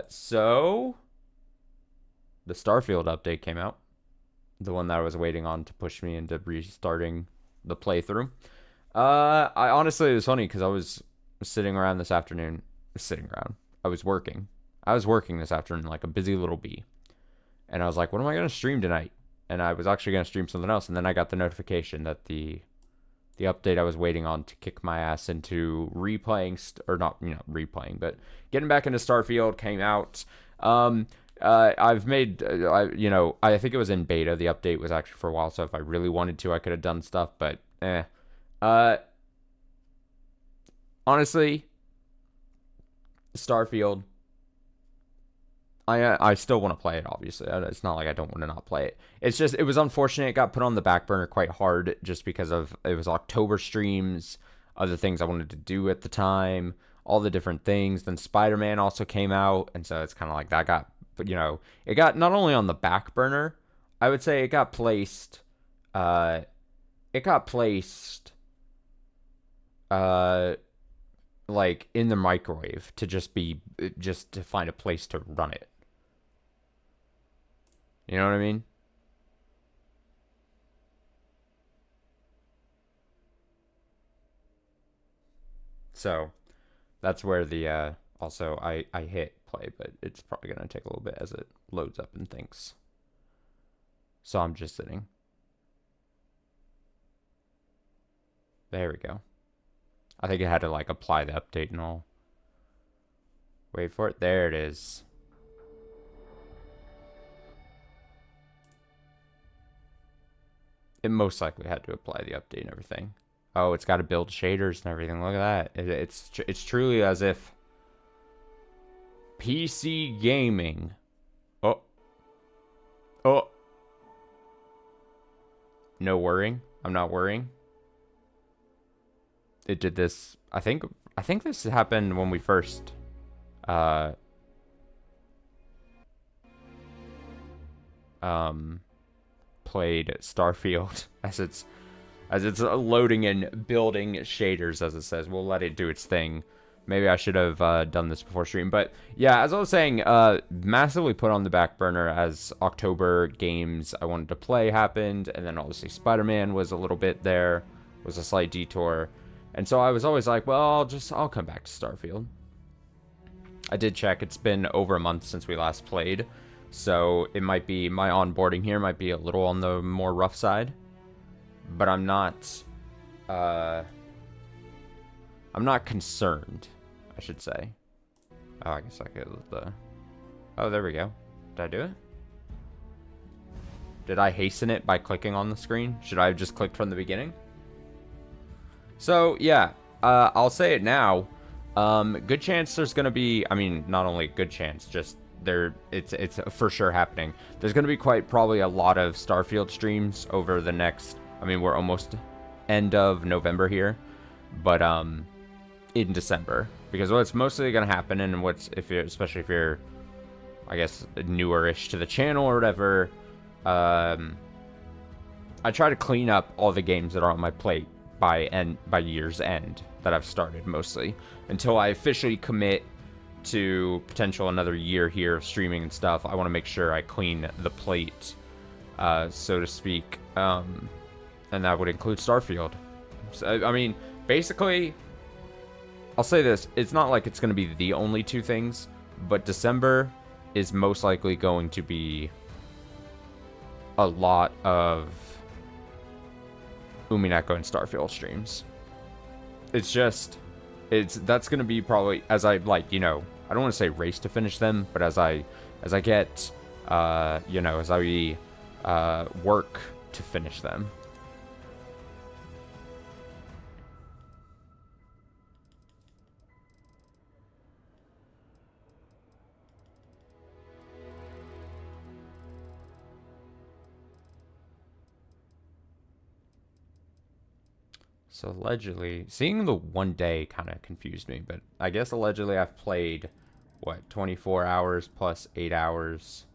So the Starfield update came out. The one that I was waiting on to push me into restarting the playthrough. I honestly, it was funny because I was sitting around this afternoon, sitting around. I was working. I was working this afternoon like a busy little bee. And I was like, what am I going to stream tonight? And I was actually going to stream something else. And then I got the notification that the update I was waiting on to kick my ass into replaying, or not, replaying, but getting back into Starfield came out. I've made, I think it was in beta. The update was actually for a while, so if I really wanted to, I could have done stuff, but Uh, honestly, Starfield, I still want to play it, obviously. It's not like I don't want to not play it. It's just, it was unfortunate it got put on the back burner quite hard just because of, it was October streams, other things I wanted to do at the time, all the different things. Then Spider-Man also came out, and so it's kind of like that got, but it got not only on the back burner, I would say it got placed, uh, it got placed, like in the microwave to just to find a place to run it. You know what I mean? So that's where the also I hit play, but it's probably gonna take a little bit as it loads up and thinks. So I'm just sitting. There we go. I think it had to like apply the update and all. Wait for it. There it is. It most likely had to apply the update and everything. Oh, it's got to build shaders and everything. Look at that. It's truly as if PC gaming. Oh. Oh. No worrying. I'm not worrying. It did this. I think this happened when we first uh played Starfield as it's loading and building shaders, as it says. We'll let it do its thing. Maybe I should have done this before stream, but yeah, as I was saying, massively put on the back burner as October games I wanted to play happened, and then obviously Spider-Man was a little bit there, was a slight detour, and so I was always like, well, I'll come back to Starfield. I did check; it's been over a month since we last played, so it might be my onboarding here might be a little on the more rough side, but I'm not concerned, I should say. Oh, I guess I could oh, there we go. Did I do it? Did I hasten it by clicking on the screen? Should I have just clicked from the beginning? So, yeah, I'll say it now. Good chance there's going to be, I mean, not only good chance, just it's for sure happening. There's going to be quite probably a lot of Starfield streams over the next, I mean, we're almost end of November here, but in December, because what's mostly going to happen, and especially if you're, I guess, newer-ish to the channel or whatever, I try to clean up all the games that are on my plate by year's end that I've started mostly, until I officially commit to potential another year here of streaming and stuff. I want to make sure I clean the plate, so to speak, and that would include Starfield. So, I mean, basically, I'll say this, it's not like it's going to be the only two things, but December is most likely going to be a lot of Umineko and Starfield streams. That's going to be probably, as I, like, I don't want to say race to finish them, but as I get, as I work to finish them. So allegedly, seeing the one day kind of confused me, but I guess allegedly I've played, 24 hours plus 8 hours,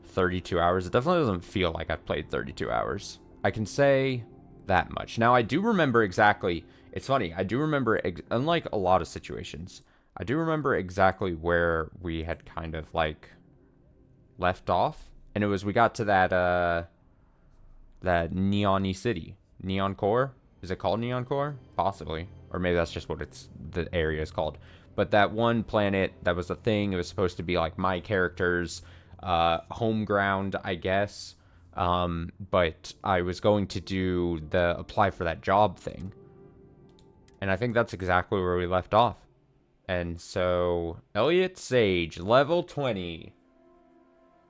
32 hours. It definitely doesn't feel like I've played 32 hours. I can say that much. Now, I do remember exactly, it's funny, I do remember, unlike a lot of situations, I do remember exactly where we had kind of, like, left off. And it was, we got to that neon-y city. Neon Core? Is it called Neon Core? Possibly. Or maybe that's just what the area is called. But that one planet, that was a thing. It was supposed to be like my character's home ground, I guess. But I was going to do the apply for that job thing. And I think that's exactly where we left off. And so, Elliot Sage, level 20.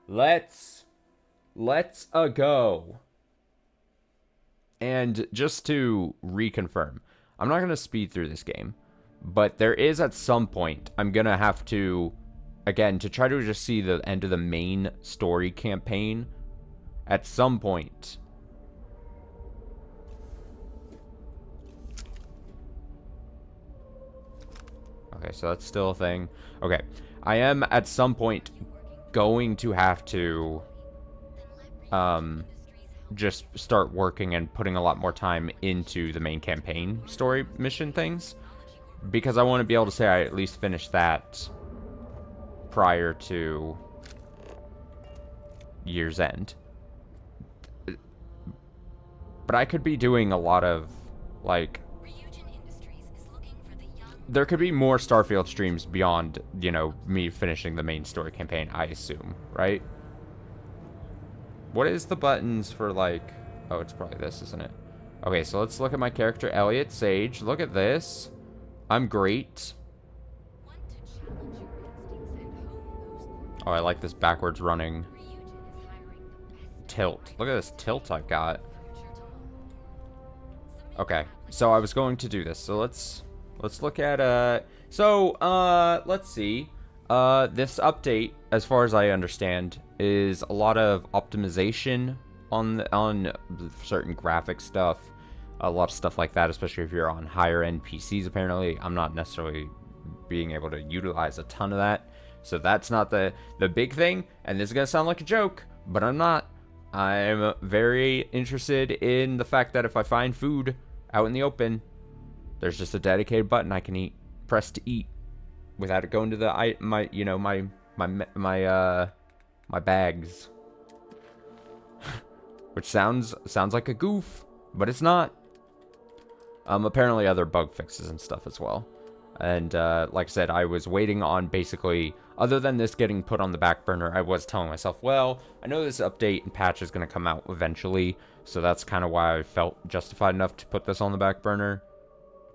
Let's go. And just to reconfirm, I'm not going to speed through this game, but there is at some point, I'm going to have to, again, to try to just see the end of the main story campaign, at some point. Okay, so that's still a thing. Okay, I am at some point going to have to, just start working and putting a lot more time into the main campaign story mission things, because I want to be able to say I at least finished that prior to year's end. But I could be doing a lot of, like, there could be more Starfield streams beyond, you know, me finishing the main story campaign, I assume, right? What is the buttons for, like... Oh, it's probably this, isn't it? Okay, so let's look at my character, Elliot Sage. Look at this. I'm great. Oh, I like this backwards running tilt. Look at this tilt I've got. Okay, so I was going to do this. So let's look at... let's see. This update, as far as I understand, is a lot of optimization on certain graphic stuff, a lot of stuff like that, especially if you're on higher end PCs. Apparently, I'm not necessarily being able to utilize a ton of that, so that's not the big thing. And this is gonna sound like a joke, but I'm not. I'm very interested in the fact that if I find food out in the open, there's just a dedicated button I can press to eat, without it going to my bags. Which sounds like a goof, but it's not. Apparently other bug fixes and stuff as well. And like I said, I was waiting on basically, other than this getting put on the back burner, I was telling myself, well, I know this update and patch is going to come out eventually, so that's kind of why I felt justified enough to put this on the back burner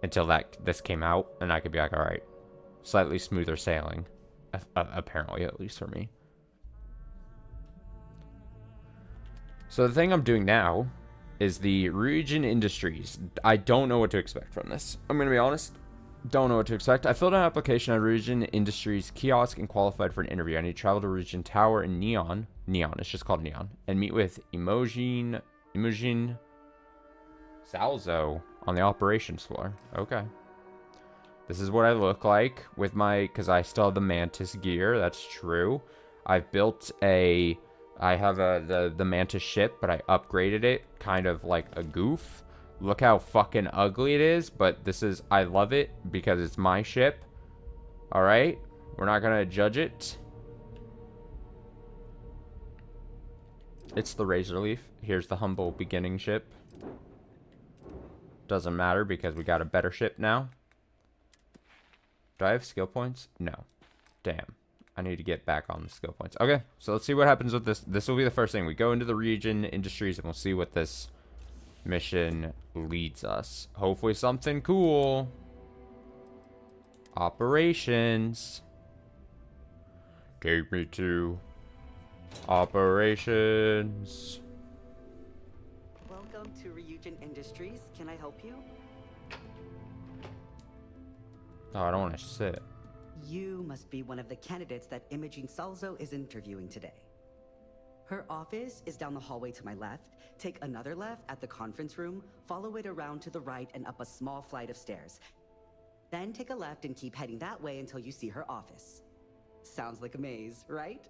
until this came out, and I could be like, all right, slightly smoother sailing, apparently, at least for me. So the thing I'm doing now is the Region Industries. I don't know what to expect from this. I'm going to be honest. Don't know what to expect. I filled out an application at Region Industries kiosk and qualified for an interview. I need to travel to Region Tower in Neon. It's just called Neon. And meet with Imogen Salzo on the operations floor. Okay. This is what I look like with because I still have the Mantis gear. That's true. I've built I have the Mantis ship, but I upgraded it kind of like a goof. Look how fucking ugly it is, but I love it because it's my ship. Alright? We're not gonna judge it. It's the Razor Leaf. Here's the humble beginning ship. Doesn't matter because we got a better ship now. Do I have skill points? No. Damn. I need to get back on the skill points. Okay, so let's see what happens with this. This will be the first thing. We go into the Region Industries and we'll see what this mission leads us. Hopefully something cool. Operations. Take me to operations. Welcome to Region Industries. Can I help you? Oh, I don't want to sit. You must be one of the candidates that Imogen Salzo is interviewing today. Her office is down the hallway to my left. Take another left at the conference room, follow it around to the right and up a small flight of stairs. Then take a left and keep heading that way until you see her office. Sounds like a maze, right?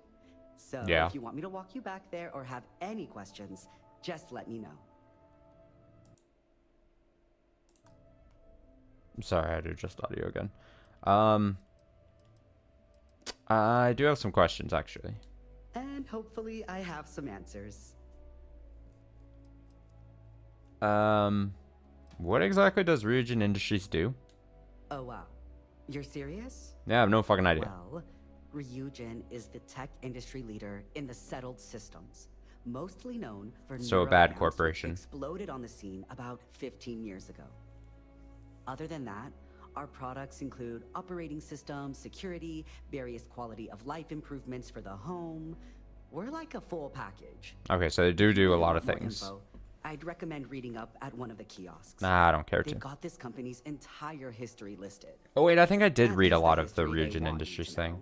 So yeah. If you want me to walk you back there or have any questions, just let me know. I'm sorry, I had to adjust audio again. I do have some questions, actually. And hopefully I have some answers. What exactly does Ryujin Industries do? Oh wow. You're serious? Yeah, I have no fucking idea. Well, Ryujin is the tech industry leader in the settled systems, mostly known for So a bad neuroamps, which corporation. exploded on the scene about 15 years ago. Other than that, our products include operating systems, security, various quality of life improvements for the home. We're like a full package. Okay, so they do a lot of More things. info, I'd recommend reading up at one of the kiosks. Nah, I don't care They've to. got this company's entire history listed. Oh wait, I think I did At read a least lot of the history they Ryujin want you Industries to thing. know.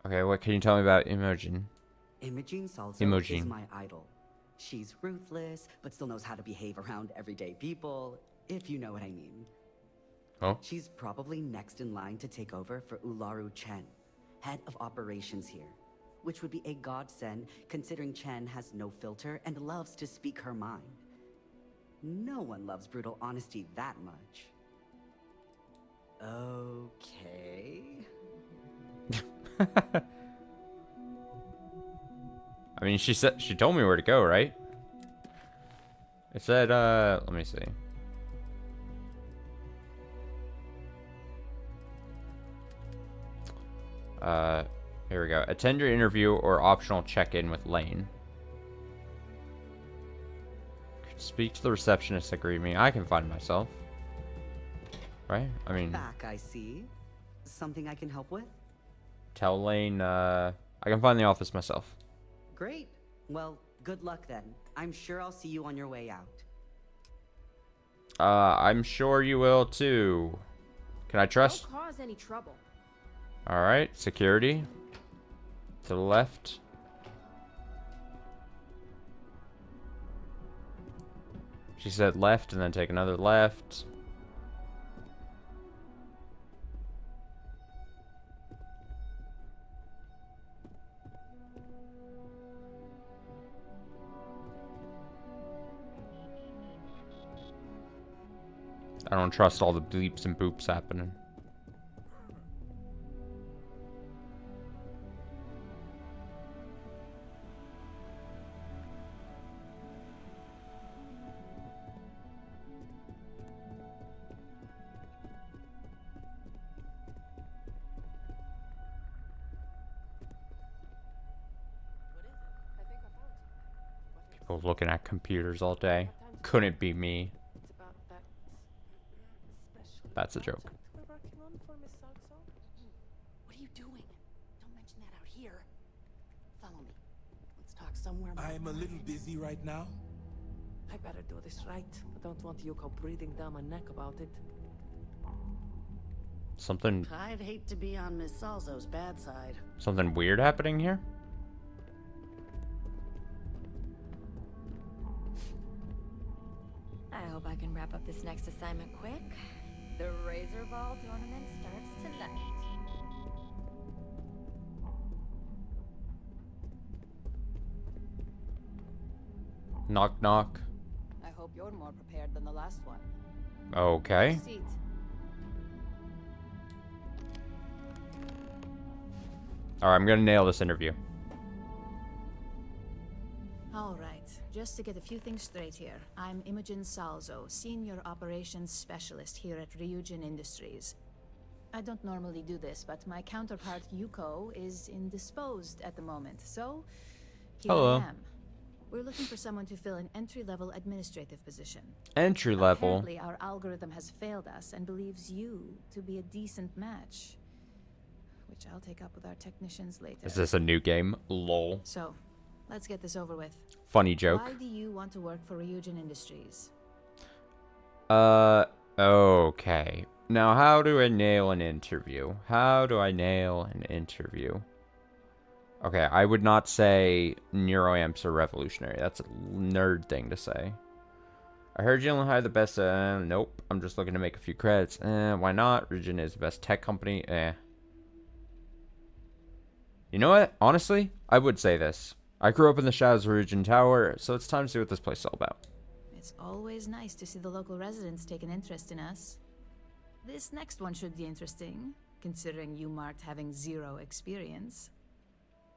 Okay, what can you tell me about Imogen? Imogene Salzo is Imogen. my idol. She's ruthless, but still knows how to behave around everyday people, if you know what I mean. Oh? She's probably next in line to take over for Ularu Chen, head of operations here, which would be a godsend considering Chen has no filter and loves to speak her mind. No one loves brutal honesty that much. Okay. I mean, she told me where to go, right? It said, let me see. Here we go. Attend your interview or optional check-in with Lane. Speak to the receptionist to greet me. I can find myself. Right? I mean... Back, I see. Something I can help with? Tell Lane, I can find the office myself. Great. Well, good luck then. I'm sure I'll see you on your way out. I'm sure you will too. Can I trust? Don't cause any trouble. Alright, security. To the left. She said left and then take another left. I don't trust all the bleeps and boops happening. People looking at computers all day. Couldn't be me. That's a joke. What are you doing? Don't mention that out here. Follow me. Let's talk somewhere. I'm a little busy right now. I better do this right. I don't want Yuko breathing down my neck about it. Something I'd hate to be on Miss Salzo's bad side. weird happening here? I hope I can wrap up this next assignment quick. The Razor Ball tournament starts tonight. Knock knock. I hope you're more prepared than the last one. Okay. Seat. Alright, I'm gonna nail this interview. All right, just to get a few things straight here. I'm Imogen Salzo, Senior Operations Specialist here at Ryujin Industries. I don't normally do this, but my counterpart Yuko is indisposed at the moment, so here Hello. I am. We're looking for someone to fill an entry-level administrative position. Entry level. Apparently, our algorithm has failed us and believes you to be a decent match, which I'll take up with our technicians later. Is this a new game? Lol. So, let's get this over with. Funny joke. Why do you want to work for Ryujin Industries? Okay. Now, how do I nail an interview? How do I nail an interview? Okay, I would not say neuroamps are revolutionary. That's a nerd thing to say. I heard you only hire the best. Nope. I'm just looking to make a few credits. Why not? Ryujin is the best tech company. You know what? Honestly, I would say this. I grew up in the shadows of Ryujin Tower, so it's time to see what this place is all about. It's always nice to see the local residents take an interest in us. This next one should be interesting, considering you marked having 0 experience.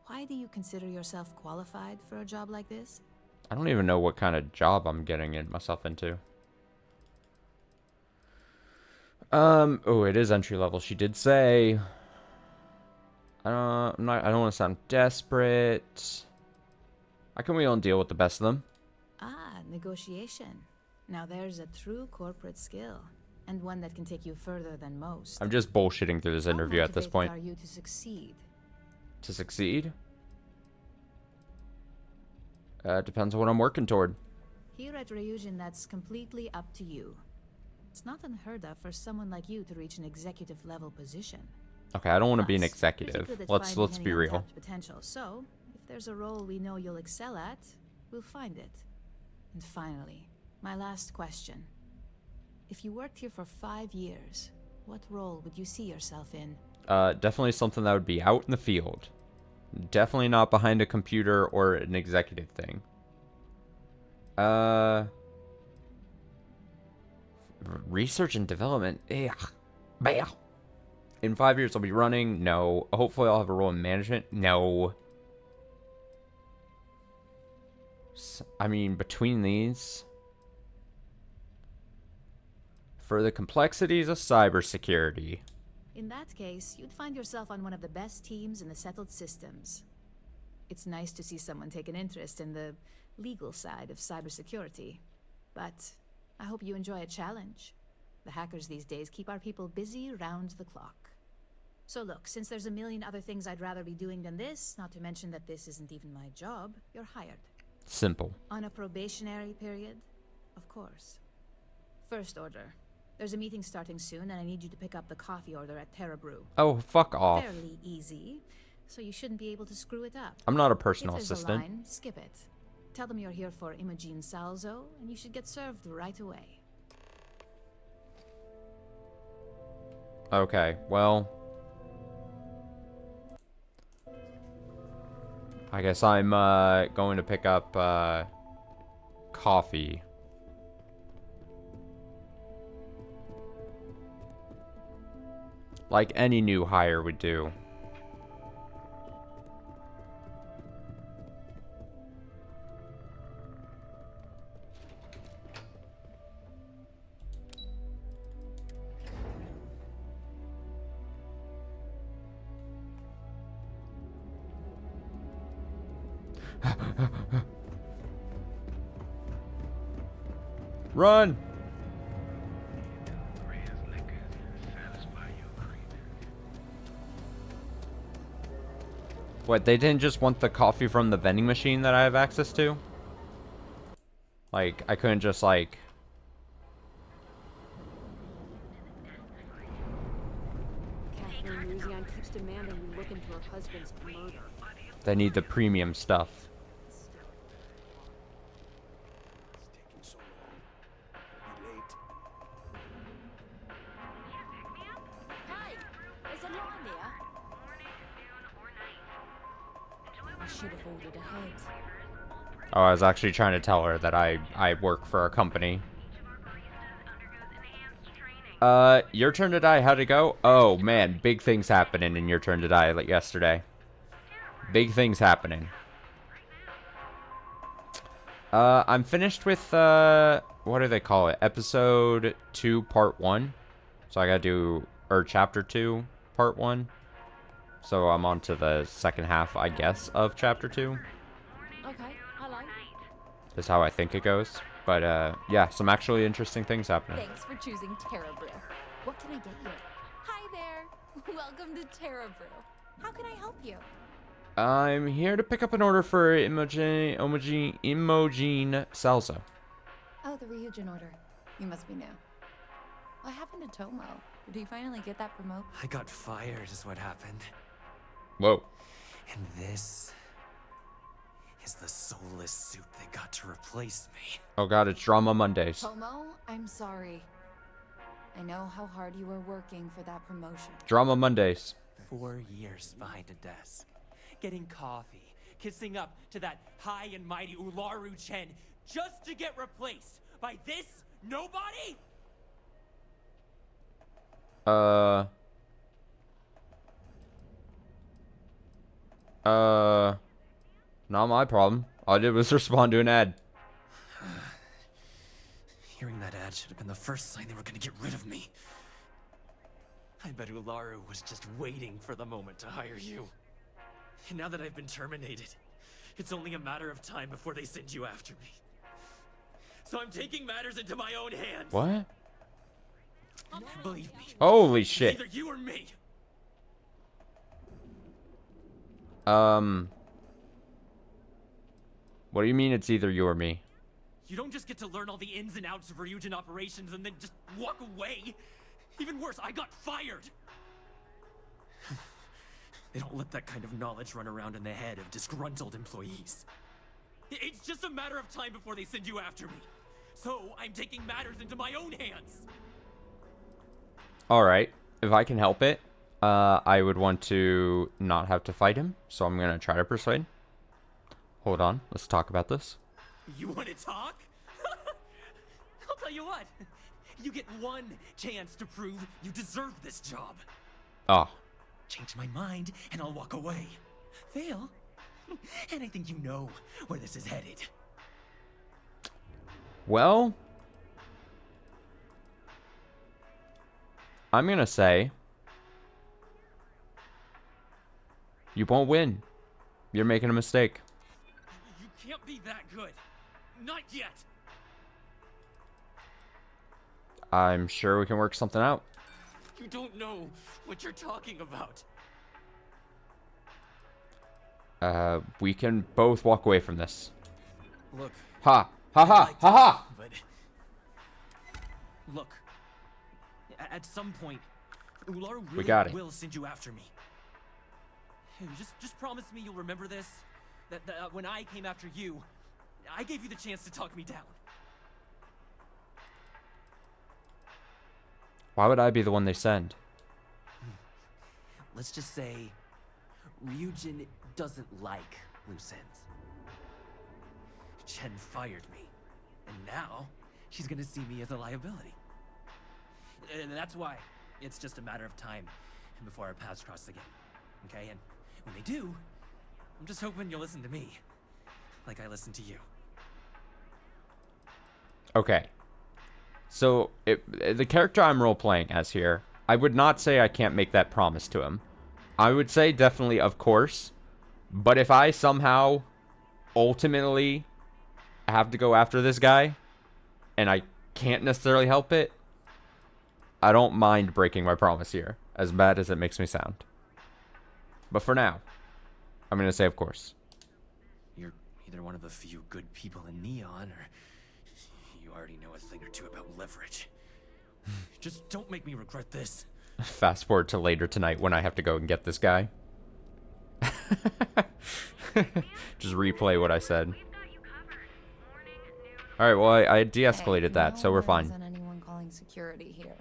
Why do you consider yourself qualified for a job like this? I don't even know what kind of job I'm getting myself into. Oh, it is entry level. She did say. I don't want to sound desperate. How can we all deal with the best of them? Ah, negotiation. Now there's a true corporate skill, and one that can take you further than most. I'm just bullshitting through this interview at this point. How motivated are you to succeed? To succeed? Depends on what I'm working toward. Here at Ryujin, that's completely up to you. It's not unheard of for someone like you to reach an executive level position. Okay, I don't want to be an Plus, executive. pretty good at Let's finding be any real. untapped potential. So, if there's a role we know you'll excel at, we'll find it. And finally, my last question. If you worked here for 5 years, what role would you see yourself in? Definitely something that would be out in the field. Definitely not behind a computer or an executive thing. Research and development. Ugh. In 5 years, I'll be running. No. Hopefully, I'll have a role in management. No. I mean, between these, for the complexities of cybersecurity. In that case, you'd find yourself on one of the best teams in the settled systems. It's nice to see someone take an interest in the legal side of cybersecurity. But I hope you enjoy a challenge. The hackers these days keep our people busy round the clock. So look, since there's a million other things I'd rather be doing than this, not to mention that this isn't even my job, you're hired. Simple. On a probationary period? Of course. First order. There's a meeting starting soon, and I need you to pick up the coffee order at Terra Brew. Oh, fuck off. Fairly easy, so you shouldn't be able to screw it up. I'm not a personal If there's assistant. a line, skip it. Tell them you're here for Imogen Salzo, and you should get served right away. Okay, well, I guess I'm going to pick up coffee. Like any new hire would do. Run! What, they didn't just want the coffee from the vending machine that I have access to? Like, I couldn't just, like... Catherine Luzian keeps demanding we look into her husband's murder. They need the premium stuff. It's taking so long. I'll be late. Hi! Is anyone there? I should have ordered ahead. Oh, I was actually trying to tell her that I work for a company. Your Turn to Die, how'd it go? Oh, man, big things happening in Your Turn to Die like yesterday. Big things happening. I'm finished with, what do they call it? Episode 2, Part 1. So I gotta do, or Chapter 2, Part 1. So I'm on to the second half, I guess, of Chapter 2. Okay, I like. Is how I think it goes. But, yeah, some actually interesting things happening. Thanks for choosing Terra Brew. What can I get you? Hi there. Welcome to Terra Brew. How can I help you? I'm here to pick up an order for Imogen Salsa. Oh, the Ryujin order. You must be new. What happened to Tomo? Did he finally get that promote? I got fired is what happened. Whoa. And this is the soulless suit they got to replace me. Oh god, it's Drama Mondays. Tomo, I'm sorry. I know how hard you were working for that promotion. Drama Mondays. 4 years behind a desk, getting coffee, kissing up to that high and mighty Ularu Chen, just to get replaced by this nobody? Not my problem. All I did was respond to an ad. Hearing that ad should have been the first sign they were gonna get rid of me. I bet Ularu was just waiting for the moment to hire you. And now that I've been terminated, it's only a matter of time before they send you after me. So I'm taking matters into my own hands. What? Believe me. Holy It's shit. either you or me. What do you mean it's either you or me? You don't just get to learn all the ins and outs of Ryujin operations and then just walk away. Even worse, I got fired. They don't let that kind of knowledge run around in the head of disgruntled employees. It's just a matter of time before they send you after me. So I'm taking matters into my own hands. Alright, if I can help it, I would want to not have to fight him, so I'm gonna try to persuade. Hold on, let's talk about this. You want to talk? I'll tell you what. You get one chance to prove you deserve this job. Oh. Change my mind and I'll walk away. Fail, and I think you know where this is headed. Well, I'm gonna say you won't win. You're making a mistake. You can't be that good. Not yet. I'm sure we can work something out. You don't know what you're talking about. We can both walk away from this. Look. Ha! Ha ha! Ha ha! But look. At some point, Ularu really will send you after me. Just promise me you'll remember this. That when I came after you, I gave you the chance to talk me down. Why would I be the one they send? Let's just say Ryujin doesn't like loose ends. Chen fired me, and now she's gonna see me as a liability. And that's why it's just a matter of time before our paths cross again. Okay, and when they do, I'm just hoping you'll listen to me, like I listen to you. Okay. So, the character I'm role-playing as here, I would not say I can't make that promise to him. I would say definitely, of course. But if I somehow ultimately have to go after this guy, and I can't necessarily help it, I don't mind breaking my promise here, as bad as it makes me sound. But for now, I'm going to say of course. You're either one of the few good people in Neon, or you already know a thing or two about leverage. Just don't make me regret this. Fast forward to later tonight when I have to go and get this guy. Just replay what I said. Alright, well, I de-escalated that, so we're fine. There isn't anyone calling security here.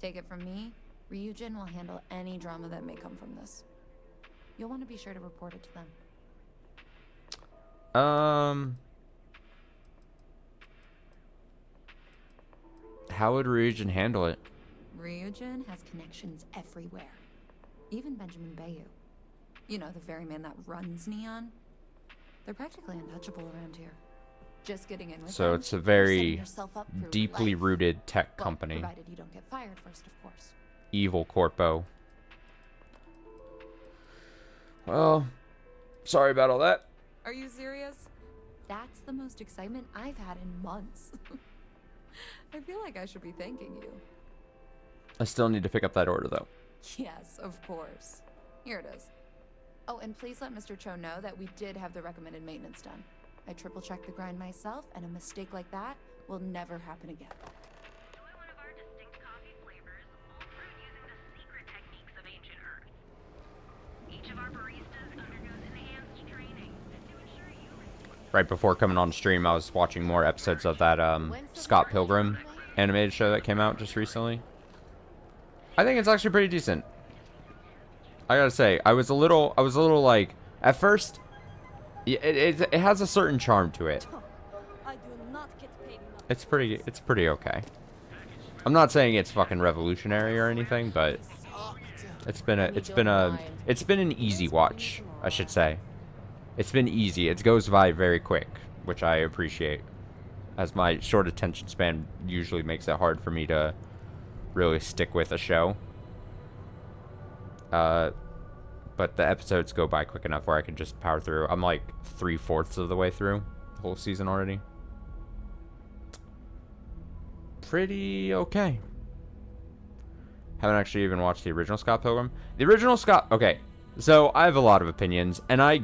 Take it from me, Ryujin will handle any drama that may come from this. You'll want to be sure to report it to them. How would Ryujin handle it? Ryujin has connections everywhere. Even Benjamin Bayou. You know, the very man that runs Neon. They're practically untouchable around here. Just getting in with So them, it's a you're very setting yourself up for deeply life. rooted tech Well, company. provided you don't get fired first, of course. Evil corpo. Well, sorry about all that. Are you serious? That's the most excitement I've had in months. I feel like I should be thanking you. I still need to pick up that order, though. Yes, of course. Here it is. Oh, and please let Mr. Cho know that we did have the recommended maintenance done. I triple-checked the grind myself, and a mistake like that will never happen again. Enjoy one of our distinct coffee flavors, all brewed using the secret techniques of ancient Earth. Each of our baristas undergoes enhanced training to ensure you receive... Right before coming on stream, I was watching more episodes of that Scott Pilgrim animated show that came out just recently. I think it's actually pretty decent. I gotta say, I was a little like, at first, it has a certain charm to it. It's pretty okay. I'm not saying it's fucking revolutionary or anything, but it's been an easy watch, I should say. It's been easy. It goes by very quick, which I appreciate, as my short attention span usually makes it hard for me to really stick with a show. But the episodes go by quick enough where I can just power through. I'm like 3/4 of the way through the whole season already. Pretty okay. Haven't actually even watched the original Scott Pilgrim. The original Scott... Okay, so I have a lot of opinions, and I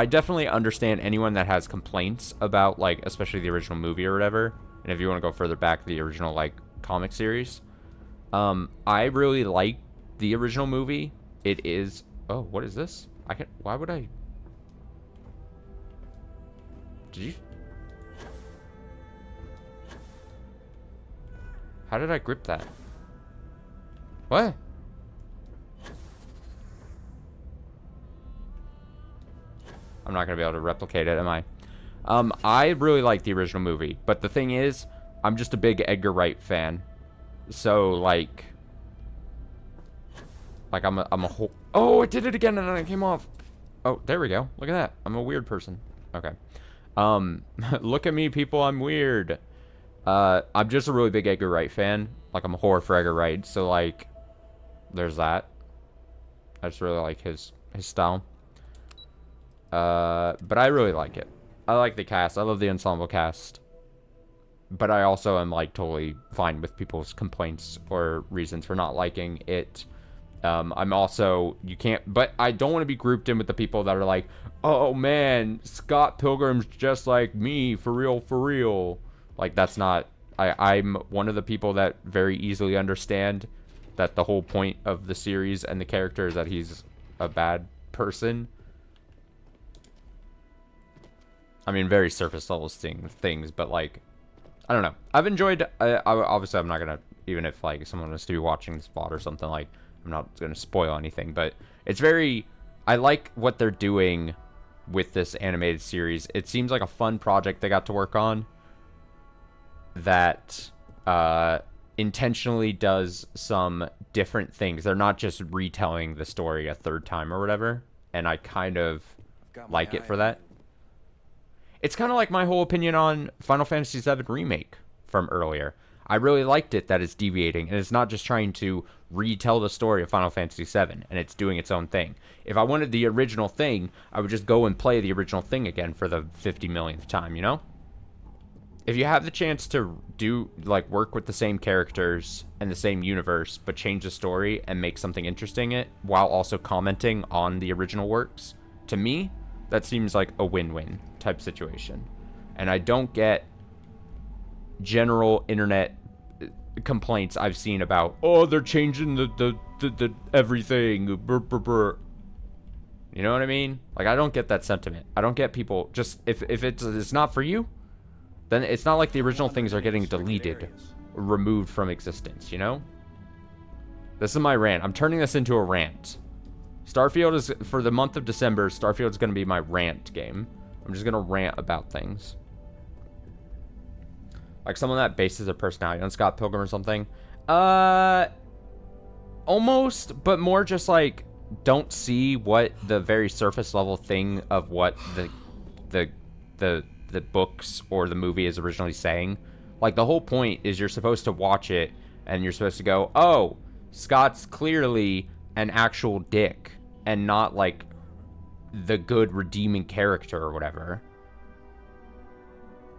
definitely understand anyone that has complaints about, like, especially the original movie or whatever. And if you want to go further back, the original, like, comic series. I really like the original movie. It is... Oh, what is this? Why would I... Did you... How did I grip that? What? I'm not gonna be able to replicate it, am I? I really like the original movie, but the thing is, I'm just a big Edgar Wright fan. So, like I'm a whole... Oh, I did it again and then it came off. Oh, there we go. Look at that. I'm a weird person. Okay. Look at me, people. I'm weird. I'm just a really big Edgar Wright fan. Like, I'm a whore for Edgar Wright. So, like, there's that. I just really like his style. But I really like it. I like the cast. I love the ensemble cast. But I also am, like, totally fine with people's complaints or reasons for not liking it. I'm also, but I don't want to be grouped in with the people that are like, oh man, Scott Pilgrim's just like me, for real, for real. Like, that's not, I'm one of the people that very easily understand that the whole point of the series and the character is that he's a bad person. I mean, very surface level things, but like, I don't know. I've enjoyed, obviously I'm not going to, even if like someone was to be watching this VOD or something, like, I'm not going to spoil anything, but it's very... I like what they're doing with this animated series. It seems like a fun project they got to work on that intentionally does some different things. They're not just retelling the story a third time or whatever, and I kind of like it for that. It's kind of like my whole opinion on Final Fantasy VII Remake from earlier. I really liked it that it's deviating, and it's not just trying to retell the story of Final Fantasy VII, and it's doing its own thing. If I wanted the original thing, I would just go and play the original thing again for the 50 millionth time, you know? If you have the chance to do, like, work with the same characters and the same universe, but change the story and make something interesting in it, while also commenting on the original works, to me, that seems like a win-win type situation. And I don't get general internet complaints I've seen about, oh, they're changing the everything, brr, brr, brr. You know what I mean? Like, I don't get that sentiment. I don't get people just, if it's not for you, then it's not like the original things are getting deleted, removed from existence, you know? This is my rant. I'm turning this into a rant. Starfield is, for the month of December, Starfield is going to be my rant game. I'm just going to rant about things. Like someone that bases their personality on Scott Pilgrim or something. Almost, but more just like, don't see what the very surface level thing of what the books or the movie is originally saying. Like, the whole point is you're supposed to watch it and you're supposed to go, oh, Scott's clearly an actual dick and not like the good redeeming character or whatever.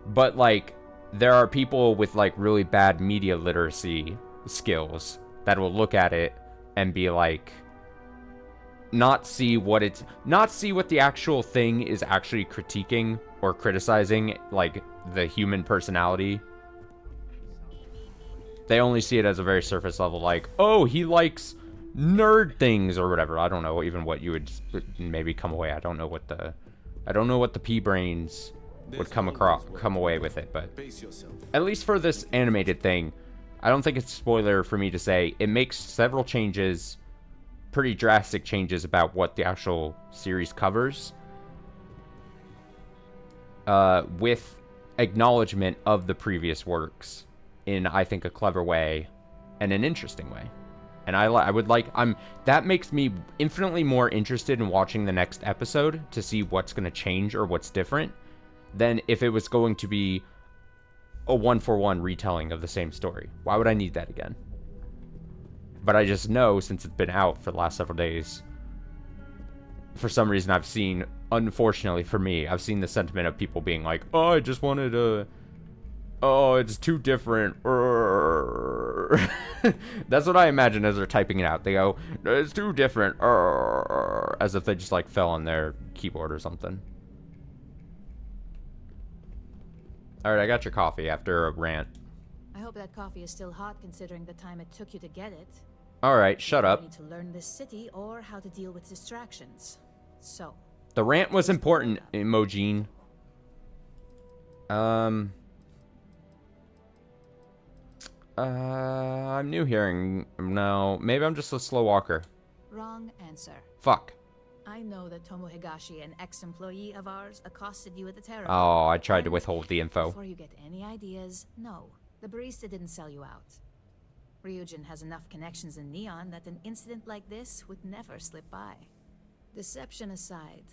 But like, there are people with like really bad media literacy skills that will look at it and be like, not see what the actual thing is actually critiquing or criticizing, like the human personality. They only see it as a very surface level, like, oh, he likes nerd things or whatever. I don't know even what you would maybe come away. I don't know what the pea brains would come away with it, but at least for this animated thing, I don't think it's a spoiler for me to say it makes several changes, pretty drastic changes about what the actual series covers, with acknowledgement of the previous works in, I think, a clever way and an interesting way. And I would like, that makes me infinitely more interested in watching the next episode to see what's going to change or what's different than if it was going to be a one-for-one retelling of the same story. Why would I need that again? But I just know, since it's been out for the last several days, for some reason I've seen, unfortunately for me, I've seen the sentiment of people being like, oh, I just wanted to, oh, it's too different. That's what I imagine as they're typing it out. They go, it's too different. As if they just like fell on their keyboard or something. Alright, I got your coffee after a rant. I hope that coffee is still hot considering the time it took you to get it. Alright, shut up. You need to learn this city or how to deal with distractions. So. The rant was important, Emojine. I'm new here. No, maybe I'm just a slow walker. Wrong answer. Fuck. I know that Tomo Higashi, an ex-employee of ours, accosted you at the Terra. Oh, I tried to withhold the info. Before you get any ideas, no. The barista didn't sell you out. Ryujin has enough connections in Neon that an incident like this would never slip by. Deception aside,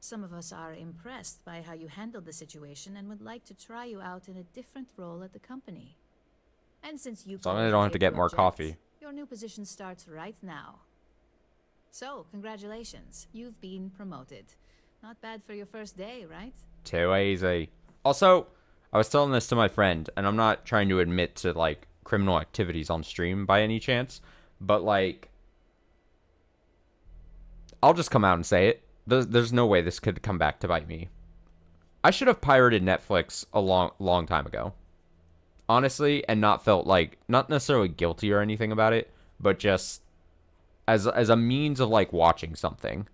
some of us are impressed by how you handled the situation and would like to try you out in a different role at the company. And since you... As long as I don't have to get more coffee. Your new position starts right now. So, congratulations. You've been promoted. Not bad for your first day, right? Too easy. Also, I was telling this to my friend, and I'm not trying to admit to, like, criminal activities on stream by any chance, but, like, I'll just come out and say it. There's no way this could come back to bite me. I should have pirated Netflix a long time ago. Honestly, and not felt, like, not necessarily guilty or anything about it, but just as a means of, like, watching something.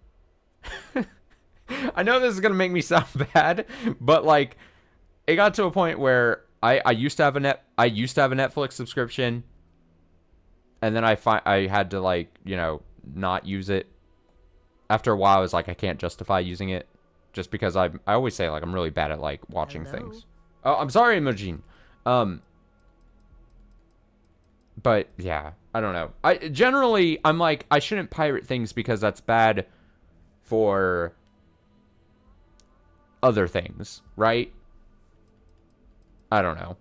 I know this is gonna make me sound bad, but, like, it got to a point where I used to have a Netflix subscription, and then I had to, like, you know, not use it. After a while, I was like, I can't justify using it, just because I always say, like, I'm really bad at, like, watching things. Oh, I'm sorry, Imogene. But yeah, I don't know. I'm like, I shouldn't pirate things because that's bad for other things, right? I don't know.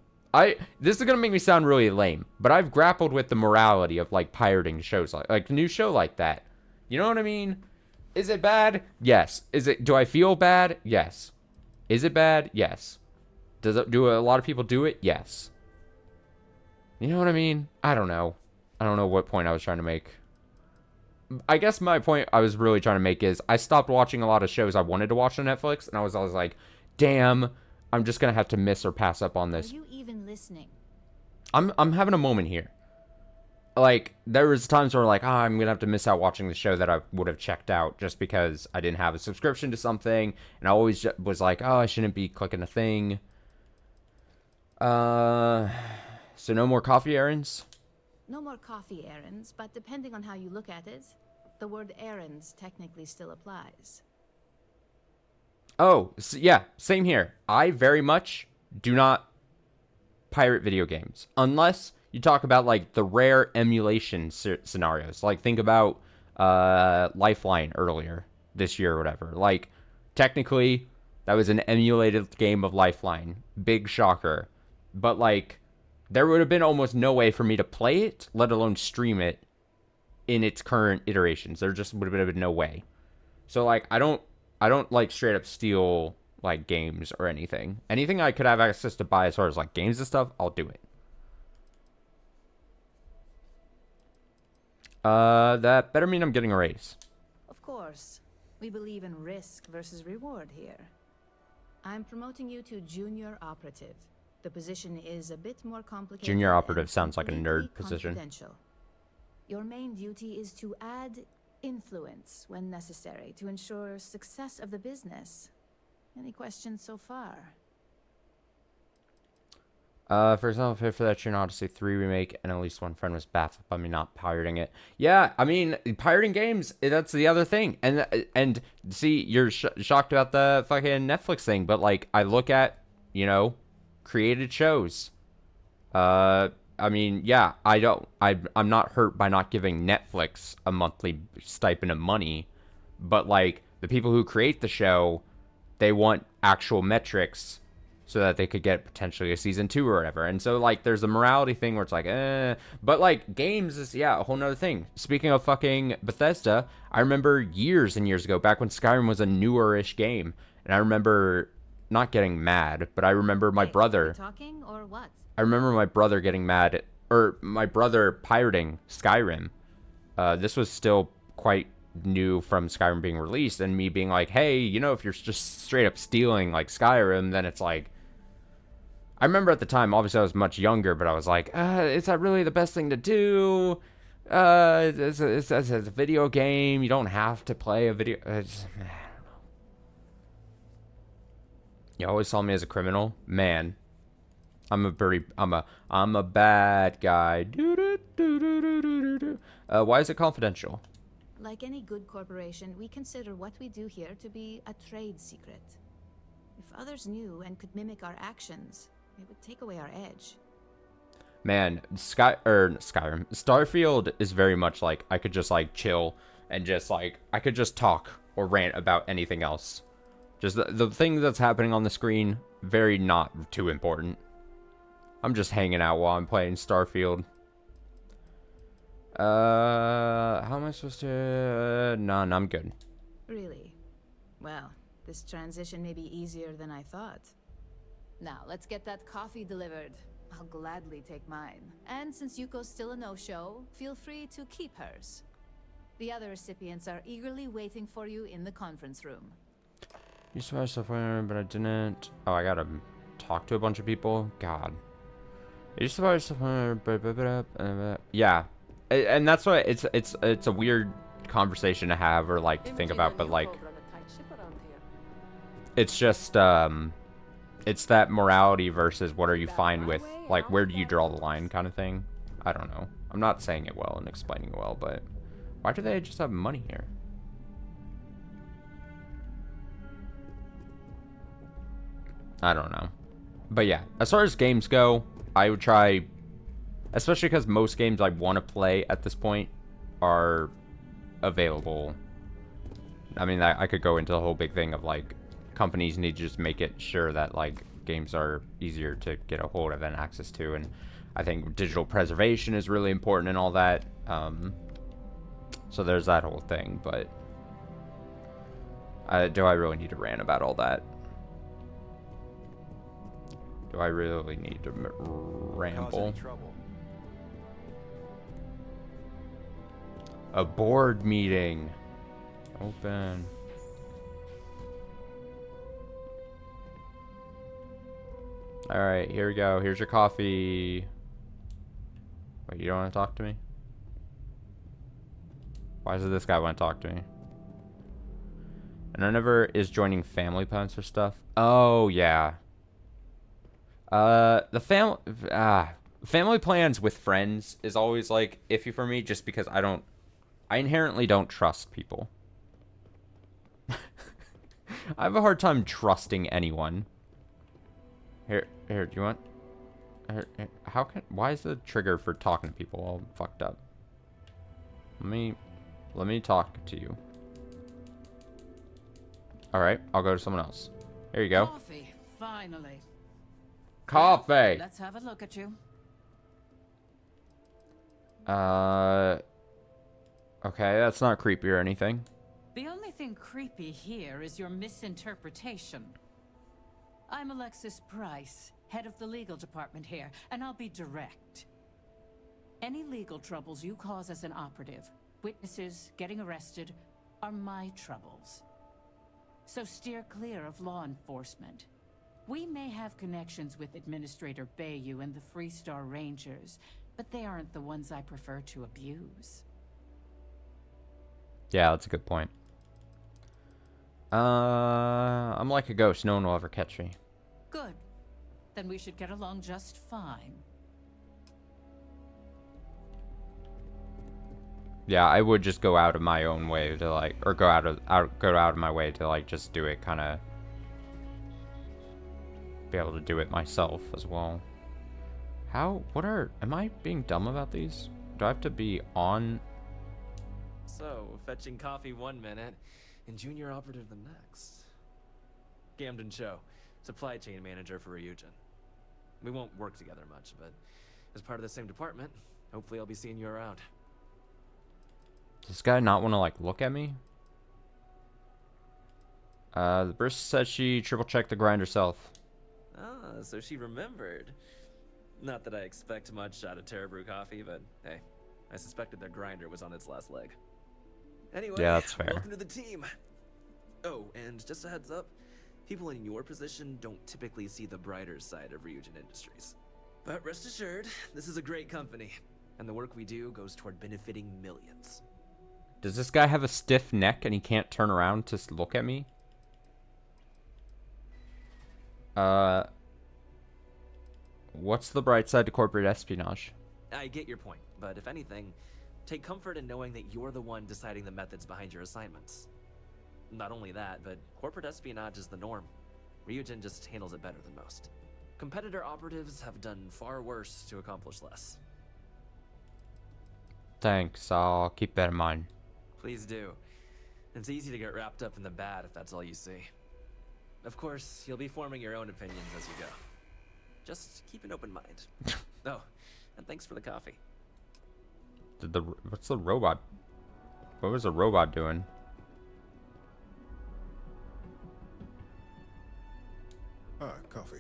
This is gonna make me sound really lame, but I've grappled with the morality of, like, pirating shows like a new show like that. You know what I mean? Is it bad? Yes. Do I feel bad? Yes. Is it bad? Yes. Do a lot of people do it? Yes. You know what I mean? I don't know. I don't know what point I was trying to make. I guess my point I was really trying to make is I stopped watching a lot of shows I wanted to watch on Netflix, and I was always like, damn, I'm just going to have to miss or pass up on this. Are you even listening? I'm having a moment here. Like, there was times where, like, I'm going to have to miss out watching the show that I would have checked out just because I didn't have a subscription to something, and I always was like, oh, I shouldn't be clicking a thing. So no more coffee errands? No more coffee errands, but depending on how you look at it, the word errands technically still applies. Oh, so yeah, same here. I very much do not pirate video games. Unless you talk about, like, the rare emulation scenarios. Like, think about Lifeline earlier this year or whatever. Like, technically, that was an emulated game of Lifeline. Big shocker. But, like, there would have been almost no way for me to play it, let alone stream it in its current iterations. There just would have been no way. So, like, I don't like straight up steal, like, games or anything. Anything I could have access to buy as far as, like, games and stuff, I'll do it. That better mean I'm getting a raise. Of course. We believe in risk versus reward here. I'm promoting you to junior operative. The position is a bit more complicated. Junior operative sounds like a nerd position. Your main duty is to add influence when necessary to ensure success of the business. Any questions so far? For example, pay for that Tune Odyssey 3 remake, and at least one friend was baffled by me not pirating it. Yeah, I mean, pirating games, that's the other thing. And see, you're shocked about the fucking Netflix thing, but, like, I look at, you know, created shows. I I mean, yeah, I'm not hurt by not giving Netflix a monthly stipend of money, but like the people who create the show, they want actual metrics so that they could get potentially a season 2 or whatever. And so like there's a morality thing where it's like, but like games is, yeah, a whole nother thing. Speaking of fucking Bethesda, I remember years and years ago, back when Skyrim was a newer-ish game, and I remember not getting mad, but I remember my brother. Talking or what? I remember my brother getting mad, or my brother pirating Skyrim. This was still quite new from Skyrim being released, and me being like, hey, you know, if you're just straight up stealing like Skyrim, then it's like, I remember at the time, obviously I was much younger, but I was like, is that really the best thing to do? It's a video game. You don't have to play a video. I don't know. You always saw me as a criminal, man. I'm a bad guy. Why is it confidential? Like any good corporation, we consider what we do here to be a trade secret. If others knew and could mimic our actions, it would take away our edge. Man, Skyrim. Starfield is very much like I could just like chill and just like I could just talk or rant about anything else. Just the thing that's happening on the screen, very not too important. I'm just hanging out while I'm playing Starfield. How am I supposed to? None, I'm good. Really? Well, this transition may be easier than I thought. Now, let's get that coffee delivered. I'll gladly take mine. And since Yuko's still a no-show, feel free to keep hers. The other recipients are eagerly waiting for you in the conference room. You swear software, but I didn't. Oh, I gotta talk to a bunch of people? God. You swear software, yeah. And that's why it's a weird conversation to have or like to think about, but like it's just it's that morality versus what are you fine with, like where do you draw the line kind of thing. I don't know. I'm not saying it well and explaining it well, but why do they just have money here? I don't know. But yeah, as far as games go, I would try, especially because most games I want to play at this point are available. I mean, I could go into the whole big thing of like companies need to just make it sure that like games are easier to get a hold of and access to, and I think digital preservation is really important and all that. So there's that whole thing, but do I really need to rant about all that? Do I really need to ramble? A board meeting. Open. Alright, here we go. Here's your coffee. Wait, you don't want to talk to me? Why does this guy want to talk to me? And I never is joining family plans for stuff. Oh, yeah. The family plans with friends is always like iffy for me just because I inherently don't trust people. I have a hard time trusting anyone. Here, do you want? Why is the trigger for talking to people all fucked up? Let me talk to you. All right, I'll go to someone else. Here you go. Coffee, finally. Coffee. Let's have a look at you. Okay, that's not creepy or anything. The only thing creepy here is your misinterpretation. I'm Alexis Price, head of the legal department here, and I'll be direct. Any legal troubles you cause as an operative, witnesses, getting arrested, are my troubles. So steer clear of law enforcement. We may have connections with Administrator Bayou and the Freestar Rangers, but they aren't the ones I prefer to abuse. Yeah, that's a good point. I'm like a ghost. No one will ever catch me. Good. Then we should get along just fine. Yeah, I would just go out of my own way to like, or go out of my way to like just do it, kind of be able to do it myself as well. Am I being dumb about these? Do I have to be on? So, fetching coffee 1 minute, and junior operative the next. Gamden Cho, supply chain manager for Ryujin. We won't work together much, but as part of the same department, hopefully I'll be seeing you around. Does this guy not want to, like, look at me? The barista said she triple-checked the grind herself. Ah, so she remembered. Not that I expect much out of Terra Brew coffee, but hey, I suspected their grinder was on its last leg. Anyway, Yeah, that's fair. Welcome to the team. Oh, and just a heads up, people in your position don't typically see the brighter side of Ryujin Industries. But rest assured, this is a great company, and the work we do goes toward benefiting millions. Does this guy have a stiff neck and he can't turn around to look at me? What's the bright side to corporate espionage? I get your point, but if anything, take comfort in knowing that you're the one deciding the methods behind your assignments. Not only that, but corporate espionage is the norm. Ryujin just handles it better than most. Competitor operatives have done far worse to accomplish less. Thanks, I'll keep that in mind. Please do. It's easy to get wrapped up in the bad if that's all you see. Of course, you'll be forming your own opinions as you go. Just keep an open mind. Oh, and thanks for the coffee. What's the robot? What was the robot doing? Ah, coffee.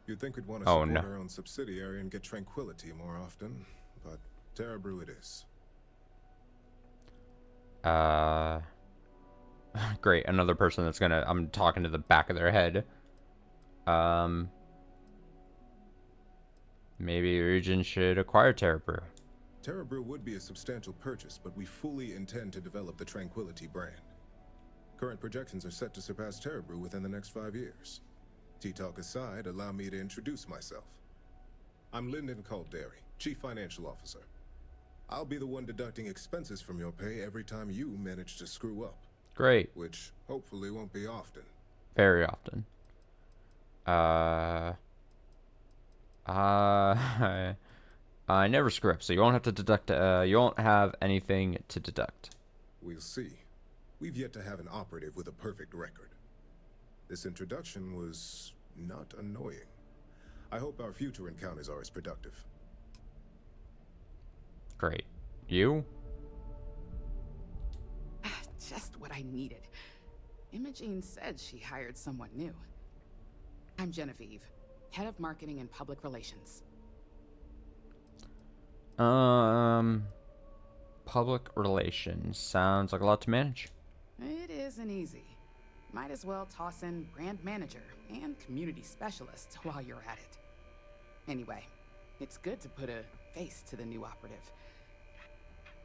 You'd think we'd want to support our own subsidiary and get tranquility more often, but Terra Brew it is. Great, another person that's gonna... I'm talking to the back of their head. Maybe Ryujin should acquire Terra Brew. Terra Brew would be a substantial purchase, but we fully intend to develop the Tranquility brand. Current projections are set to surpass Terra Brew within the next 5 years. Tea-talk aside, allow me to introduce myself. I'm Lyndon Calderi, Chief Financial Officer. I'll be the one deducting expenses from your pay every time you manage to screw up. Great. Which hopefully won't be often. Very often. I never screw up, so you won't have to deduct. You won't have anything to deduct. We'll see. We've yet to have an operative with a perfect record. This introduction was not annoying. I hope our future encounters are as productive. Great. You? Just what I needed. Imogene said she hired someone new. I'm Genevieve, head of marketing and public relations. Public relations sounds like a lot to manage. It isn't easy. Might as well toss in brand manager and community specialist while you're at it. Anyway, it's good to put a face to the new operative.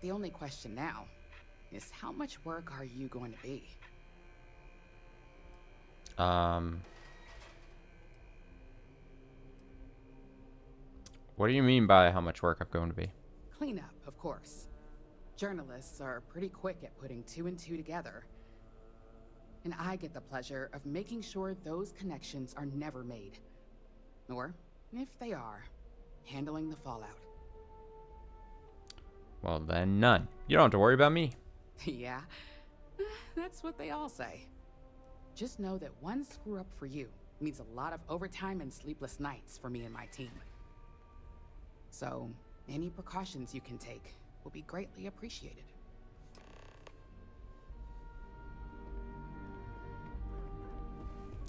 The only question now is how much work are you going to be? What do you mean by how much work I'm going to be? Cleanup, of course. Journalists are pretty quick at putting 2 and 2 together. And I get the pleasure of making sure those connections are never made. Or, if they are, handling the fallout. Well, then none. You don't have to worry about me. Yeah, that's what they all say. Just know that one screw up for you means a lot of overtime and sleepless nights for me and my team. So, any precautions you can take will be greatly appreciated.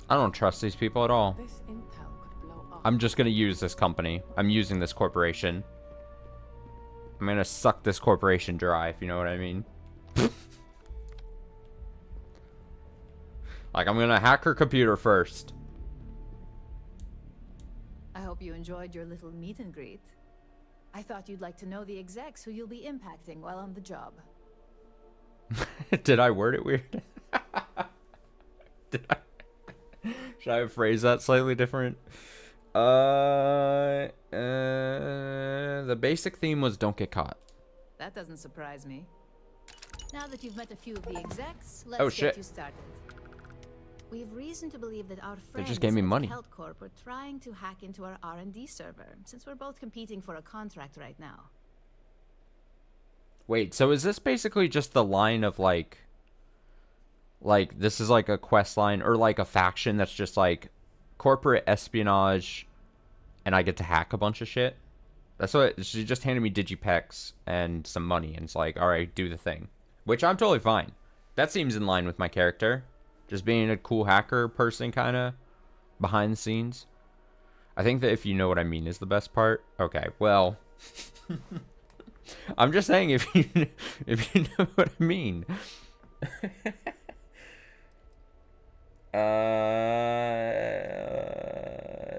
I don't trust these people at all. This intel could blow up. I'm just gonna use this company. I'm using this corporation. I'm gonna suck this corporation dry, if you know what I mean. Like, I'm gonna hack her computer first. I hope you enjoyed your little meet and greet. I thought you'd like to know the execs who you'll be impacting while on the job. Did I word it weird? Should I have phrased that slightly different? The basic theme was don't get caught. That doesn't surprise me. Now that you've met a few of the execs, let's get you started. We've reason to believe that our They friends just gave me at money. Health Corp are trying to hack into our R&D server, since we're both competing for a contract right now. Wait, so is this basically just the line of like this is like a quest line or like a faction that's just like corporate espionage and I get to hack a bunch of shit? That's what she just handed me digipex and some money and it's like, all right, do the thing, which I'm totally fine. That seems in line with my character. Just being a cool hacker person, kind of behind the scenes. I think that if you know what I mean is the best part. Okay, well, I'm just saying if you know what I mean.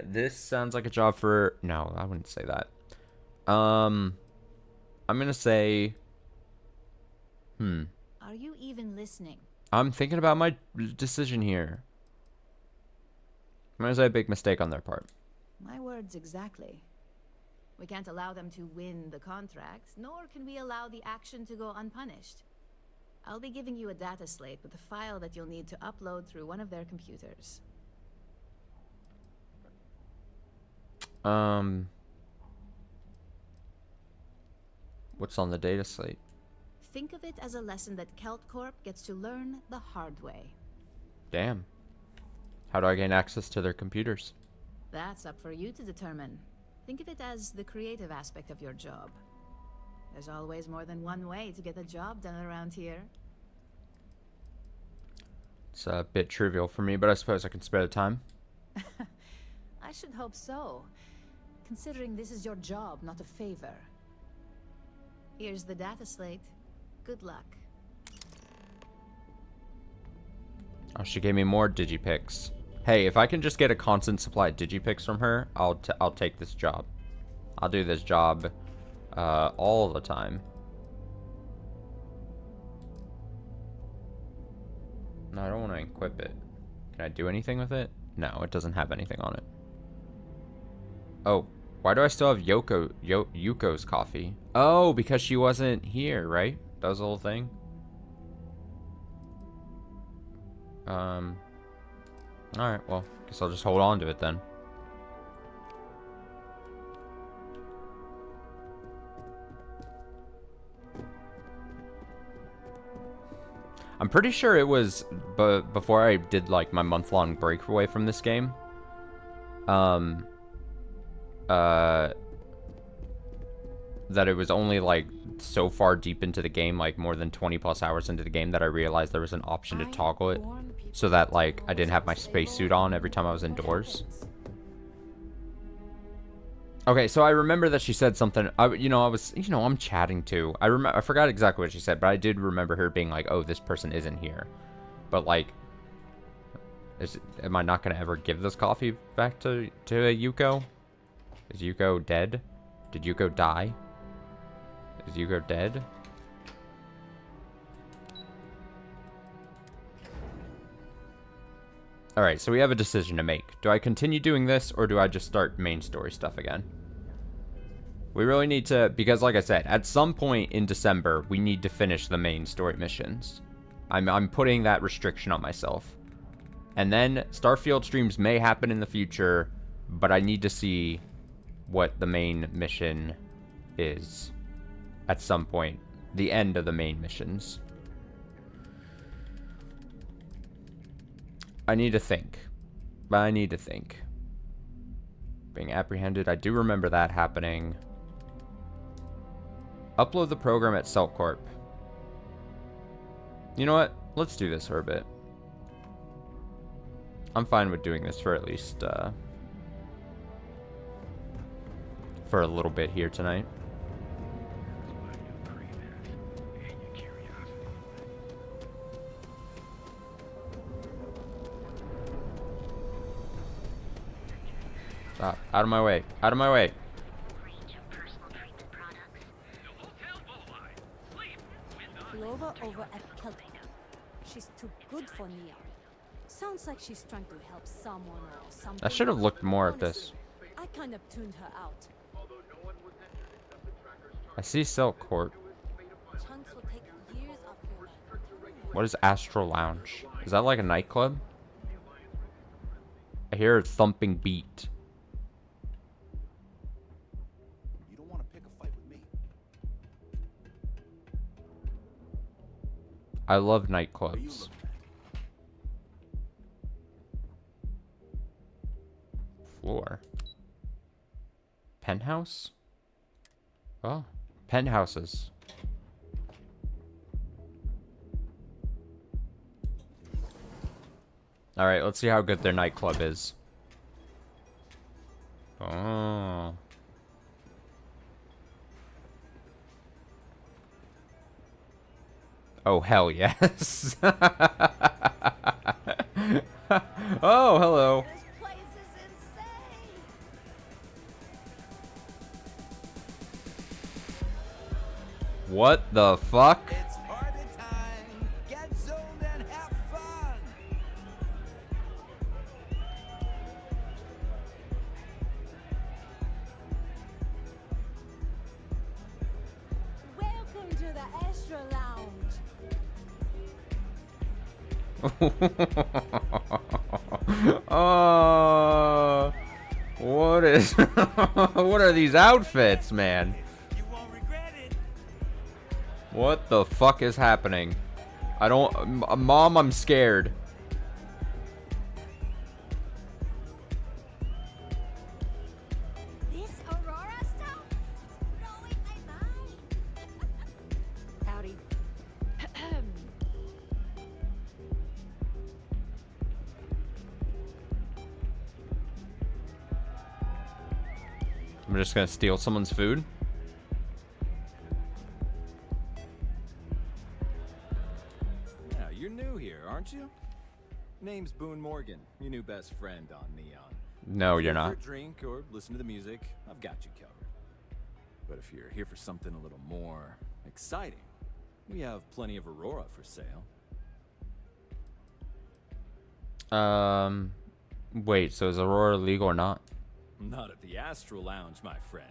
This sounds like a job for... No, I wouldn't say that. I'm gonna say... Are you even listening? I'm thinking about my decision here. I'm gonna say a big mistake on their part. My words exactly. We can't allow them to win the contract, nor can we allow the action to go unpunished. I'll be giving you a data slate with a file that you'll need to upload through one of their computers. What's on the data slate? Think of it as a lesson that Kelt Corp gets to learn the hard way. Damn. How do I gain access to their computers? That's up for you to determine. Think of it as the creative aspect of your job. There's always more than one way to get a job done around here. It's a bit trivial for me, but I suppose I can spare the time. I should hope so, considering this is your job, not a favor. Here's the data slate. Good luck. Oh, she gave me more digipics. Hey, if I can just get a constant supply of digipics from her, I'll take this job. I'll do this job all the time. No, I don't want to equip it. Can I do anything with it? No, it doesn't have anything on it. Oh, why do I still have Yuko's coffee? Oh, because she wasn't here, right? That was the whole thing. Alright, well, guess I'll just hold on to it then. I'm pretty sure it was before I did like my month-long break away from this game. That it was only like so far deep into the game, like more than 20 plus hours into the game, that I realized there was an option to toggle it so that like I didn't have my spacesuit on every time I was indoors. Okay, so I remember that she said something. I'm chatting too. I forgot exactly what she said, but I did remember her being like, "Oh, this person isn't here." But like, am I not gonna ever give this coffee back to Yuko? Is Yuko dead? Did Yuko die? Is Yuko dead? Alright, so we have a decision to make. Do I continue doing this, or do I just start main story stuff again? We really need to, because like I said, at some point in December, we need to finish the main story missions. I'm putting that restriction on myself. And then Starfield streams may happen in the future, but I need to see what the main mission is at some point. The end of the main missions. I need to think. But I need to think. Being apprehended, I do remember that happening. Upload the program at CellCorp. You know what? Let's do this for a bit. I'm fine with doing this for at least, for a little bit here tonight. Stop. Out of my way. Out of my way. Clover over at Kelton. She's too good for Nia. Sounds like she's trying to help someone or something. I should have looked more at this. I kind of tuned her out. I see Silk Court. Chunks will take years of your life. What is Astral Lounge? Is that like a nightclub? I hear a thumping beat. You don't want to pick a fight with me. I love nightclubs. Floor. Penthouse? Oh, penthouses. All right, let's see how good their nightclub is. Oh. Oh, hell yes. Oh, hello. What the fuck? It's party time. Get zoned and have fun. Welcome to the Astra Lounge. Oh, what is? What are these outfits, man? What the fuck is happening? I don't, Mom, I'm scared. This Aurora stuff is blowing my mind. Howdy. I'm just gonna steal someone's food. Yeah, you're new here, aren't you? Name's Boone Morgan, your new best friend on Neon. No, If you're here not. For a drink or listen to the music, I've got you covered. But if you're here for something a little more exciting, we have plenty of Aurora for sale. Wait, so is Aurora legal or not? Not at the Astral Lounge, my friend.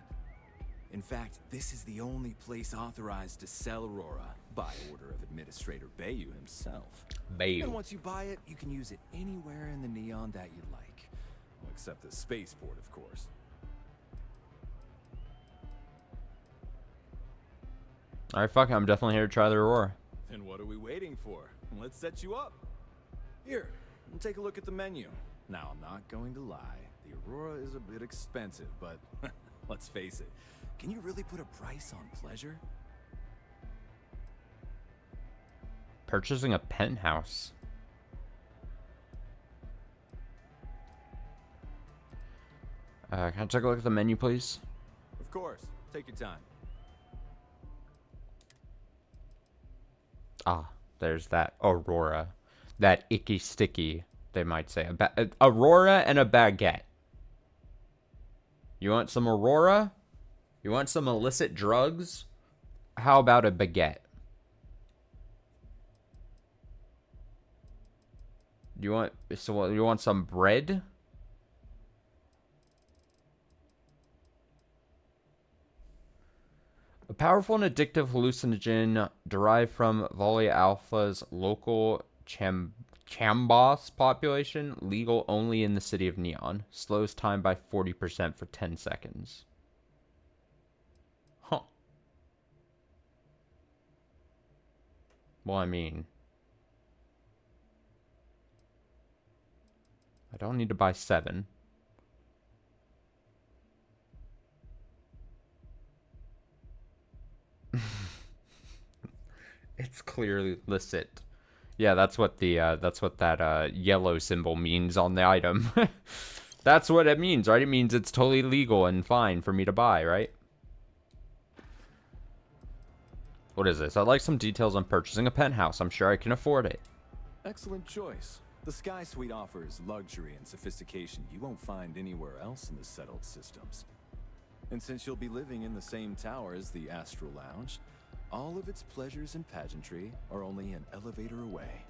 In fact, this is the only place authorized to sell Aurora by order of Administrator Bayou himself. Bayou. And once you buy it, you can use it anywhere in the Neon that you like. Well, except the spaceport, of course. Alright, fuck it, I'm definitely here to try the Aurora. Then what are we waiting for? Let's set you up. Here, take a look at the menu. Now, I'm not going to lie. The Aurora is a bit expensive, but let's face it. Can you really put a price on pleasure? Purchasing a penthouse. Can I take a look at the menu, please? Of course. Take your time. Ah, there's that Aurora. That icky sticky, they might say. Aurora and a baguette. You want some Aurora? You want some illicit drugs? How about a baguette? You want some bread? A powerful and addictive hallucinogen derived from Volley Alpha's local Chambos population, legal only in the city of Neon. Slows time by 40% for 10 seconds. Huh. Well, I mean, I don't need to buy 7. It's clearly licit. Yeah, that's what that yellow symbol means on the item. That's what it means, right? It means it's totally legal and fine for me to buy, right? What is this? I'd like some details on purchasing a penthouse. I'm sure I can afford it. Excellent choice. The Sky Suite offers luxury and sophistication you won't find anywhere else in the settled systems. And since you'll be living in the same tower as the Astral Lounge, all of its pleasures and pageantry are only an elevator away.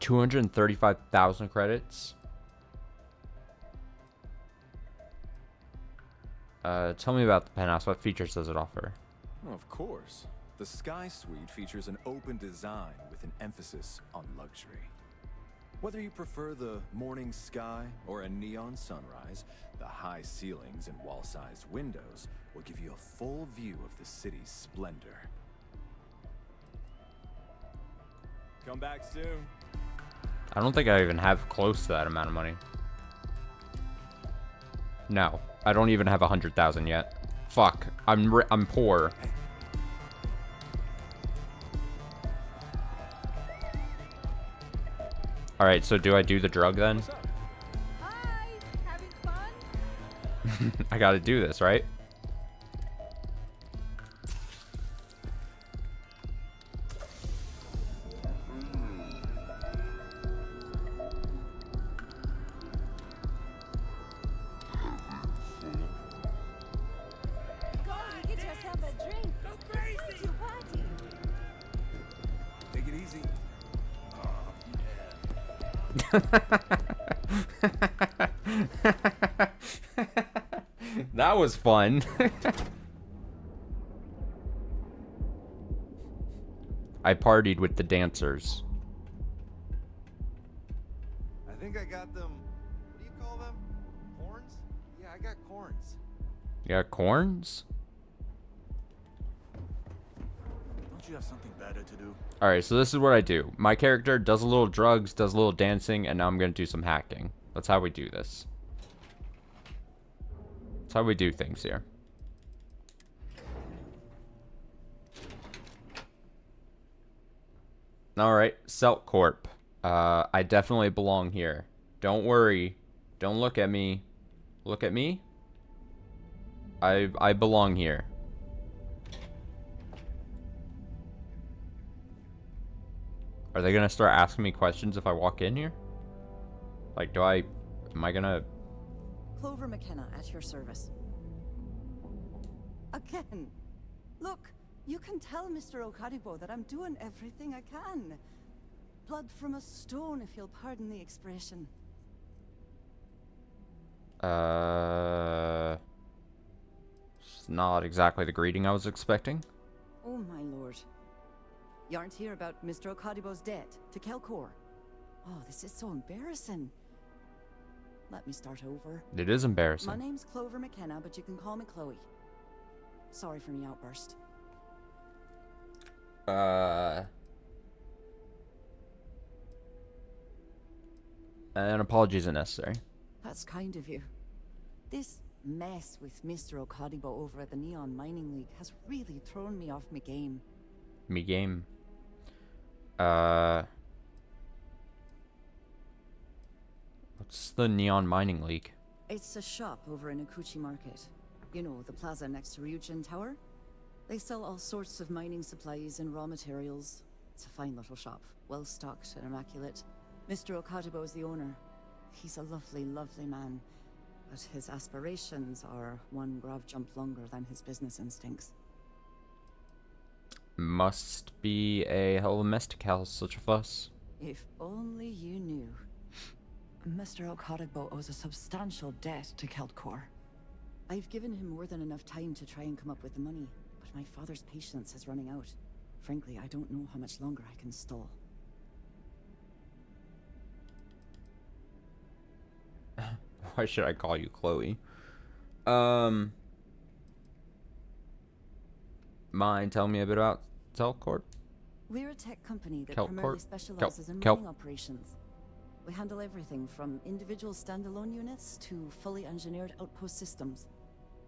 235,000 credits. Tell me about the penthouse. What features does it offer? Well, of course. The Sky Suite features an open design with an emphasis on luxury. Whether you prefer the morning sky or a neon sunrise, the high ceilings and wall-sized windows will give you a full view of the city's splendor. Come back soon. I don't think I even have close to that amount of money. No, I don't even have 100,000 yet. Fuck, I'm poor. All right, so do I do the drug then? Hi, having fun? I gotta do this, right? Go and get yourself a drink. Go crazy. To party. Take it easy. That was fun. I partied with the dancers. I think I got them. What do you call them? Corns? Yeah, I got corns. You got corns? Don't you have something better to do? Alright, so this is what I do. My character does a little drugs, does a little dancing, and now I'm gonna do some hacking. That's how we do this. That's how we do things here. Alright, Celt Corp. I definitely belong here. Don't worry. Don't look at me. Look at me? I belong here. Are they gonna start asking me questions if I walk in here? Like, am I gonna... Clover McKenna at your service. Again, look, you can tell Mr. Okadibo that I'm doing everything I can. Blood from a stone, if you'll pardon the expression. It's not exactly the greeting I was expecting. Oh my lord. You aren't here about Mr. Okadibo's debt to Kelkor. Oh, this is so embarrassing. Let me start over. It is embarrassing. My name's Clover McKenna, but you can call me Chloe. Sorry for me outburst. An apology isn't necessary. That's kind of you. This mess with Mr. Okadibo over at the Neon Mining League has really thrown me off my game. Me game. What's the Neon Mining League? It's a shop over in Akuchi Market. You know, the plaza next to Ryujin Tower? They sell all sorts of mining supplies and raw materials. It's a fine little shop, well stocked and immaculate. Mr. Okadibo is the owner. He's a lovely, lovely man, but his aspirations are one grav jump longer than his business instincts. Must be a hell of a mess to cause such a fuss. If only you knew. Mr. Okadibo owes a substantial debt to Keltkor. I've given him more than enough time to try and come up with the money, but my father's patience is running out. Frankly, I don't know how much longer I can stall. Why should I call you Chloe? Mind telling me a bit about Celt Corp? We're a tech company that Kelp primarily Corp? specializes in Kelp. mining operations. We handle everything from individual standalone units to fully engineered outpost systems.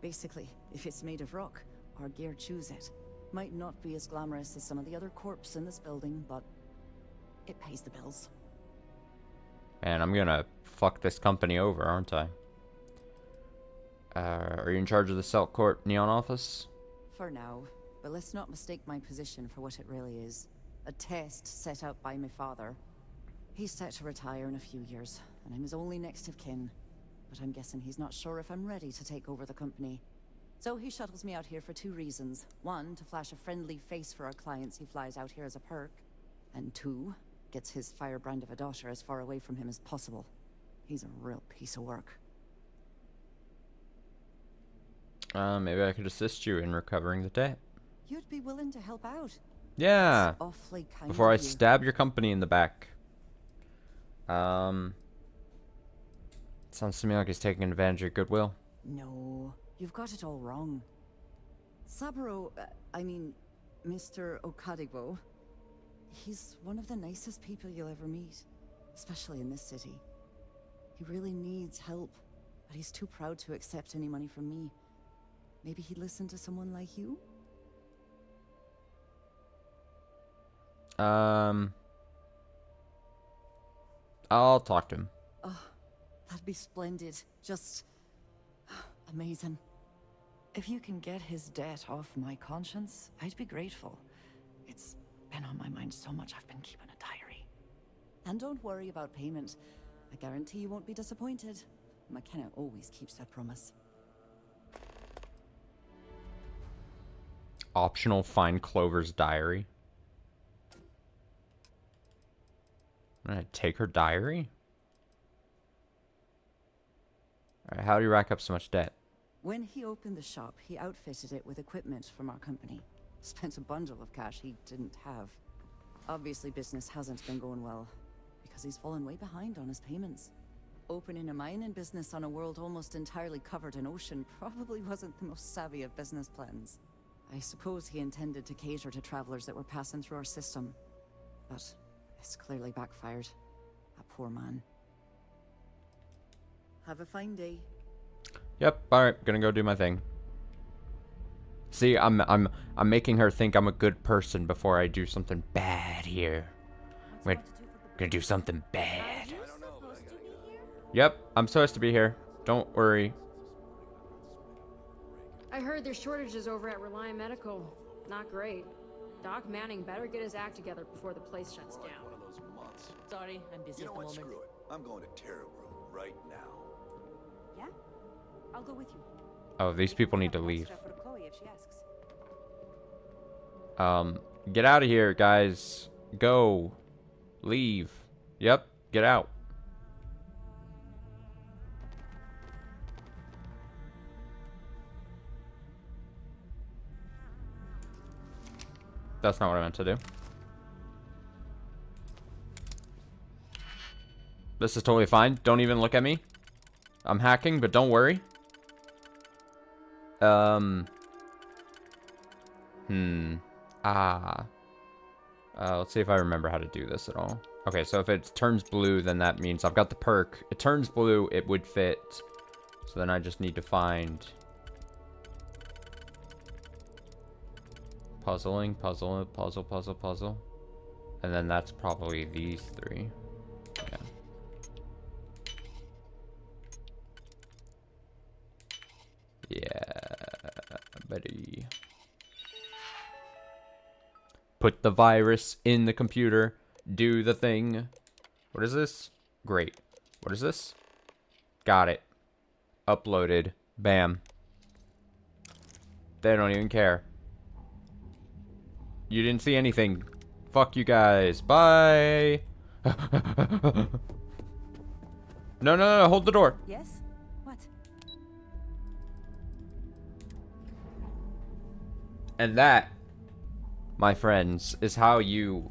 Basically, if it's made of rock, our gear chews it. Might not be as glamorous as some of the other corps in this building, but it pays the bills. And I'm gonna fuck this company over, aren't I? Are you in charge of the Celt Corp Neon office? For now, but let's not mistake my position for what it really is. A test set out by my father. He's set to retire in a few years, and I'm his only next of kin. But I'm guessing he's not sure if I'm ready to take over the company. So he shuttles me out here for two reasons. One, to flash a friendly face for our clients he flies out here as a perk. And two, gets his firebrand of a daughter as far away from him as possible. He's a real piece of work. Maybe I could assist you in recovering the debt. You'd be willing to help out? Yeah. That's awfully kind Before I of you. stab your company in the back. Sounds to me like he's taking advantage of your goodwill. No, you've got it all wrong. Saburo, I mean, Mr. Okadigbo, he's one of the nicest people you'll ever meet, especially in this city. He really needs help, but he's too proud to accept any money from me. Maybe he'd listen to someone like you? I'll talk to him. Oh, that'd be splendid. Just amazing. If you can get his debt off my conscience, I'd be grateful. It's been on my mind so much I've been keeping a diary. And don't worry about payment. I guarantee you won't be disappointed. McKenna always keeps that promise. Optional, find Clover's diary. I'm gonna take her diary? Alright, how do you rack up so much debt? When he opened the shop, he outfitted it with equipment from our company. Spent a bundle of cash he didn't have. Obviously, business hasn't been going well, because he's fallen way behind on his payments. Opening a mining business on a world almost entirely covered in ocean probably wasn't the most savvy of business plans. I suppose he intended to cater to travelers that were passing through our system, but it's clearly backfired. A poor man. Have a fine day. Yep, alright, gonna go do my thing. See, I'm making her think I'm a good person before I do something bad here. We're gonna do something bad. Yep, I'm supposed to be here. Don't worry. I heard there's shortages over at Reliant Medical. Not great. Doc Manning better get his act together before the place shuts down. One of those months. Sorry, I'm busy You know at the what? moment. Screw it. I'm going to Terrabrew right now. Yeah? I'll go with you. Oh, these people need to leave. Stuff for Chloe if she asks. Get out of here, guys. Go. Leave. Yep, get out. That's not what I meant to do. This is totally fine. Don't even look at me. I'm hacking, but don't worry. Let's see if I remember how to do this at all. Okay, so if it turns blue, then that means I've got the perk. It turns blue, it would fit. So then I just need to find... puzzle. And then that's probably these three. Yeah. Yeah, buddy. Put the virus in the computer. Do the thing. What is this? Great. What is this? Got it. Uploaded. Bam. They don't even care. You didn't see anything. Fuck you guys. Bye. No, hold the door. Yes? What? And that, my friends, is how you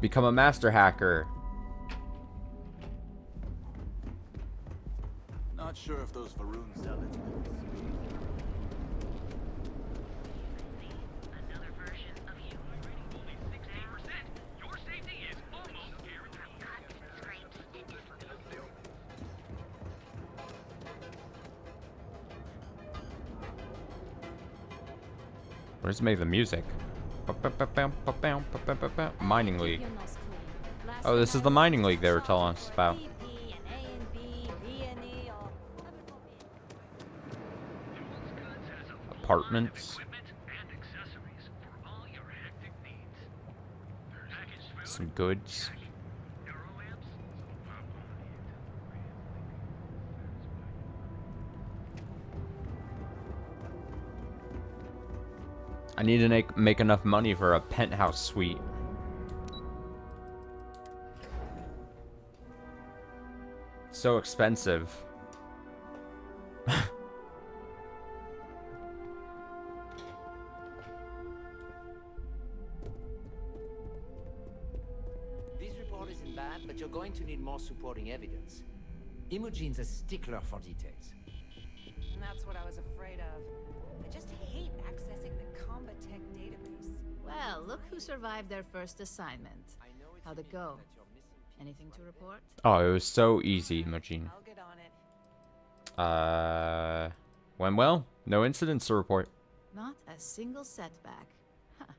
become a master hacker. Not sure if those Varoons sell it. Another version of you. Only 16%. Your safety is almost Where's make the music? Mining League. Oh, this is the Mining League they were telling us about. Apartments. Some goods. I need to make enough money for a penthouse suite. So expensive. This report isn't bad. that, but you're going to need more supporting evidence. Imogene's a stickler for details. And that's what I was afraid of. I just hate accessing the Combatech database. Well, look who survived their first assignment. How'd it go? Anything to report? Oh, it was so easy, Imogen. I'll get on it. Went well. No incidents to report. Not a single setback. Huh.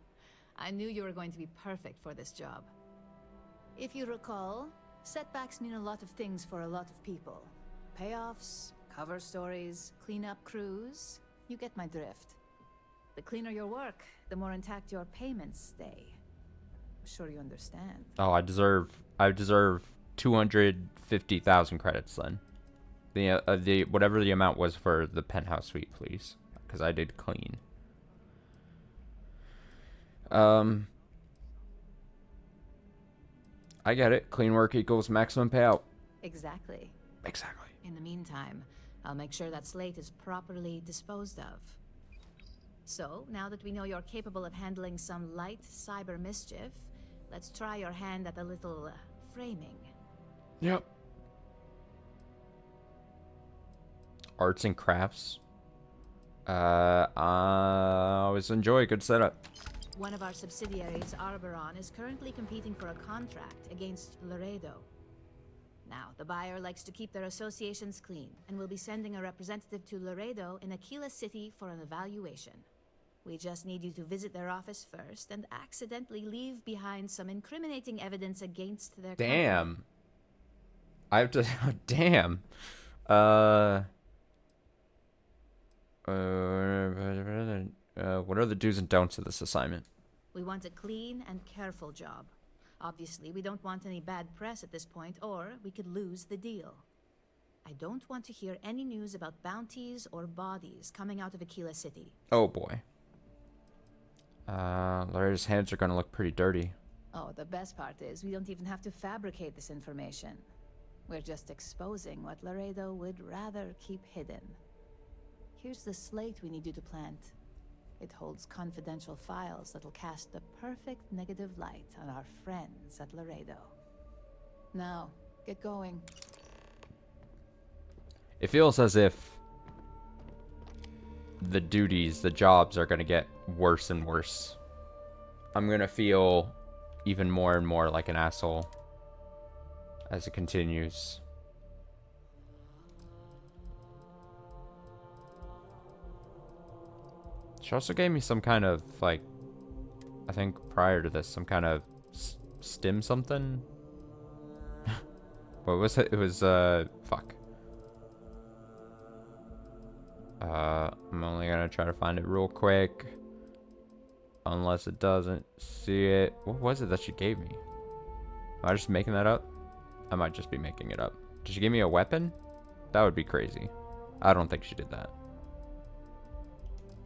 I knew you were going to be perfect for this job. If you recall, setbacks mean a lot of things for a lot of people. Payoffs, cover stories, cleanup crews. You get my drift. The cleaner your work, the more intact your payments stay. I'm sure you understand. Oh, I deserve 250,000 credits then. The whatever the amount was for the penthouse suite, please, because I did clean. I get it. Clean work equals maximum payout. Exactly. Exactly. In the meantime, I'll make sure that slate is properly disposed of. So, now that we know you're capable of handling some light cyber mischief, let's try your hand at a little framing. Yep. Arts and crafts. I always enjoy a good setup. One of our subsidiaries, Arboron, is currently competing for a contract against Laredo. Now, the buyer likes to keep their associations clean, and will be sending a representative to Laredo in Aquila City for an evaluation. We just need you to visit their office first and accidentally leave behind some incriminating evidence against their Damn. company. I have to... Damn. What are the do's and don'ts of this assignment? We want a clean and careful job. Obviously, we don't want any bad press at this point, or we could lose the deal. I don't want to hear any news about bounties or bodies coming out of Aquila City. Oh boy. Larry's hands are gonna look pretty dirty. Oh, the best part is we don't even have to fabricate this information. We're just exposing what Laredo would rather keep hidden. Here's the slate we need you to plant. It holds confidential files that'll cast the perfect negative light on our friends at Laredo. Now, get going. It feels as if the duties, the jobs are gonna get worse and worse. I'm gonna feel even more and more like an asshole as it continues. She also gave me some kind of, like, I think prior to this, some kind of stim something. What was it? It was, fuck. I'm only gonna try to find it real quick. Unless it doesn't see it. What was it that she gave me? Am I just making that up? I might just be making it up. Did she give me a weapon? That would be crazy. I don't think she did that.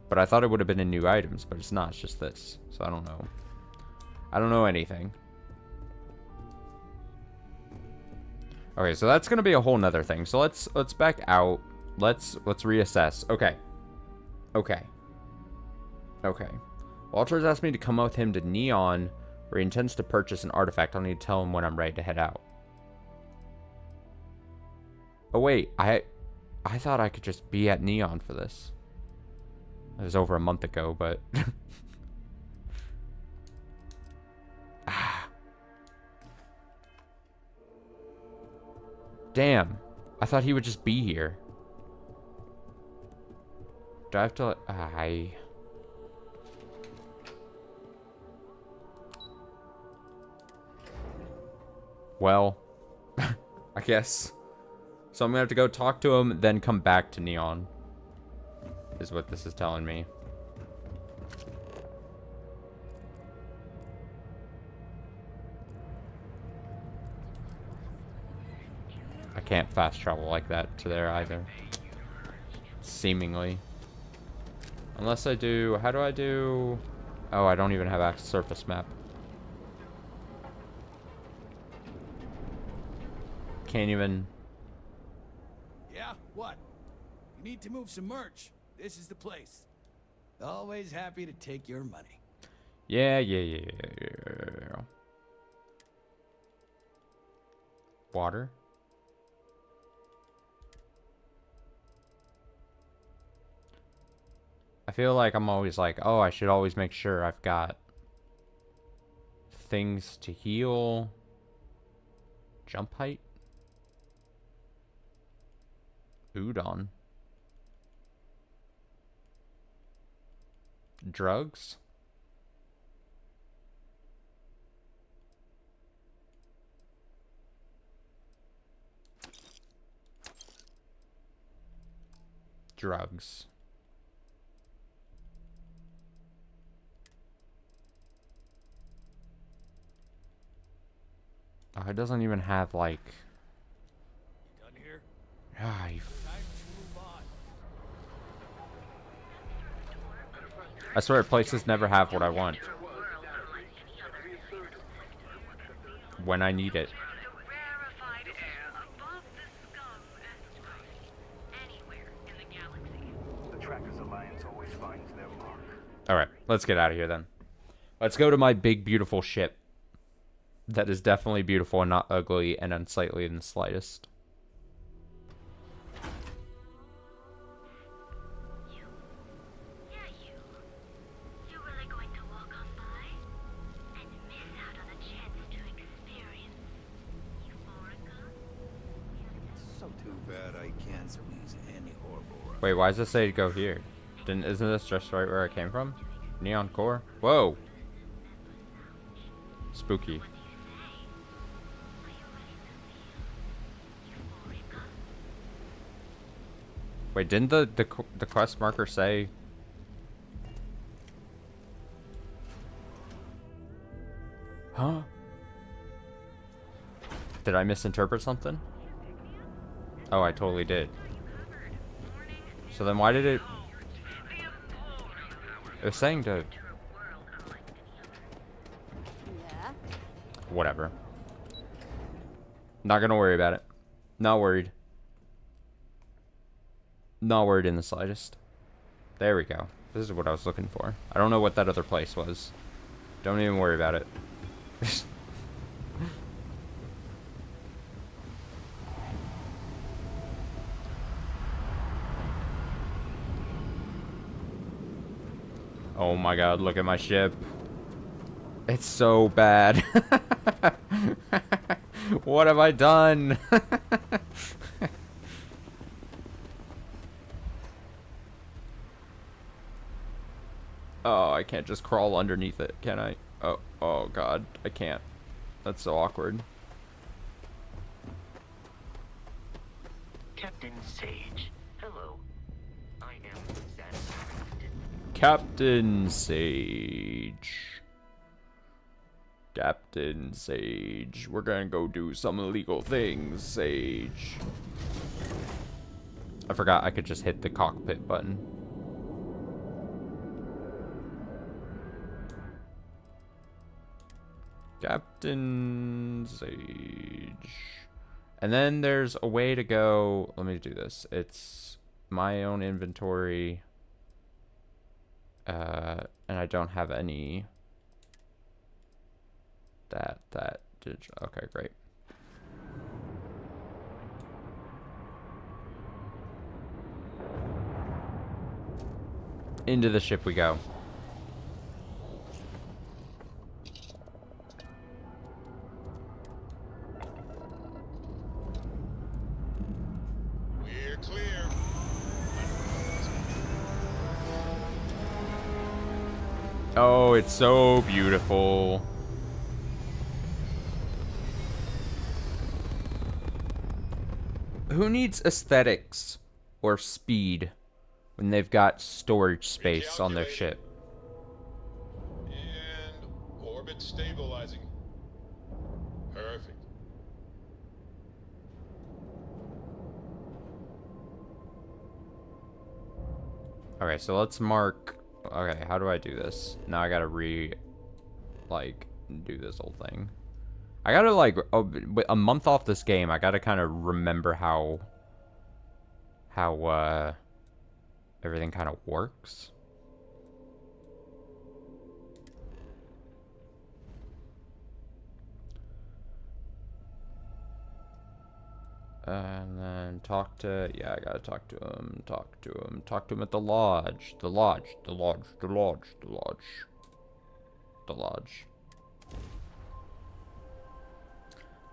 But I thought it would have been in new items, but it's not. It's just this. So I don't know. I don't know anything. Okay, so that's gonna be a whole nother thing. So let's back out. Let's reassess. Okay. Walter's asked me to come with him to Neon, where he intends to purchase an artifact. I'll need to tell him when I'm ready to head out. Oh wait, I thought I could just be at Neon for this. It was over a month ago, but damn. I thought he would just be here. Do I have to... Well, I guess. So I'm gonna have to go talk to him, then come back to Neon. Is what this is telling me. I can't fast travel like that to there either. Seemingly. Unless I do... How do I do... Oh, I don't even have access to surface map. Can't even... Yeah? What? You need to move some merch. This is the place. Always happy to take your money. Yeah. Water. I feel like I'm always like, oh, I should always make sure I've got things to heal. Jump height. Udon. Drugs. Drugs. Oh, it doesn't even have like. Done here? Ah, I swear places never have what I want. When I need it. Alright, let's get out of here then. Let's go to my big beautiful ship. That is definitely beautiful and not ugly and unsightly in the slightest. Too bad I can't squeeze any horrible. Wait, why does it say to go here? Isn't this just right where I came from? Neon core? Whoa! Spooky. Wait, didn't the quest marker say? Huh? Did I misinterpret something? Oh, I totally did. So then why did it... It was saying to... Whatever. Not gonna worry about it. Not worried. Not worried in the slightest. There we go. This is what I was looking for. I don't know what that other place was. Don't even worry about it. Oh my god, look at my ship. It's so bad. What have I done? Oh, I can't just crawl underneath it, can I? Oh god, I can't. That's so awkward. Captain Sage, hello. I am satisfied. Captain Sage. Captain Sage. We're gonna go do some illegal things, Sage. I forgot I could just hit the cockpit button. Captain Sage. And then there's a way to go. Let me do this. It's my own inventory. And I don't have any. That did. Okay, great. Into the ship we go. We're clear. Oh, it's so beautiful. Who needs aesthetics or speed when they've got storage space on their ship? And orbit stabilizing. Perfect. Okay, so let's mark. Okay, how do I do this? Now I gotta do this whole thing. I gotta a month off this game. I gotta kind of remember how everything kind of works. And then talk to, yeah, I gotta talk to him, talk to him at the lodge. The lodge.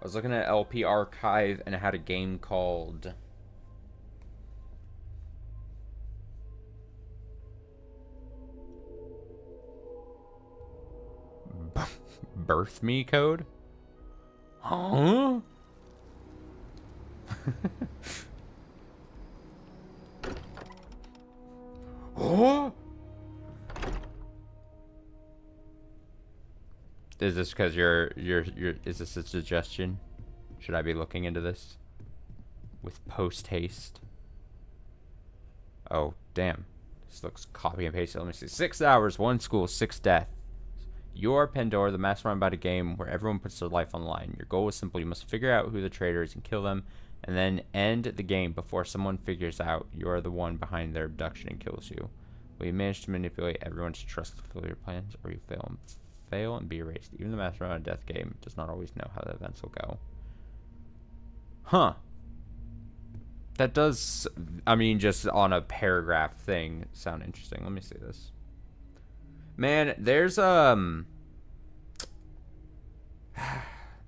I was looking at LP Archive and it had a game called Birth Me Code? Huh? Oh? Is this because is this a suggestion? Should I be looking into this? With post haste. Oh, damn. This looks copy and paste. Let me see. 6 hours, 1 school, 6 deaths. You're Pandora, the mastermind by the game where everyone puts their life on the line. Your goal is simple. You must figure out who the traitor is and kill them, and then end the game before someone figures out you're the one behind their abduction and kills you. Will you manage to manipulate everyone to trust to fulfill your plans, or you fail and be erased? Even the mastermind death game does not always know how the events will go. Huh. That does, I mean, just on a paragraph thing, sound interesting. Let me see this. Man, there's this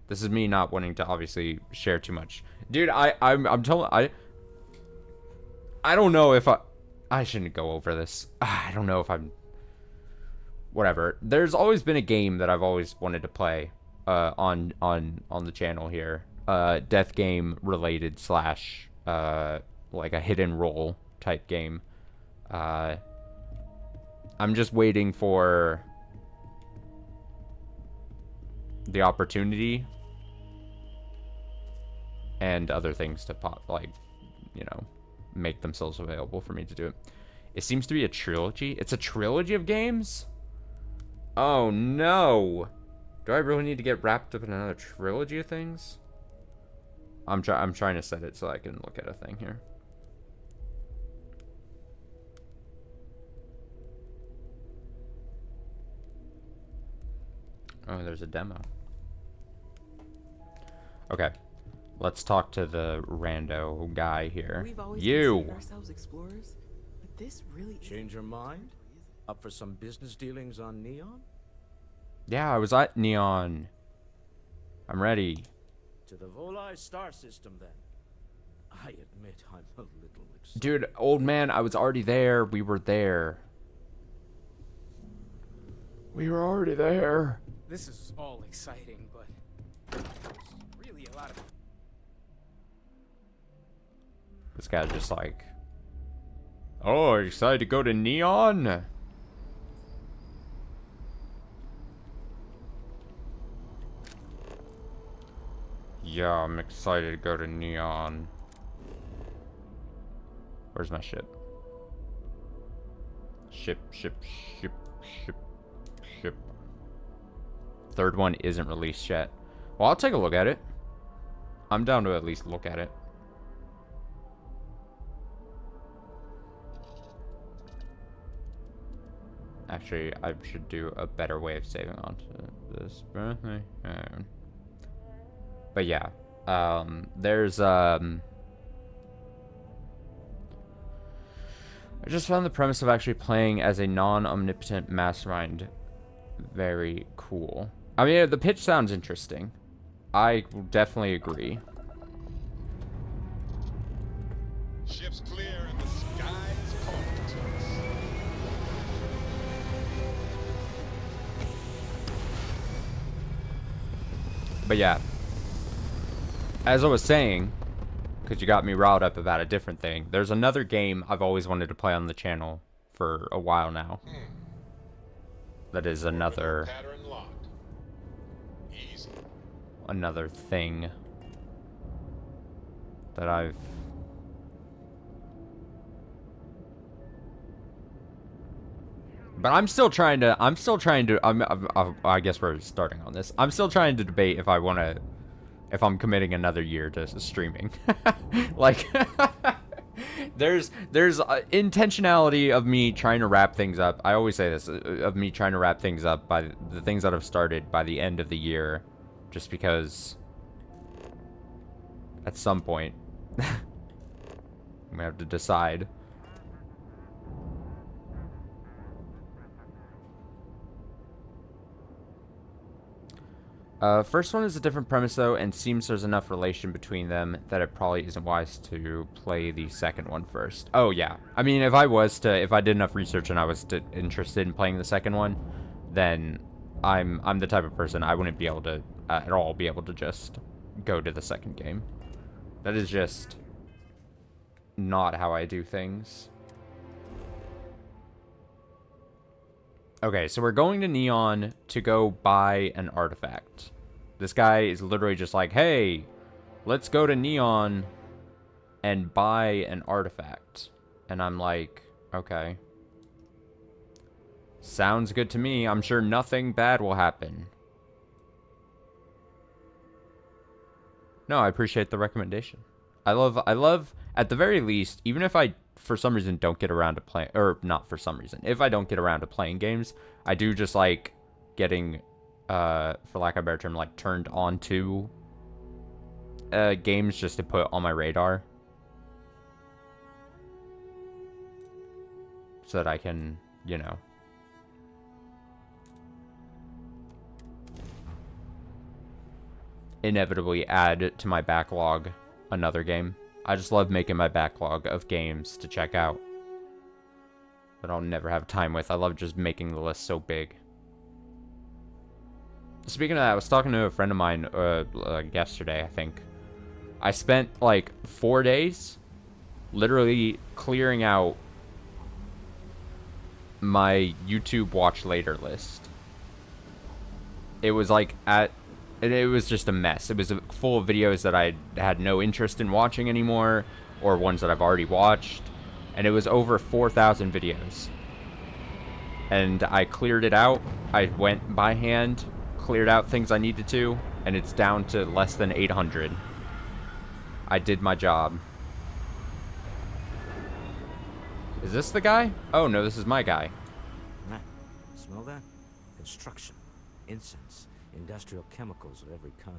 is me not wanting to obviously share too much. Dude, I'm telling I don't know if I shouldn't go over this. I don't know if I'm whatever. There's always been a game that I've always wanted to play on the channel here. Death game related / like a hidden role type game. I'm just waiting for the opportunity and other things to pop, like, you know, make themselves available for me to do it. It seems to be a trilogy. It's a trilogy of games? Oh no. Do I really need to get wrapped up in another trilogy of things? I'm trying to set it so I can look at a thing here. Oh, there's a demo. Okay. Let's talk to the rando guy here. We've always You! considered ourselves explorers, but this really Change your mind? Up for some business dealings on Neon? Yeah, I was at Neon. I'm ready. To the Volai star system, then. I admit I'm a little excited. Dude, old man, I was already there. We were there. We were already there. This is all exciting, but there's really a lot of... This guy's just like, oh, excited to go to Neon? Yeah, I'm excited to go to Neon. Where's my ship? Ship. Third one isn't released yet. Well, I'll take a look at it. I'm down to at least look at it. Actually, I should do a better way of saving on to this birthday. But yeah, there's I just found the premise of actually playing as a non-omnipotent mastermind very cool. I mean, the pitch sounds interesting. I will definitely agree. Ships clear and the skies calling to us. But yeah, as I was saying, because you got me riled up about a different thing, there's another game I've always wanted to play on the channel for a while now. That is another thing that I've but I'm still trying to I guess we're starting on this. I'm still trying to debate if I'm committing another year to streaming. Like there's intentionality of me trying to wrap things up. I always say this, of me trying to wrap things up by the things that I've started by the end of the year, just because at some point I'm gonna have to decide. First one is a different premise though, and seems there's enough relation between them that it probably isn't wise to play the second one first. Oh yeah, I mean if I did enough research and I was interested in playing the second one, then I'm the type of person I wouldn't be able to at all be able to just go to the second game. That is just not how I do things. Okay, so we're going to Neon to go buy an artifact. This guy is literally just like, hey, let's go to Neon and buy an artifact. And I'm like, okay. Sounds good to me. I'm sure nothing bad will happen. No, I appreciate the recommendation. I love, at the very least, even if I, for some reason, don't get around to playing, or not for some reason, if I don't get around to playing games, I do just like getting, for lack of a better term, like turned on to games just to put on my radar. So that I can, you know. Inevitably add to my backlog another game. I just love making my backlog of games to check out that I'll never have time with. I love just making the list so big. Speaking of that, I was talking to a friend of mine yesterday, I think. I spent like 4 days literally clearing out my YouTube watch later list. It was like it was just a mess. It was full of videos that I had no interest in watching anymore, or ones that I've already watched. And it was over 4,000 videos. And I cleared it out. I went by hand, cleared out things I needed to, and it's down to less than 800. I did my job. Is this the guy? Oh no, this is my guy. Smell that? Construction, incense, industrial chemicals of every kind.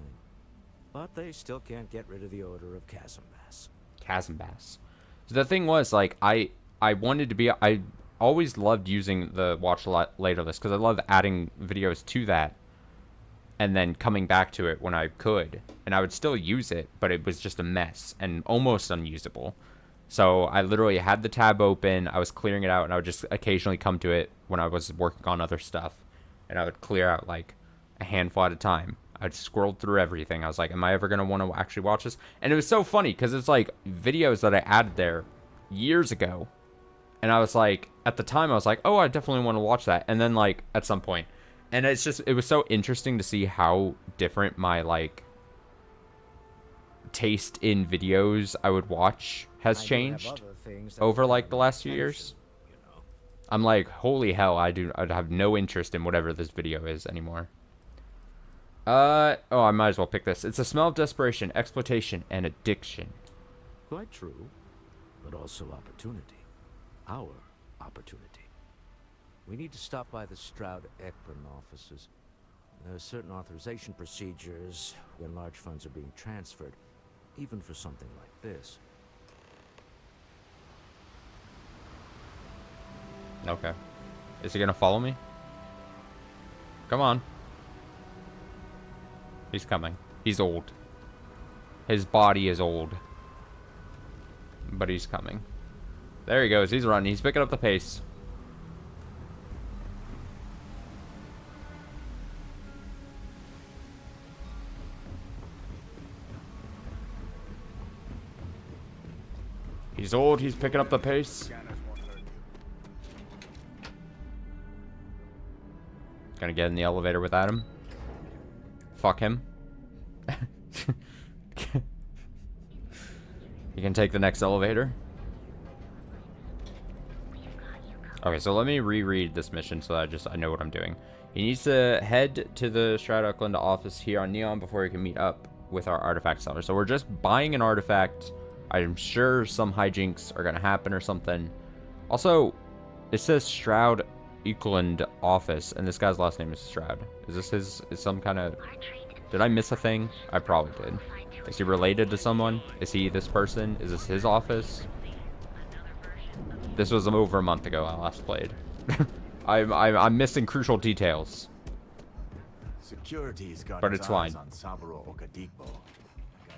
But they still can't get rid of the odor of chasm bass. Chasm bass. So the thing was, like, I wanted to be, I always loved using the watch later list because I love adding videos to that and then coming back to it when I could. And I would still use it, but it was just a mess and almost unusable. So I literally had the tab open, I was clearing it out, and I would just occasionally come to it when I was working on other stuff. And I would clear out, like, a handful at a time. I'd scrolled through everything. I was like, am I ever going to want to actually watch this? And it was so funny because it's like videos that I added there years ago. And I was like, at the time, I was like, oh, I definitely want to watch that. And then, like, at some point. And it's just, it was so interesting to see how different my, like, taste in videos I would watch has changed over, like, the last few years. I'm like, holy hell, I'd have no interest in whatever this video is anymore. Oh, I might as well pick this. It's a smell of desperation, exploitation, and addiction. Quite true, but also opportunity. Our opportunity. We need to stop by the Stroud-Ekman offices. There are certain authorization procedures when large funds are being transferred, even for something like this. Okay. Is he gonna follow me? Come on. He's coming. He's old. His body is old. But he's coming. There he goes. He's running. He's picking up the pace. He's old. He's picking up the pace. Gonna get in the elevator with Adam. Fuck him. You can take the next elevator. Okay, so let me reread this mission so that I know what I'm doing. He needs to head to the Stroud-Ekman office here on Neon before he can meet up with our artifact seller. So we're just buying an artifact. I'm sure some hijinks are gonna happen or something. Also, it says Stroud-Ekman office, and this guy's last name is Stroud. Is this his, is some kind of, did I miss a thing? I probably did. Is he related to someone? Is he this person? Is this his office? This was over a month ago I last played. I'm missing crucial details. Security's got But its it's fine. eyes on Saburo Okadigbo.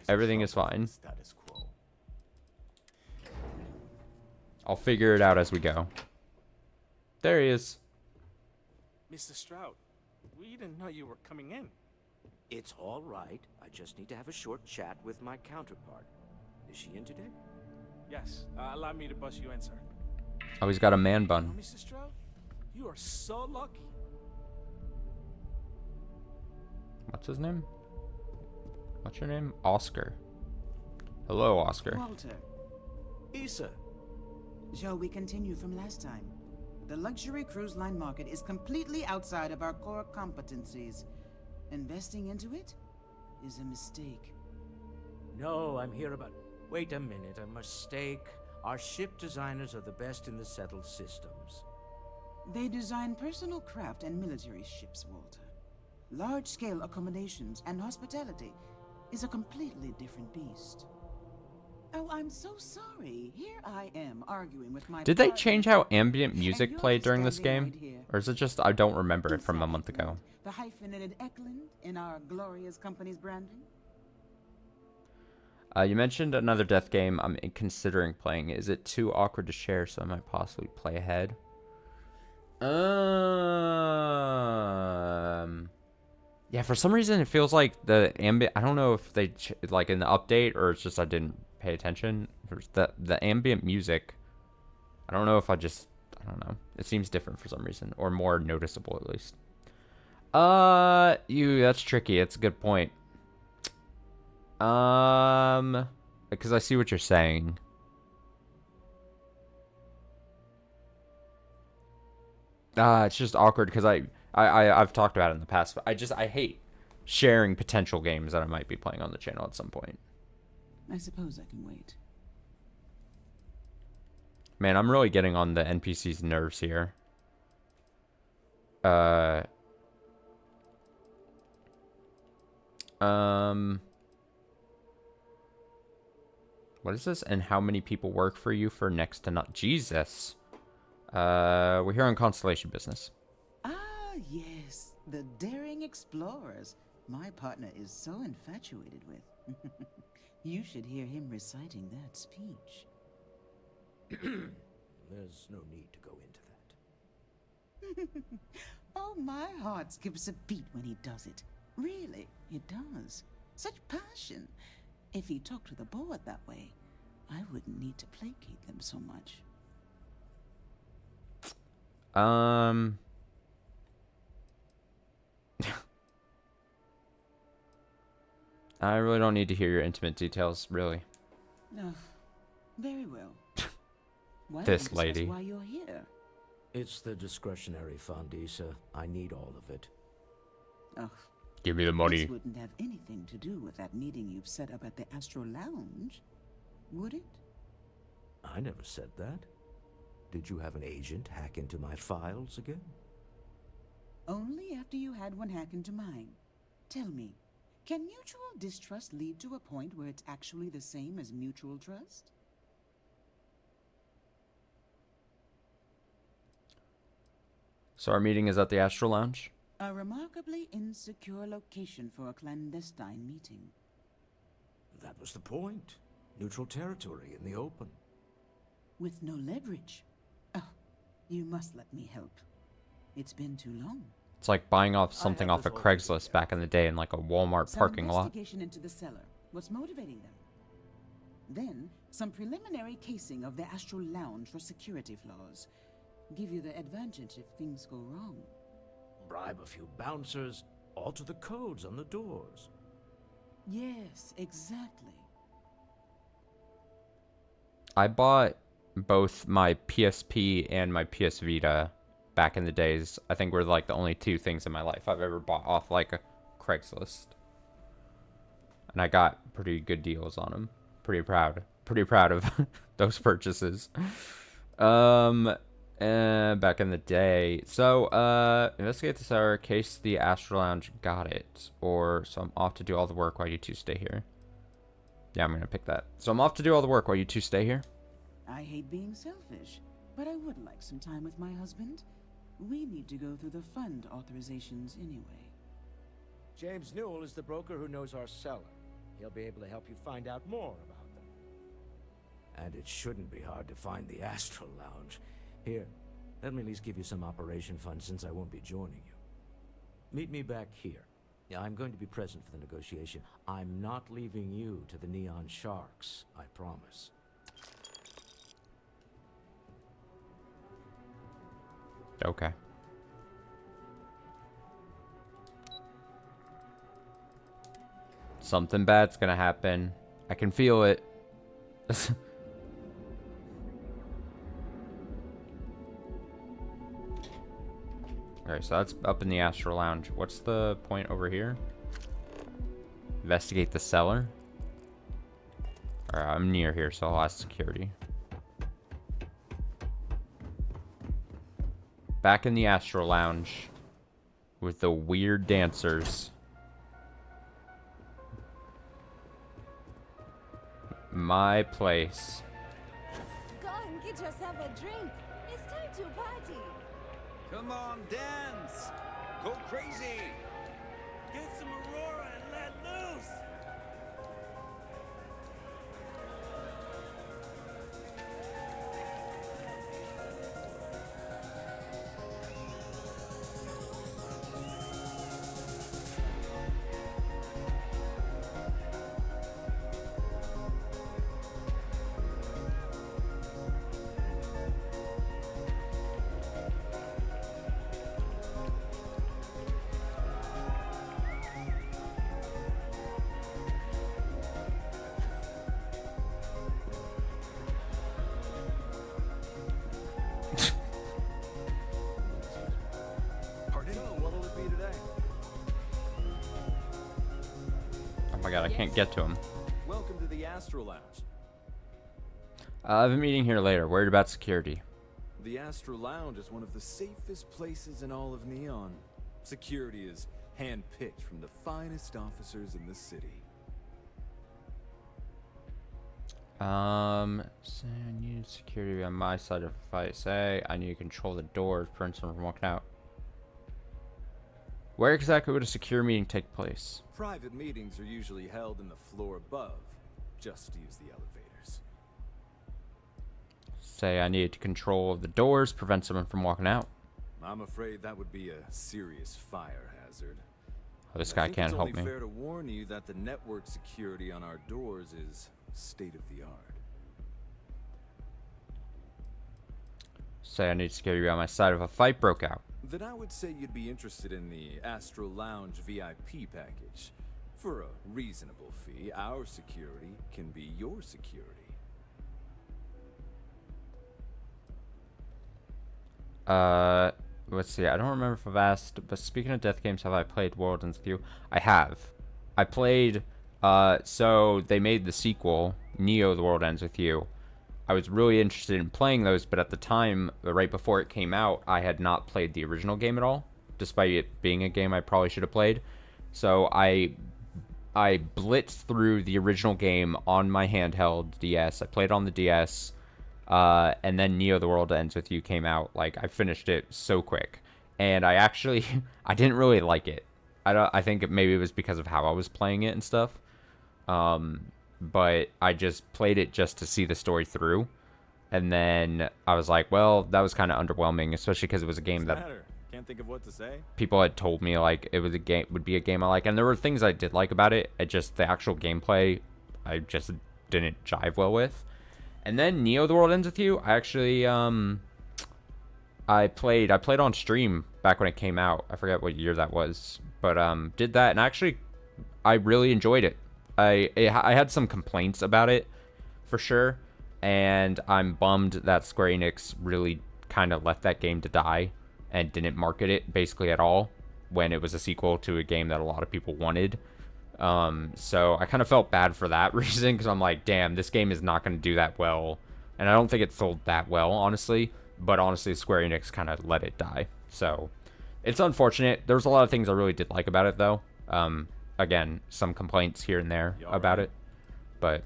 Everything is fine. I'll figure it out as we go. There he is. Mr. Stroud, we didn't know you were coming in. It's all right. I just need to have a short chat with my counterpart. Is she in today? Yes, allow me to bust you in, sir. Oh, he's got a man bun. Mr. Stroud, you are so lucky. What's his name? What's your name? Oscar. Hello, Oscar. Walter. Issa. Shall we continue from last time? The luxury cruise line market is completely outside of our core competencies. Investing into it is a mistake. No, I'm here about... Wait a minute, a mistake. Our ship designers are the best in the settled systems. They design personal craft and military ships, Walter. Large-scale accommodations and hospitality is a completely different beast. Oh, I'm so sorry. Here I am arguing with my Did they partner. change how ambient music you're played during this standing game? right here. Or is it just I don't remember it from a month ago? The hyphenated Eklund in our glorious company's branding? You mentioned another death game I'm considering playing. Is it too awkward to share, so I might possibly play ahead? Yeah, for some reason it feels like the ambient... I don't know if they, like in the update, or it's just I didn't pay attention. The ambient music, I don't know if I don't know. It seems different for some reason, or more noticeable at least. That's tricky. It's a good point. Because I see what you're saying. It's just awkward because I've talked about it in the past, but I hate sharing potential games that I might be playing on the channel at some point. I suppose I can wait. Man, I'm really getting on the NPC's nerves here. What is this? And how many people work for you for next to not? Jesus. We're here on Constellation business. Ah, yes. The daring explorers. My partner is so infatuated with. You should hear him reciting that speech. There's no need to go into that. Oh, my heart skips a beat when he does it. Really, it does. Such passion. If he talked to the board that way, I wouldn't need to placate them so much. I really don't need to hear your intimate details, really. Oh, very well. Why This don't we discuss lady. Why you're here? It's the discretionary fund, Issa. I need all of it. Oh, Give me the money. this wouldn't have anything to do with that meeting you've set up at the Astro Lounge, would it? I never said that. Did you have an agent hack into my files again? Only after you had one hack into mine. Tell me, can mutual distrust lead to a point where it's actually the same as mutual trust? So our meeting is at the Astro Lounge? A remarkably insecure location for a clandestine meeting. That was the point. Neutral territory in the open. With no leverage. Oh, you must let me help. It's been too long. It's like buying off something off of Craigslist back in the day in like a Walmart parking lot. Investigation into the seller. What's motivating them? Then, some preliminary casing of the Astral Lounge for security flaws. Give you the advantage if things go wrong. Bribe a few bouncers, alter the codes on the doors. Yes, exactly. I bought both my PSP and my PS Vita back in the days. I think were like the only two things in my life I've ever bought off like a Craigslist. And I got pretty good deals on them. Pretty proud of those purchases. Back in the day. So, investigate this hour, case the Astro Lounge got it. So I'm off to do all the work while you two stay here. Yeah, I'm gonna pick that. So I'm off to do all the work while you two stay here. I hate being selfish, but I would like some time with my husband. We need to go through the fund authorizations anyway. James Newell is the broker who knows our seller. He'll be able to help you find out more about them. And it shouldn't be hard to find the Astral Lounge. Here, let me at least give you some operation funds since I won't be joining you. Meet me back here. Yeah, I'm going to be present for the negotiation. I'm not leaving you to the Neon Sharks, I promise. Okay. Something bad's gonna happen. I can feel it. Alright, so that's up in the Astral Lounge. What's the point over here? Investigate the cellar. Alright, I'm near here, so I'll ask security. Back in the Astral Lounge with the weird dancers. My place. Go and get yourself a drink. It's time to party. Come on, dance! Go crazy! Get some Aurora and let loose! Oh my god, I can't get to him. Welcome to the Astral Lounge. I have a meeting here later. Worried about security. The Astral Lounge is one of the safest places in all of Neon. Security is handpicked from the finest officers in the city. Say I need security on my side of the fight. Say I need to control the doors, prevent someone from walking out. Where exactly would a secure meeting take place? Private meetings are usually held in the floor above. Just use the elevators. Say I needed to control the doors, prevent someone from walking out. I'm afraid that would be a serious fire hazard. Oh, this guy can't help me. It's only fair to warn you that the network security on our doors is state of the art. Say I need security on my side if a fight broke out. Then I would say you'd be interested in the Astral Lounge VIP package. For a reasonable fee, our security can be your security. Let's see. I don't remember if I've asked, but speaking of death games, have I played World Ends With You? I have. I played, so they made the sequel, Neo: The World Ends With You. I was really interested in playing those, but at the time, right before it came out, I had not played the original game at all, despite it being a game I probably should have played. So I blitzed through the original game on my handheld DS. I played on the DS, and then Neo: The World Ends With You came out. Like, I finished it so quick, and I actually I didn't really like it. I think maybe it was because of how I was playing it and stuff. But I just played it just to see the story through, and then I was like, well, that was kind of underwhelming, especially because it was a game that Can't think of what to say. people had told me like it was a game would be a game I like, and there were things I did like about it. It just the actual gameplay I just didn't jive well with. And then Neo: The World Ends With You, I actually I played on stream back when it came out. I forget what year that was, but did that, and actually I really enjoyed it. I had some complaints about it, for sure, and I'm bummed that Square Enix really kind of left that game to die and didn't market it basically at all when it was a sequel to a game that a lot of people wanted. So I kind of felt bad for that reason, because I'm like, damn, this game is not going to do that well, and I don't think it sold that well, honestly, but honestly, Square Enix kind of let it die. So it's unfortunate. There's a lot of things I really did like about it, though. Again, some complaints here and there about it. but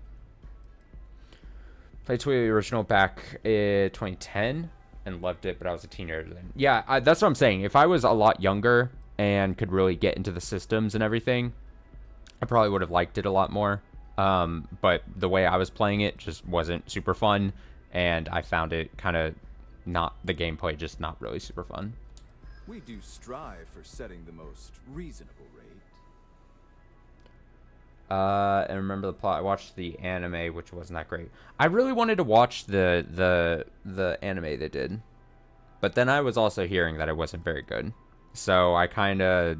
played the original back in 2010 and loved it, but I was a teenager then. Yeah, that's what I'm saying. If I was a lot younger and could really get into the systems and everything, I probably would have liked it a lot more. But the way I was playing it just wasn't super fun, and I found it kind of not, the gameplay just not really super fun. We do strive for setting the most reasonable rate. And remember the plot. I watched the anime, which wasn't that great. I really wanted to watch the anime they did, but then I was also hearing that it wasn't very good, so I kind of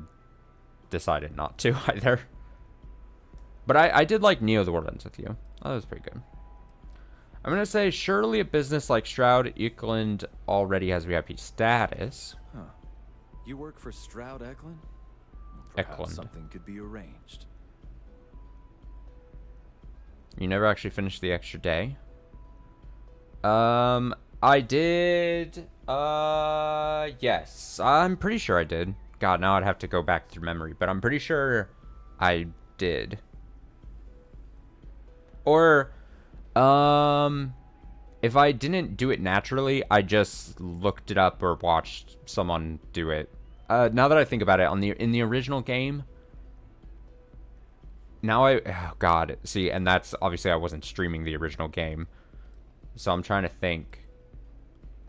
decided not to either. But I did like Neo: The World Ends With You. Oh, that was pretty good. I'm gonna say surely a business like Stroud Eklund already has VIP status. Huh. You work for Stroud Eklund? Eklund. Perhaps something could be arranged. You never actually finished the extra day? I did. Yes. I'm pretty sure I did. God, now I'd have to go back through memory, but I'm pretty sure I did. Or, if I didn't do it naturally, I just looked it up or watched someone do it. Now that I think about it, in the original game, oh God, see, and that's obviously I wasn't streaming the original game, so I'm trying to think.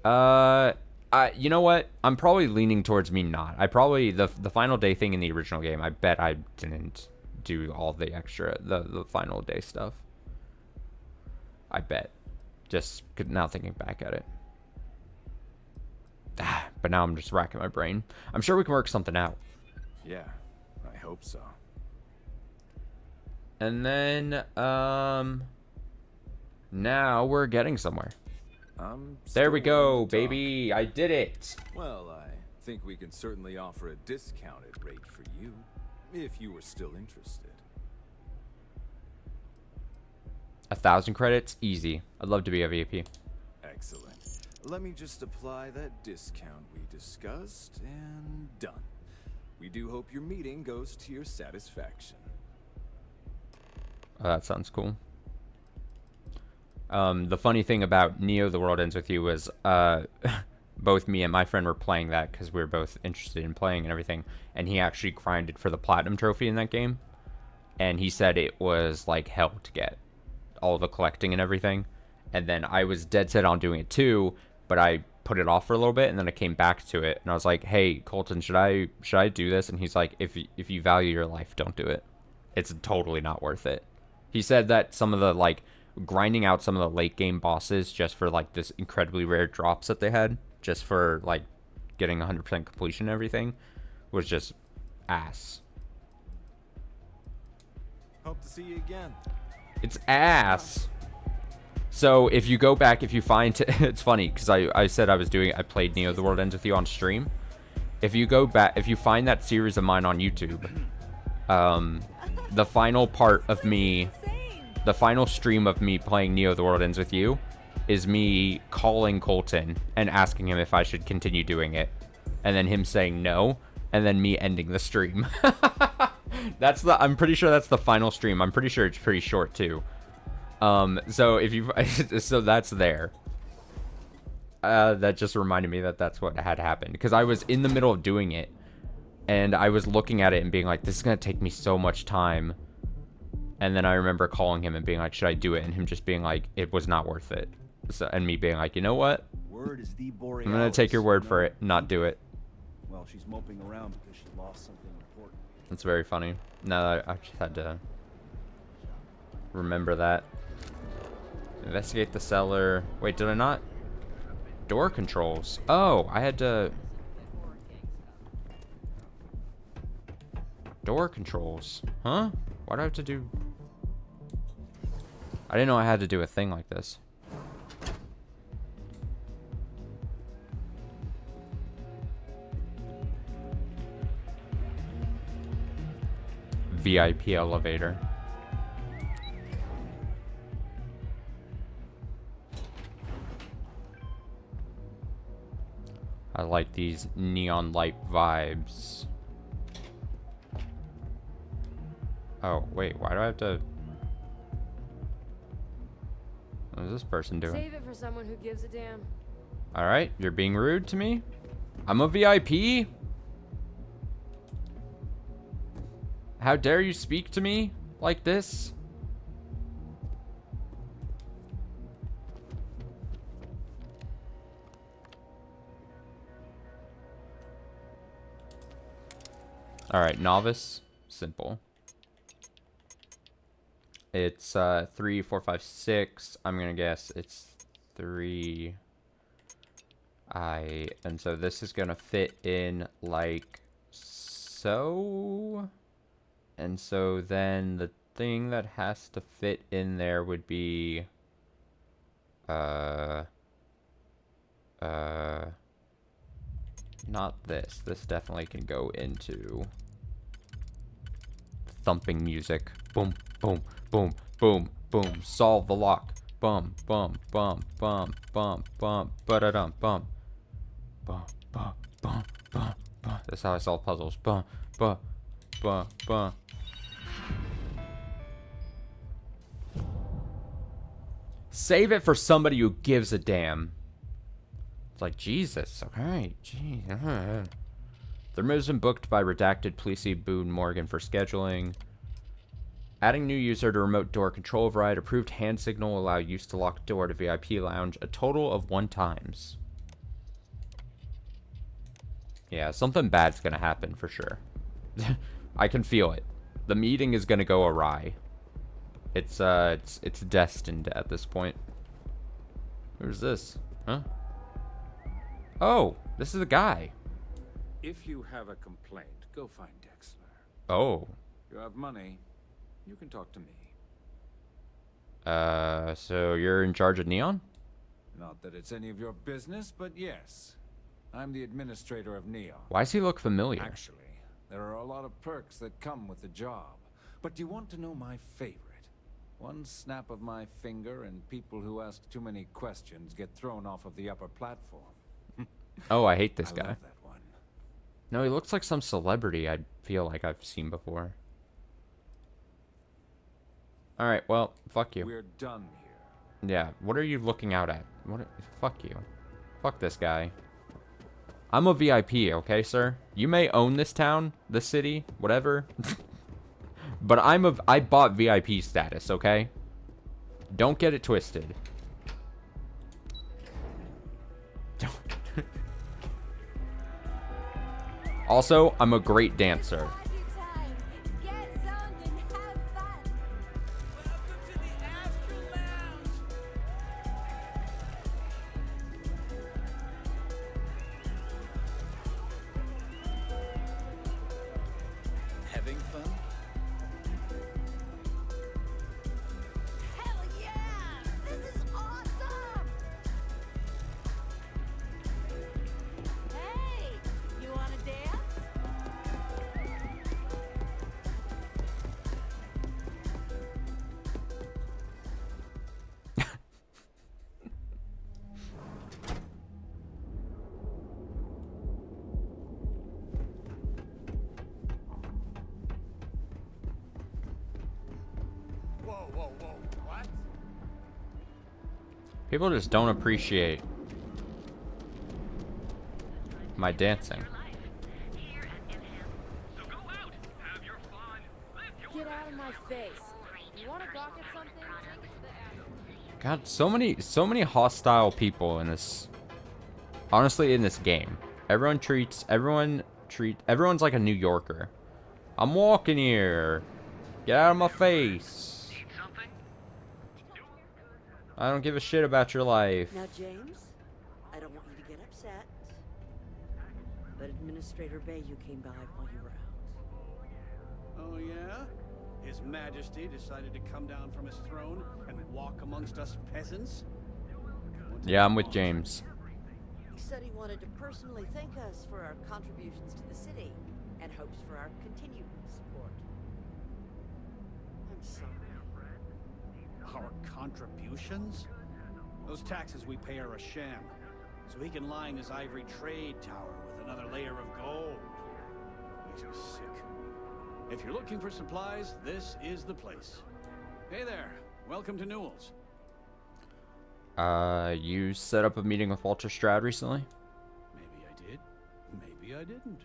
You know what? I'm probably leaning towards me not. I probably the final day thing in the original game, I bet I didn't do all the extra the final day stuff. I bet. Just now thinking back at it. But now I'm just racking my brain. I'm sure we can work something out. Yeah, I hope so. And then, now we're getting somewhere. There we go, baby. I did it. Well, I think we can certainly offer a discounted rate for you, if you were still interested. 1,000 credits, easy. I'd love to be a VIP. Excellent. Let me just apply that discount we discussed, and done. We do hope your meeting goes to your satisfaction. Oh, that sounds cool. The funny thing about Neo: The World Ends With You was both me and my friend were playing that because we were both interested in playing and everything, and he actually grinded for the platinum trophy in that game, and he said it was like hell to get all the collecting and everything. And then I was dead set on doing it too, but I put it off for a little bit, and then I came back to it, and I was like, hey Colton, should I do this? And he's like, if you value your life, don't do it. It's totally not worth it. He said that some of the, like, grinding out some of the late game bosses just for, like, this incredibly rare drops that they had, just for, like, getting 100% completion and everything, was just ass. Hope to see you again. It's ass. So if you go back, if you find, it's funny, because I said I played Neo: The World Ends With You on stream. If you go back, if you find that series of mine on YouTube, the final part of me, the final stream of me playing Neo: The World Ends With You is me calling Colton and asking him if I should continue doing it, and then him saying no, and then me ending the stream. I'm pretty sure that's the final stream. I'm pretty sure it's pretty short too. So if you, so that's there. That just reminded me that that's what had happened, because I was in the middle of doing it, and I was looking at it and being like, this is gonna take me so much time. And then I remember calling him and being like, should I do it? And him just being like, it was not worth it. So, and me being like, you know what? I'm gonna take your word for it, not do it. Well, she's moping around because she lost something important. That's very funny. No, I just had to remember that. Investigate the cellar. Wait, did I not? Door controls. Oh, I had to... Door controls. Huh? Why do I have to do... I didn't know I had to do a thing like this. VIP elevator. I like these neon light vibes. Oh, wait, why do I have to... What is this person doing? Save it for someone who gives a damn. Alright, you're being rude to me? I'm a VIP? How dare you speak to me like this? Alright, novice. Simple. It's 3, 4, 5, 6. I'm gonna guess it's 3. And so this is gonna fit in like so. And so then the thing that has to fit in there would be not this. This definitely can go into thumping music. Boom, boom, boom, boom, boom. Solve the lock. Bum, bum, bum, bum, bum, bum, ba-da-dum, bum. Bum, bum, bum, bum, bum. That's how I solve puzzles. Bum, bum, bum, bum. Save it for somebody who gives a damn. It's like, Jesus, okay, geez. The room has been booked by redacted Plessy Boone Morgan for scheduling. Adding new user to remote door control override. Approved hand signal will allow use to lock door to VIP lounge. A total of 1 times. Yeah, something bad's gonna happen for sure. I can feel it. The meeting is gonna go awry. It's destined at this point. Who's this? Huh? Oh, this is the guy. If you have a complaint, go find Dexler. Oh. You have money, you can talk to me. So you're in charge of Neon? Not that it's any of your business, but yes. I'm the administrator of Neon. Why does he look familiar? Actually, there are a lot of perks that come with the job. But do you want to know my favorite? One snap of my finger and people who ask too many questions get thrown off of the upper platform. Oh, I hate this guy. Love that one. No, he looks like some celebrity I feel like I've seen before. Alright, well, fuck you. We're done here. Yeah, what are you looking out at? Fuck you. Fuck this guy. I'm a VIP, okay, sir? You may own this town, this city, whatever. But I bought VIP status, okay? Don't get it twisted. Also, I'm a great dancer. Having fun? Hell yeah! This is awesome! Hey! You wanna dance? Whoa, whoa, whoa. What? People just don't appreciate my dancing. Get out of my face. You wanna gawk at something? Take it to the ass. God, so many hostile people in this. Honestly, in this game, everyone's like a New Yorker. I'm walking here. Get out of my face. I don't give a shit about your life. Now, James, I don't want you to get upset, but Administrator Bayou came by while you were out. Oh, yeah? His Majesty decided to come down from his throne and walk amongst us peasants? Yeah, I'm with James. He said he wanted to personally thank us for our contributions to the city and hopes for our continued support. I'm sorry. Our contributions? Those taxes we pay are a sham, so he can line his ivory trade tower with another layer of gold. Makes me sick. If you're looking for supplies, this is the place. Hey there, welcome to Newell's. You set up a meeting with Walter Stroud recently? Maybe I did. Maybe I didn't.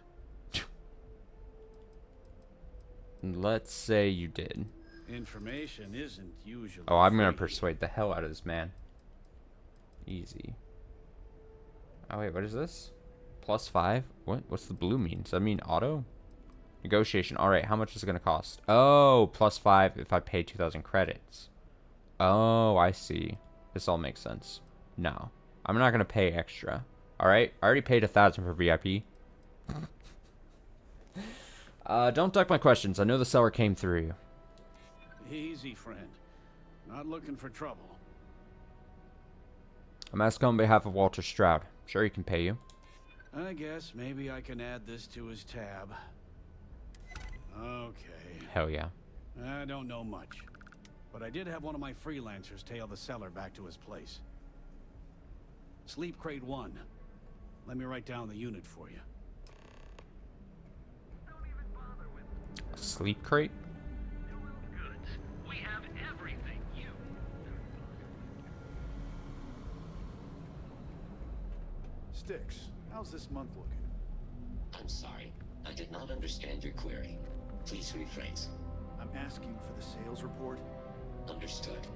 Let's say you did. Information isn't usually Oh, I'm gonna free. persuade the hell out of this man. Easy. Oh wait, what is this? +5? What? What's the blue mean? Does that mean auto? Negotiation. Alright, how much is it gonna cost? Oh, +5 if I pay 2,000 credits. Oh, I see. This all makes sense. No. I'm not gonna pay extra. Alright? I already paid 1,000 for VIP. Don't duck my questions. I know the seller came through you. Easy, friend. Not looking for trouble. I'm asking on behalf of Walter Stroud. Sure he can pay you. I guess maybe I can add this to his tab. Okay. Hell yeah. I don't know much, but I did have one of my freelancers tail the seller back to his place. Sleep Crate 1. Let me write down the unit for you. Sleep crate? We have everything you... Styx, how's this month looking? I'm sorry. I did not understand your query. Please rephrase. I'm asking for the sales report. Understood.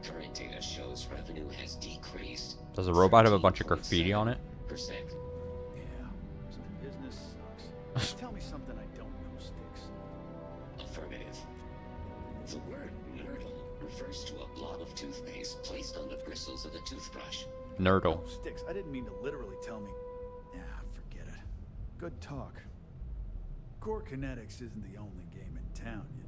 Current data shows revenue has decreased. Does the robot have a bunch of graffiti on it? Yeah, so business sucks. Tell me something I don't know, Styx. Affirmative. The word nerdle refers to a blob of toothpaste placed on the bristles of the toothbrush. Nerdle. Oh, Styx, I didn't mean to literally tell me. Yeah, forget it. Good talk. Core Kinetics isn't the only game in town, you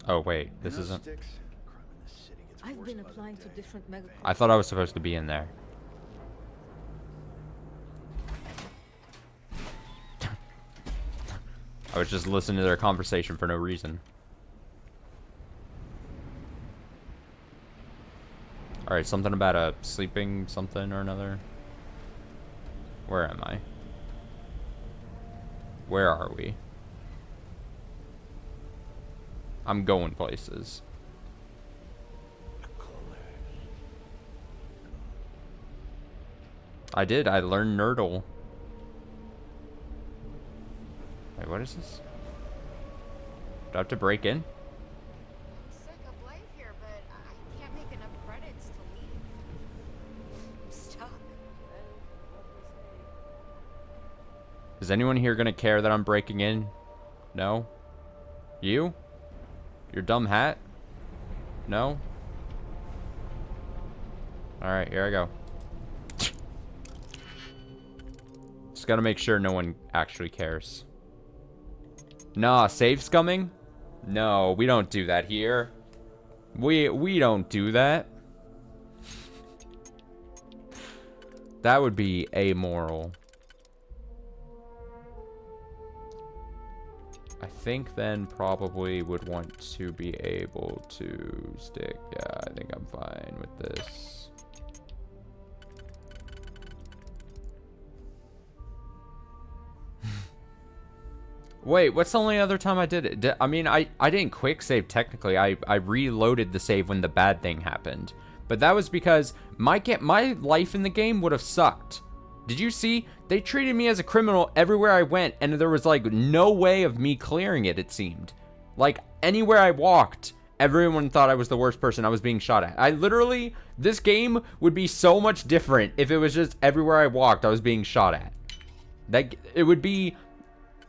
know. Oh wait, this isn't... Styx, crime in this city gets I've worse been by the applying to day. different mega. I thought I was supposed to be in there. I was just listening to their conversation for no reason. Alright, something about a sleeping something or another. Where am I? Where are we? I'm going places. I did. I learned Nerdle. Wait, what is this? Do I have to break in? Sick of life here, but I can't make enough credits to leave. I'm stuck. Is anyone here gonna care that I'm breaking in? No? You? Your dumb hat? No? Alright, here I go. Just gotta make sure no one actually cares. Nah, safe's coming? No, we don't do that here. We don't do that. That would be amoral. I think then probably would want to be able to stick. Yeah, I think I'm fine with this. Wait, what's the only other time I did it? I mean, I didn't quick save technically. I reloaded the save when the bad thing happened. But that was because my life in the game would have sucked. Did you see? They treated me as a criminal everywhere I went, and there was like no way of me clearing it, it seemed. Like anywhere I walked, everyone thought I was the worst person I was being shot at. I literally, this game would be so much different if it was just everywhere I walked I was being shot at. That it would be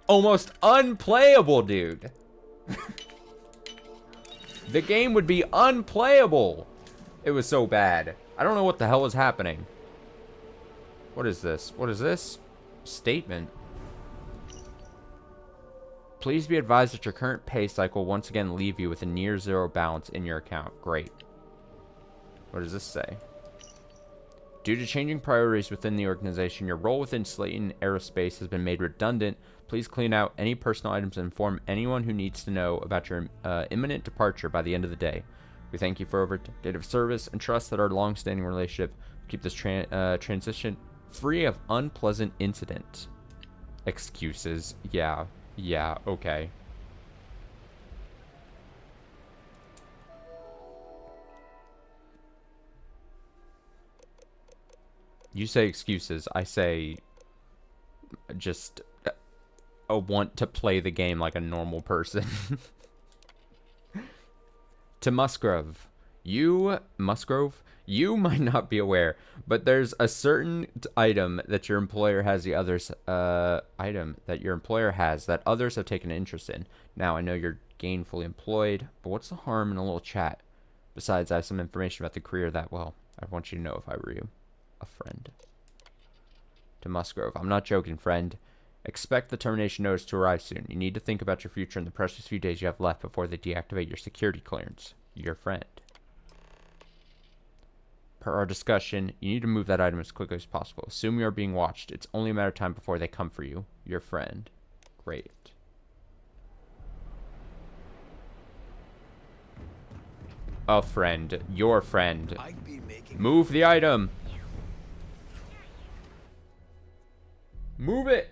almost unplayable, dude. The game would be unplayable. It was so bad. I don't know what the hell was happening. What is this? What is this? Statement. Please be advised that your current pay cycle will once again leave you with a near zero balance in your account. Great. What does this say? Due to changing priorities within the organization, your role within Slayton Aerospace has been made redundant. Please clean out any personal items and inform anyone who needs to know about your imminent departure by the end of the day. We thank you for over a decade of service and trust that our long-standing relationship will keep this transition free of unpleasant incident. Excuses. Yeah, okay. You say excuses. I say just a want to play the game like a normal person. To Musgrove. Musgrove? You might not be aware, but there's a certain item that your employer has that others have taken an interest in. Now, I know you're gainfully employed, but what's the harm in a little chat? Besides, I have some information about the career that, well, I want you to know if I were you. A friend. To Musgrove. I'm not joking, friend. Expect the termination notice to arrive soon. You need to think about your future in the precious few days you have left before they deactivate your security clearance. Your friend. Per our discussion, you need to move that item as quickly as possible. Assume you are being watched. It's only a matter of time before they come for you. Your friend. Great. A friend. Your friend. Move the item. Move it.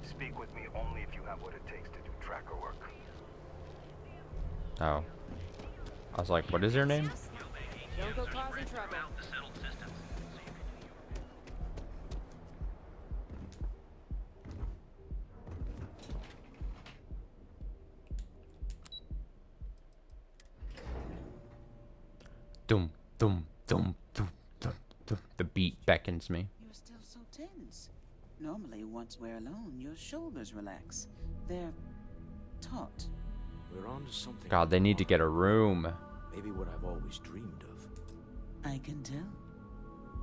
Speak with me only if you have what it takes to do tracker work. Oh. I was like, what is your name? Don't go causing trouble. Dum, dum, dum, dum, dum, dum. The beat beckons me. You're still so tense. Normally, once we're alone, your shoulders relax. They're taut. We're on to something. God, they need to get a room. Maybe what I've always dreamed of. I can tell.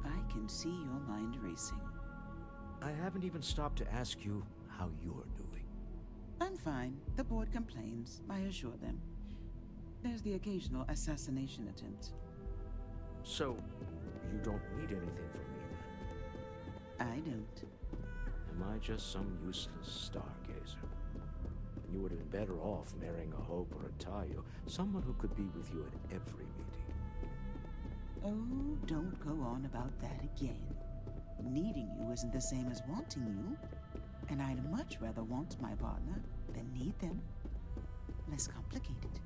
I can see your mind racing. I haven't even stopped to ask you how you're doing. I'm fine. The board complains. I assure them. There's the occasional assassination attempt. So, you don't need anything from me then? I don't. Am I just some useless stargazer? You would have been better off marrying a Hope or a Tayo, someone who could be with you at every meeting. Oh, don't go on about that again. Needing you isn't the same as wanting you. And I'd much rather want my partner than need them. Less complicated.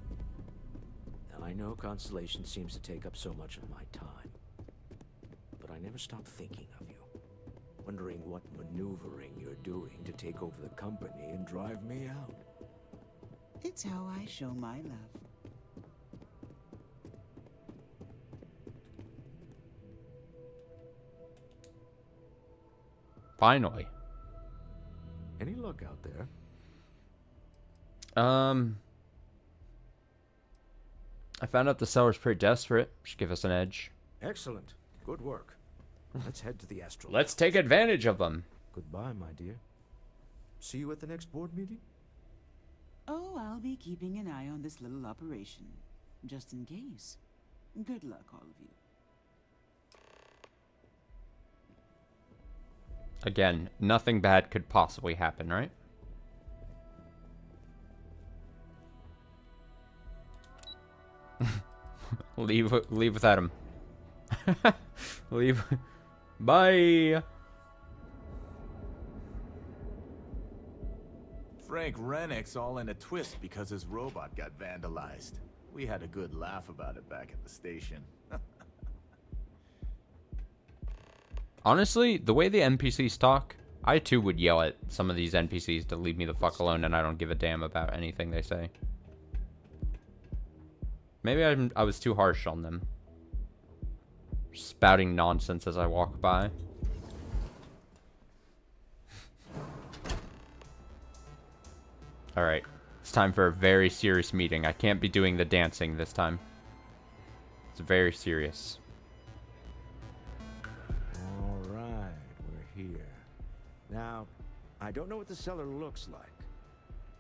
I know Constellation seems to take up so much of my time. But I never stop thinking of you. Wondering what maneuvering you're doing to take over the company and drive me out. It's how I show my love. Finally. Any luck out there? I found out the seller's pretty desperate. Should give us an edge. Excellent. Good work. Let's head to the Astral. Let's take advantage of them. Goodbye, my dear. See you at the next board meeting? Oh, I'll be keeping an eye on this little operation. Just in case. Good luck, all of you. Again, nothing bad could possibly happen, right? leave without him. Leave. Bye. Frank Rennick's all in a twist because his robot got vandalized. We had a good laugh about it back at the station. Honestly, the way the NPCs talk, I too would yell at some of these NPCs to leave me the fuck alone, and I don't give a damn about anything they say. Maybe I was too harsh on them. Spouting nonsense as I walk by. Alright, it's time for a very serious meeting. I can't be doing the dancing this time. It's very serious. Alright, we're here. Now, I don't know what the cellar looks like,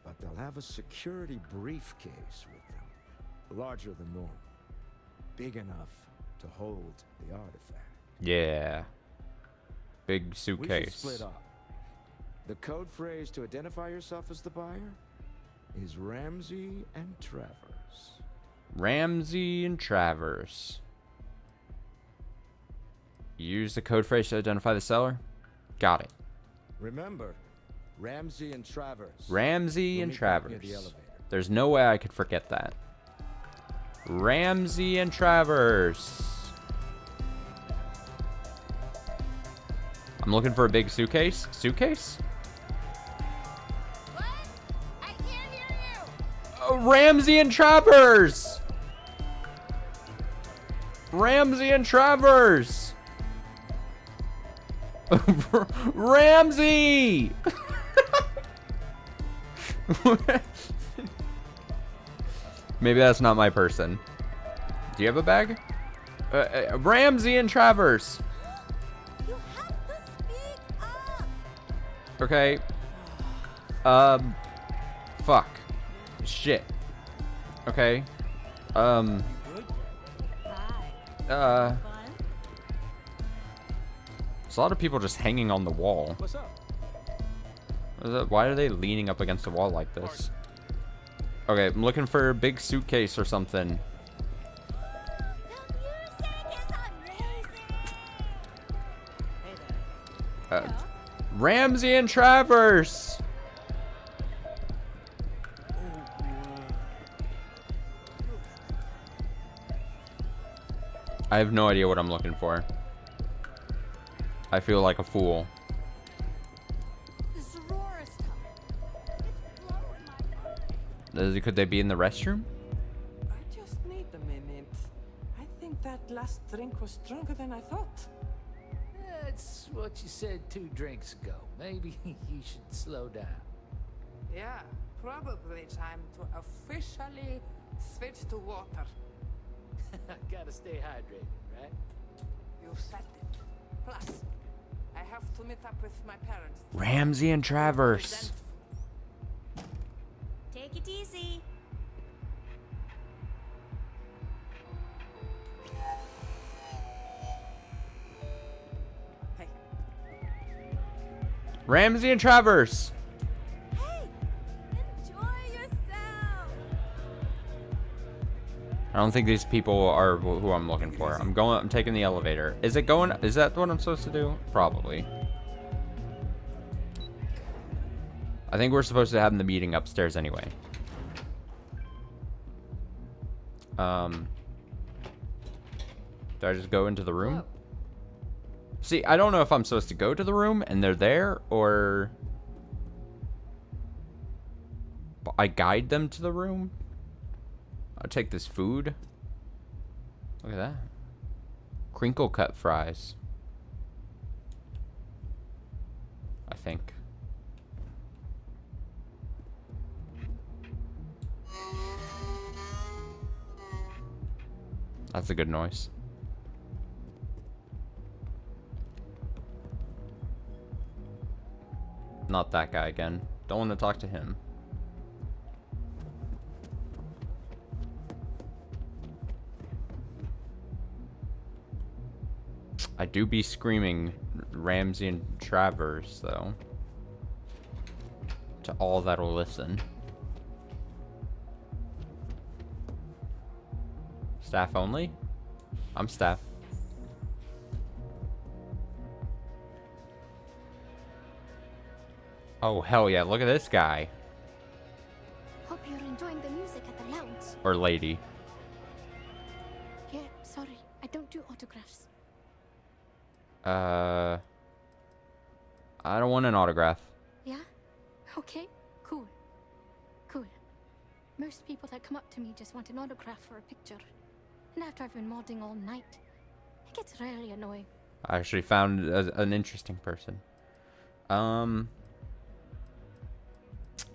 but they'll have a security briefcase with them. Larger than normal. Big enough to hold the artifact. Yeah. Big We should suitcase. split up. The code phrase to identify yourself as the buyer is Ramsey and Travers. Ramsey and Travers. Use the code phrase to identify the seller. Got it. Remember, Ramsey and Travers. Ramsey We'll and meet back near Travers. the elevator. There's no way I could forget that. Ramsey and Travers. I'm looking for a big suitcase. Suitcase? What? I can't hear you. Ramsey and Travers! Ramsey and Travers! Ramsey! Maybe that's not my person. Do you have a bag? Ramsey and Travers. You have to speak up. Okay. Fuck. Shit. Okay. There's a lot of people just hanging on the wall. What's up? Why are they leaning up against the wall like this? Okay, I'm looking for a big suitcase or something. Ramsey and Travers! I have no idea what I'm looking for. I feel like a fool. Could they be in the restroom? I just need a minute. I think that last drink was stronger than I thought. That's what you said 2 drinks ago. Maybe you should slow down. Yeah, probably time to officially switch to water. Gotta stay hydrated, right? You said it. Plus, I have to meet up with my parents. Ramsey and Travers. Take it easy. Hey. Ramsey and Travers. Hey, enjoy yourself. I don't think these people are who I'm looking for. I'm taking the elevator. Is that what I'm supposed to do? Probably. I think we're supposed to have the meeting upstairs anyway. Do I just go into the room? See, I don't know if I'm supposed to go to the room and they're there, or I guide them to the room. I'll take this food. Look at that. Crinkle cut fries. I think. That's a good noise. Not that guy again. Don't want to talk to him. I do be screaming Ramsey and Travers, though. To all that'll listen. Staff only? I'm staff. Oh, hell yeah. Look at this guy. Hope you're enjoying the music at the lounge. Or lady. Yeah, sorry. I don't do autographs. I don't want an autograph. Yeah? Okay, cool. Cool. Most people that come up to me just want an autograph for a picture. And after I've been modding all night, it gets really annoying. I actually found an interesting person.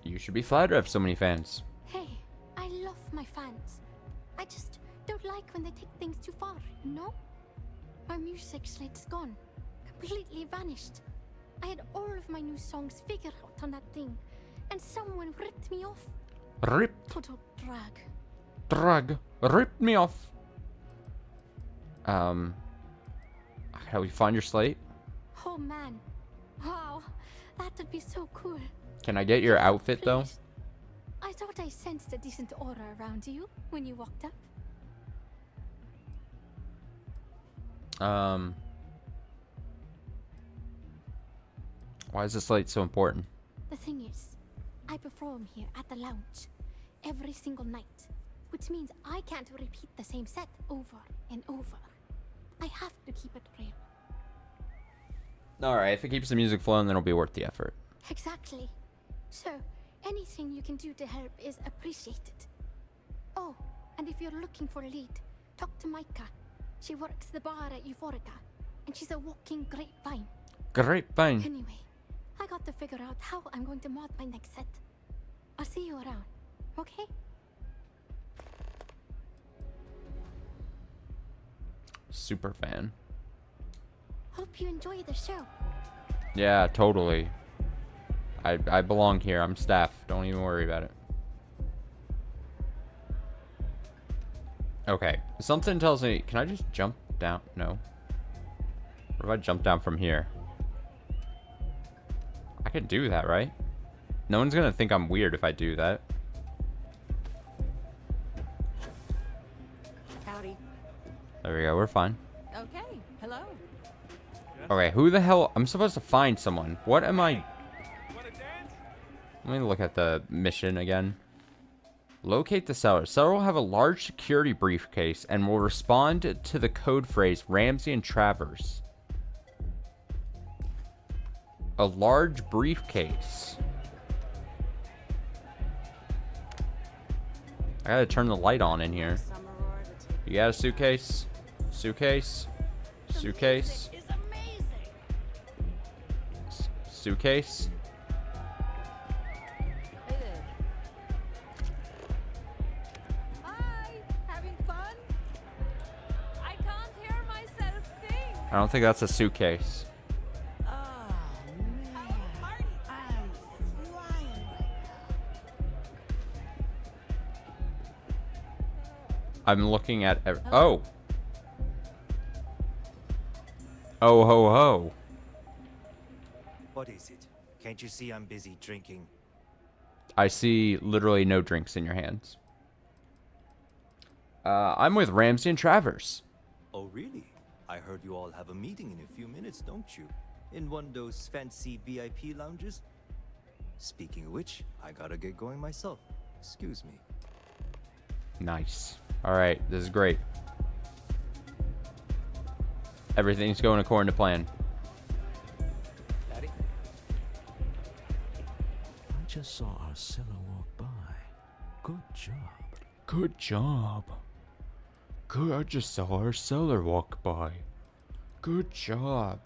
You should be flattered to have so many fans. Hey, I love my fans. I just don't like when they take things too far, you know? My music slate's gone. Completely vanished. I had all of my new songs figured out on that thing, and someone ripped me off. Ripped? Total drag. Drag. Ripped me off. How you find your slate? Oh man. Wow. That would be so cool. Can I get your outfit, though? I thought I sensed a decent aura around you when you walked up. Why is this slate so important? The thing is, I perform here at the lounge every single night which means I can't repeat the same set over and over. I have to keep it real. Alright, if it keeps the music flowing, then it'll be worth the effort. Exactly. So, anything you can do to help is appreciated. Oh, and if you're looking for a lead, talk to Micah. She works the bar at Euphorica, and she's a walking grapevine. Grapevine. Anyway, I got to figure out how I'm going to mod my next set. I'll see you around, okay? Super fan. Hope you enjoy the show. Yeah, totally. I belong here. I'm staff. Don't even worry about it. Okay. Something tells me... Can I just jump down? No. What if I jump down from here? I can do that, right? No one's gonna think I'm weird if I do that. Howdy. There we go. We're fine. Okay, hello. Okay, who the hell... I'm supposed to find someone. What am I... Let me look at the mission again. Locate the seller. Seller will have a large security briefcase and will respond to the code phrase Ramsey and Travers. A large briefcase. I gotta turn the light on in here. You got a suitcase? Suitcase? Suitcase? Suitcase? I don't think that's a suitcase. I'm looking at... Oh! Oh ho ho. What is it? Can't you see I'm busy drinking? I see literally no drinks in your hands. I'm with Ramsey and Travers. Oh, really? I heard you all have a meeting in a few minutes, don't you? In one of those fancy VIP lounges? Speaking of which, I gotta get going myself. Excuse me. Nice. Alright, this is great. Everything's going according to plan. Daddy? I just saw our seller walk by. Good job. Good job. Good, I just saw our seller walk by. Good job.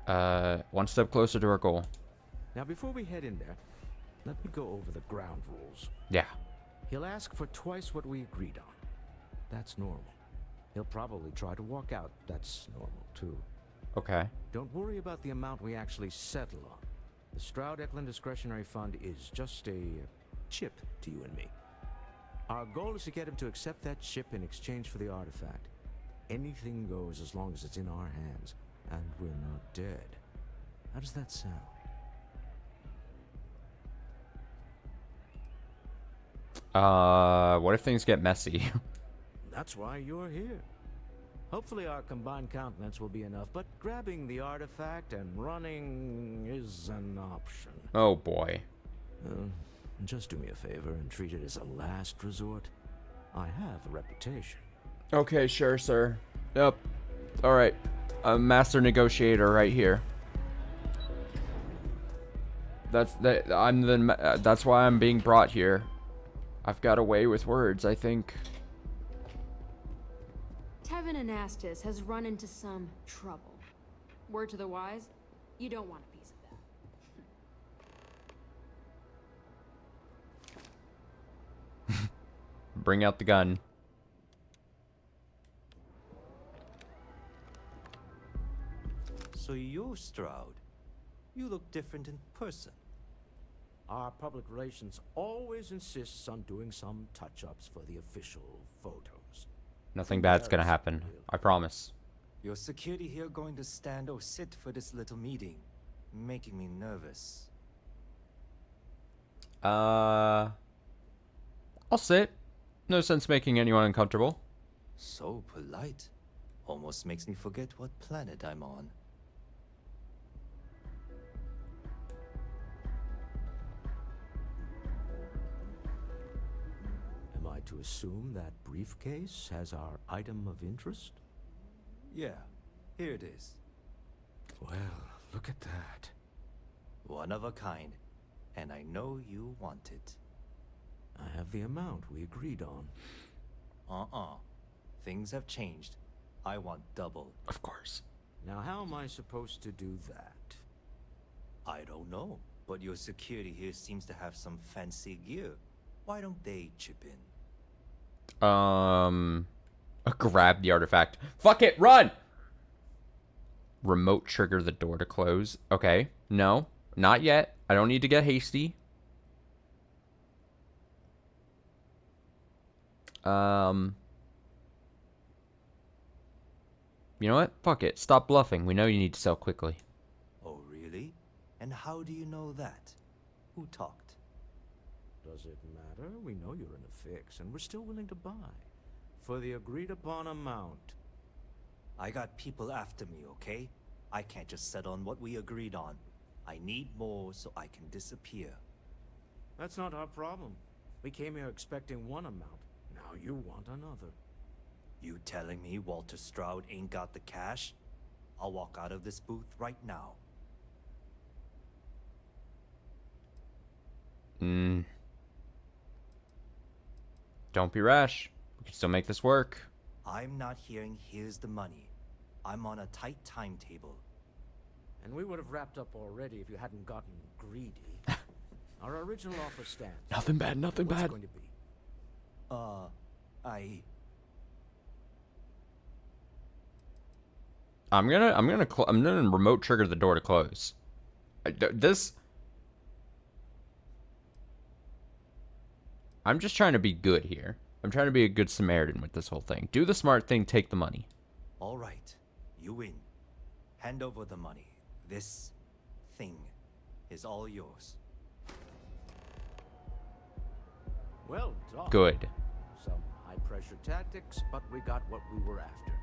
One step closer to our goal. Now, before we head in there, let me go over the ground rules. Yeah. He'll ask for twice what we agreed on. That's normal. He'll probably try to walk out. That's normal, too. Okay. Don't worry about the amount we actually settle on. The Stroud-Eklund Discretionary Fund is just a chip to you and me. Our goal is to get him to accept that chip in exchange for the artifact. Anything goes as long as it's in our hands, and we're not dead. How does that sound? What if things get messy? That's why you're here. Hopefully our combined countenance will be enough, but grabbing the artifact and running is an option. Oh boy. Just do me a favor and treat it as a last resort. I have a reputation. Okay, sure, sir. Yep. Alright. A master negotiator right here. That's why I'm being brought here. I've got a way with words, I think. Tevin Anastas has run into some trouble. Word to the wise, you don't want a piece of that. Bring out the gun. So you're Stroud. You look different in person. Our public relations always insists on doing some touch-ups for the official photos. Nothing bad's gonna happen. I promise. Your security here going to stand or sit for this little meeting, making me nervous. I'll sit. No sense making anyone uncomfortable. So polite. Almost makes me forget what planet I'm on. to assume that briefcase has our item of interest? Yeah, here it is. Well, look at that. One of a kind. And I know you want it. I have the amount we agreed on. Things have changed. I want double. Of course. Now how am I supposed to do that? I don't know, but your security here seems to have some fancy gear. Why don't they chip in? Grab the artifact. Fuck it, run! Remote trigger the door to close. Okay, no, not yet. I don't need to get hasty. You know what? Fuck it. Stop bluffing. We know you need to sell quickly. Oh, really? And how do you know that? Who talked? Does it matter? We know you're in a fix, and we're still willing to buy. For the agreed-upon amount. I got people after me, okay? I can't just settle on what we agreed on. I need more so I can disappear. That's not our problem. We came here expecting one amount. Now you want another. You telling me Walter Stroud ain't got the cash? I'll walk out of this booth right now. Don't be rash. We can still make this work. I'm not hearing here's the money. I'm on a tight timetable. And we would have wrapped up already if you hadn't gotten greedy. Our original offer stands. Nothing bad, nothing What's bad. It going to be? I'm gonna remote trigger the door to close. I'm just trying to be good here. I'm trying to be a good Samaritan with this whole thing. Do the smart thing, take the money. All right, you win. Hand over the money. This thing is all yours. Well done. Good. Some high-pressure tactics, but we got what we were after.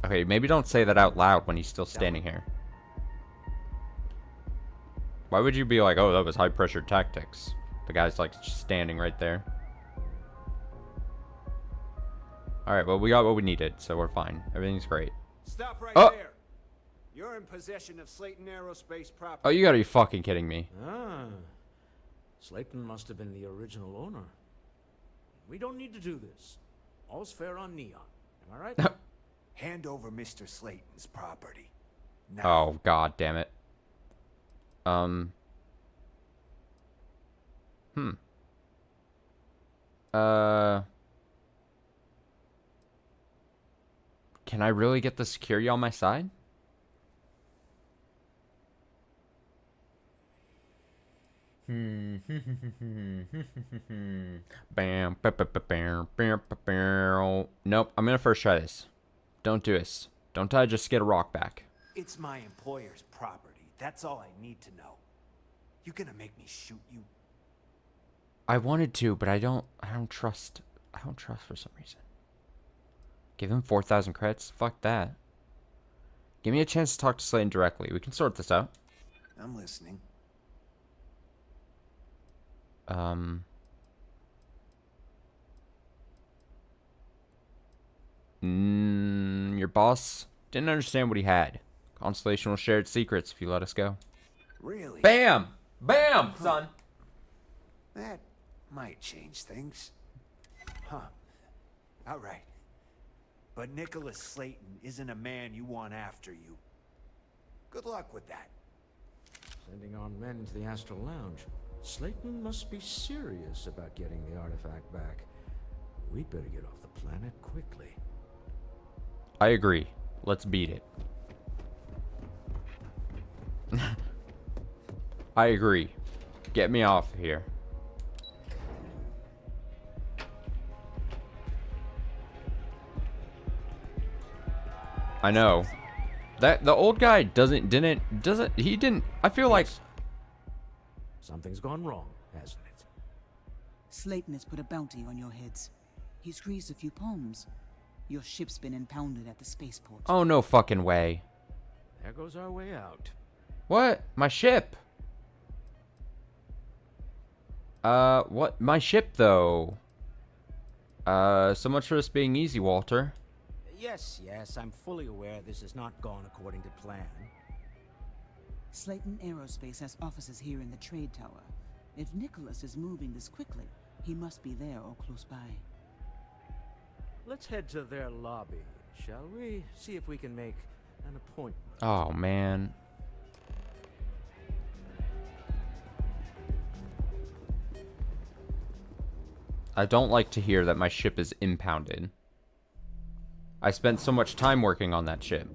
Okay, maybe don't say that out loud when he's still standing here. Why would you be like, oh, that was high-pressure tactics? The guy's like just standing right there. Alright, well, we got what we needed, so we're fine. Everything's great. Stop right there. You're in possession of Slayton Aerospace property. Oh, you gotta be fucking kidding me. Ah. Slayton must have been the original owner. We don't need to do this. All's fair on Neon. Am I right? Hand over Mr. Slayton's property. Oh, god damn it. Can I really get the security on my side? Bam, nope, I'm gonna first try this. Don't do this. Don't I just get a rock back? It's my employer's property. That's all I need to know. You gonna make me shoot you? I wanted to, but I don't trust for some reason. Give him 4,000 credits? Fuck that. Give me a chance to talk to Slayton directly. We can sort this out. I'm listening. Your boss didn't understand what he had. Constellation will share its secrets if you let us go. Really? Bam! Bam, son! That might change things. Huh. All right. But Nicholas Slayton isn't a man you want after you. Good luck with that. Sending our men to the Astral Lounge. Slayton must be serious about getting the artifact back. We'd better get off the planet quickly. I agree. Let's beat it. I agree. Get me off of here. I know. That the old guy doesn't I feel like Something's gone wrong, hasn't it? Slayton has put a bounty on your heads. He's greased a few palms. Your ship's been impounded at the spaceport. oh no fucking way. There goes our way out. What? My ship? What? My ship though. So much for this being easy, Walter. Yes, I'm fully aware this has not gone according to plan. Slayton Aerospace has offices here in the trade tower. If Nicholas is moving this quickly, he must be there or close by. Let's head to their lobby, shall we? See if we can make an appointment. Oh, man. I don't like to hear that my ship is impounded. I spent so much time working on that ship.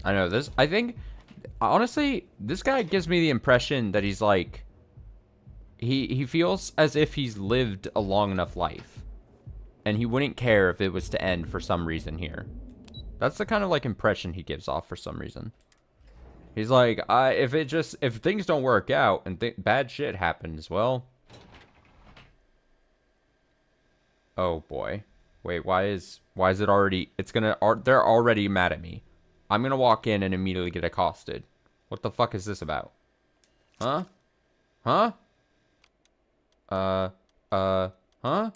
I know this. I think, honestly, this guy gives me the impression that he's like, he feels as if he's lived a long enough life. And he wouldn't care if it was to end for some reason here. That's the kind of like impression he gives off for some reason. He's like, if things don't work out and bad shit happens, well. Oh boy. Wait, why is it already, they're already mad at me. I'm gonna walk in and immediately get accosted. What the fuck is this about? Huh? Huh? Huh? Huh?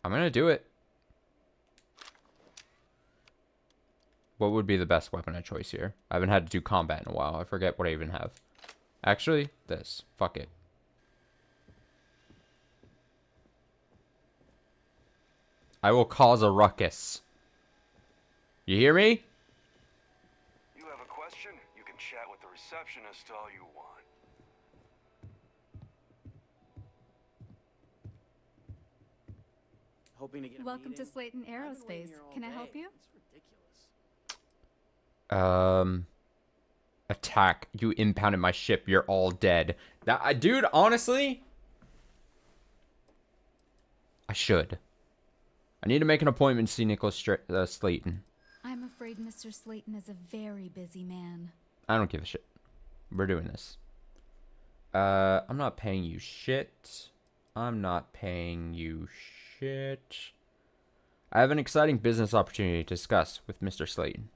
I'm gonna do it. What would be the best weapon of choice here? I haven't had to do combat in a while. I forget what I even have. Actually, this. Fuck it. I will cause a ruckus. You hear me? You have a question? You can chat with the receptionist all you want. Hoping to get a Welcome to meeting? Slayton Aerospace. Can I help you? Attack. You impounded my ship. You're all dead. Dude, honestly, I should. I need to make an appointment to see Nicholas Slayton. I'm afraid Mr. Slayton is a very busy man. I don't give a shit. We're doing this. I'm not paying you shit. I'm not paying you shit. I have an exciting business opportunity to discuss with Mr. Slayton.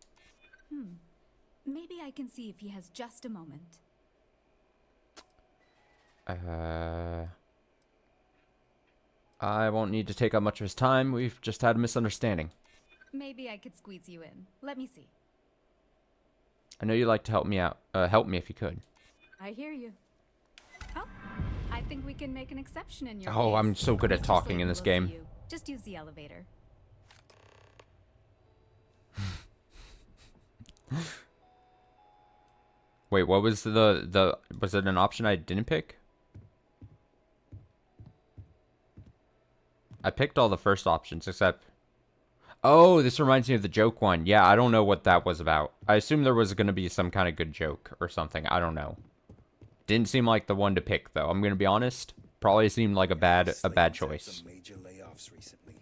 Maybe I can see if he has just a moment. I won't need to take up much of his time. We've just had a misunderstanding. Maybe I could squeeze you in. Let me see. I know you'd like to help me out. Help me if you could. I hear you. Oh, I think we can make an exception in your Oh, case. I'm so good at Mr. talking Slayton in this will game. see you. Just use the elevator. Wait, what was was it an option I didn't pick? I picked all the first options except... Oh, this reminds me of the joke one. Yeah, I don't know what that was about. I assumed there was going to be some kind of good joke or something. I don't know. Didn't seem like the one to pick, though. I'm going to be honest. Probably seemed like a bad choice. Some major layoffs recently.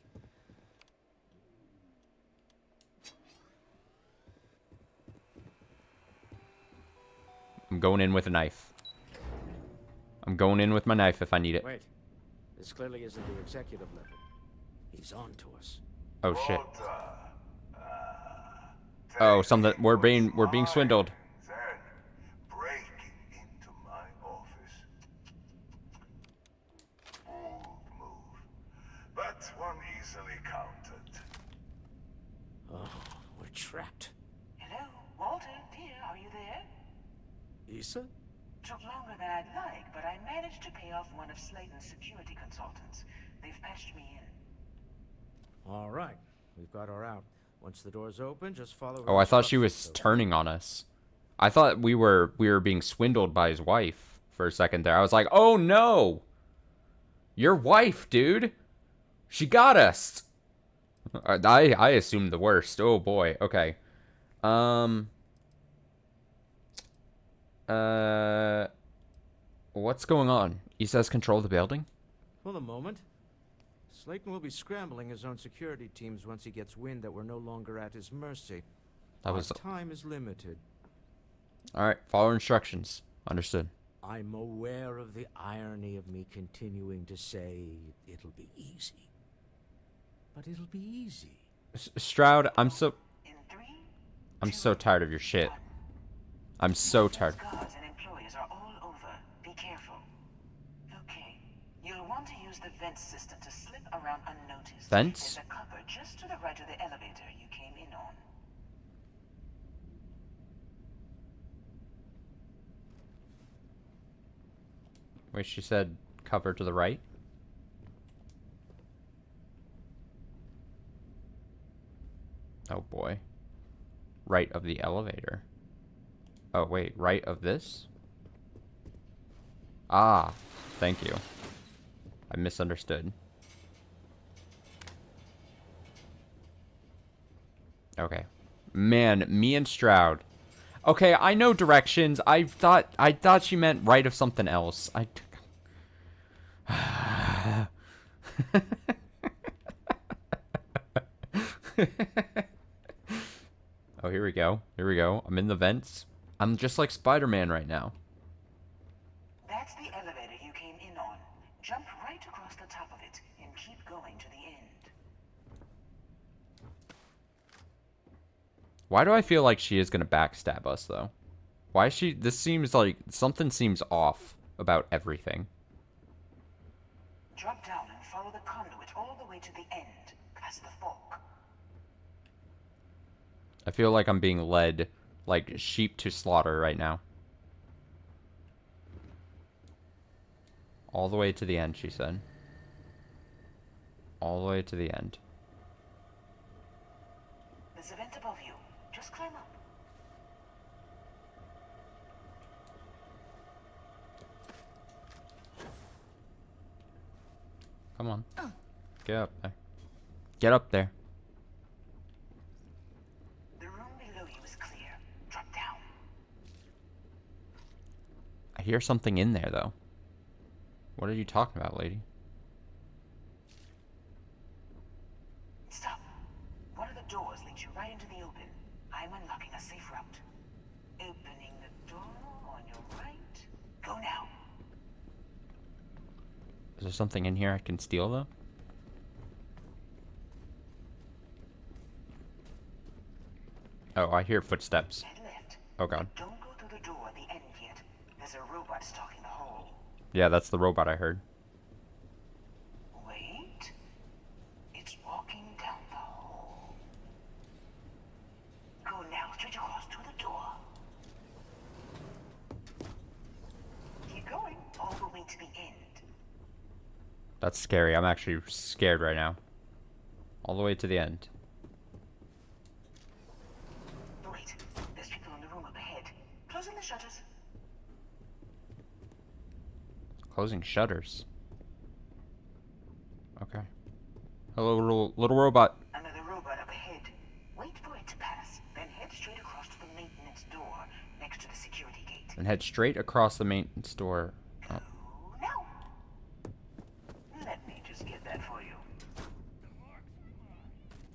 I'm going in with a knife. I'm going in with my knife if I need it. Wait. This clearly isn't the executive level. He's on to us. Oh shit. Oh, something. We're being swindled. Breaking into my office. Bold move, but one easily countered. Oh, we're trapped. Hello, Walter, dear, are you there? Issa? Took longer than I'd like, but I managed to pay off one of Slayton's security consultants. They've patched me in. All right. We've got her out. Once the door's open, just follow her. Oh, I thought she was instructions, turning on us. I thought we were being swindled by his wife for a second there. I was like, "Oh no. Your wife, dude. She got us." I assumed the worst. Oh boy. Okay. What's going on? He says control the building? Hold a moment. Slayton will be scrambling his own security teams once he gets wind that we're no longer at his mercy. That was... Our time is limited. Alright, follow instructions. Understood. I'm aware of the irony of me continuing to say it'll be easy. But it'll be easy. Stroud, I'm so tired of your shit. I'm so tired. Guards and employees are all over. Be careful. Okay. You'll want to use the vent system to slip around unnoticed. Vents? There's a cupboard just to the right of the elevator you came in on. Wait, she said cover to the right? Oh boy. Right of the elevator. Oh wait, right of this? Ah, thank you. I misunderstood. Okay. Man, me and Stroud. Okay, I know directions. I thought she meant right of something else. Oh, here we go. Here we go. I'm in the vents. I'm just like Spider-Man right now. That's the elevator you came in on. Jump right across the top of it and keep going to the end. Why do I feel like she is going to backstab us, though? Why is she... This seems like... Something seems off about everything. Drop down and follow the conduit all the way to the end, past the fork. I feel like I'm being led like sheep to slaughter right now. All the way to the end, she said. All the way to the end. There's a vent above you. Just climb up. Come on. Get up there. Get up there. The room below you is clear. Drop down. I hear something in there, though. What are you talking about, lady? Stop. One of the doors leads you right into the open. I'm unlocking a safe route. Opening the door on your right. Go now. Is there something in here I can steal, though? Oh, I hear footsteps. Oh, God. Don't go through the door at the end yet. There's a robot stalking the hall. Yeah, that's the robot I heard. Wait. It's walking down the hall. Go now, straight across to the door. Keep going, all the way to the end. That's scary. I'm actually scared right now. All the way to the end. Wait, there's people in the room up ahead. Closing the shutters. Closing shutters. Okay. Hello, little robot. Another robot up ahead. Wait for it to pass, then head straight across to the maintenance door next to the security gate. And head straight across the maintenance door. Oh. Now. Let me just get that for you.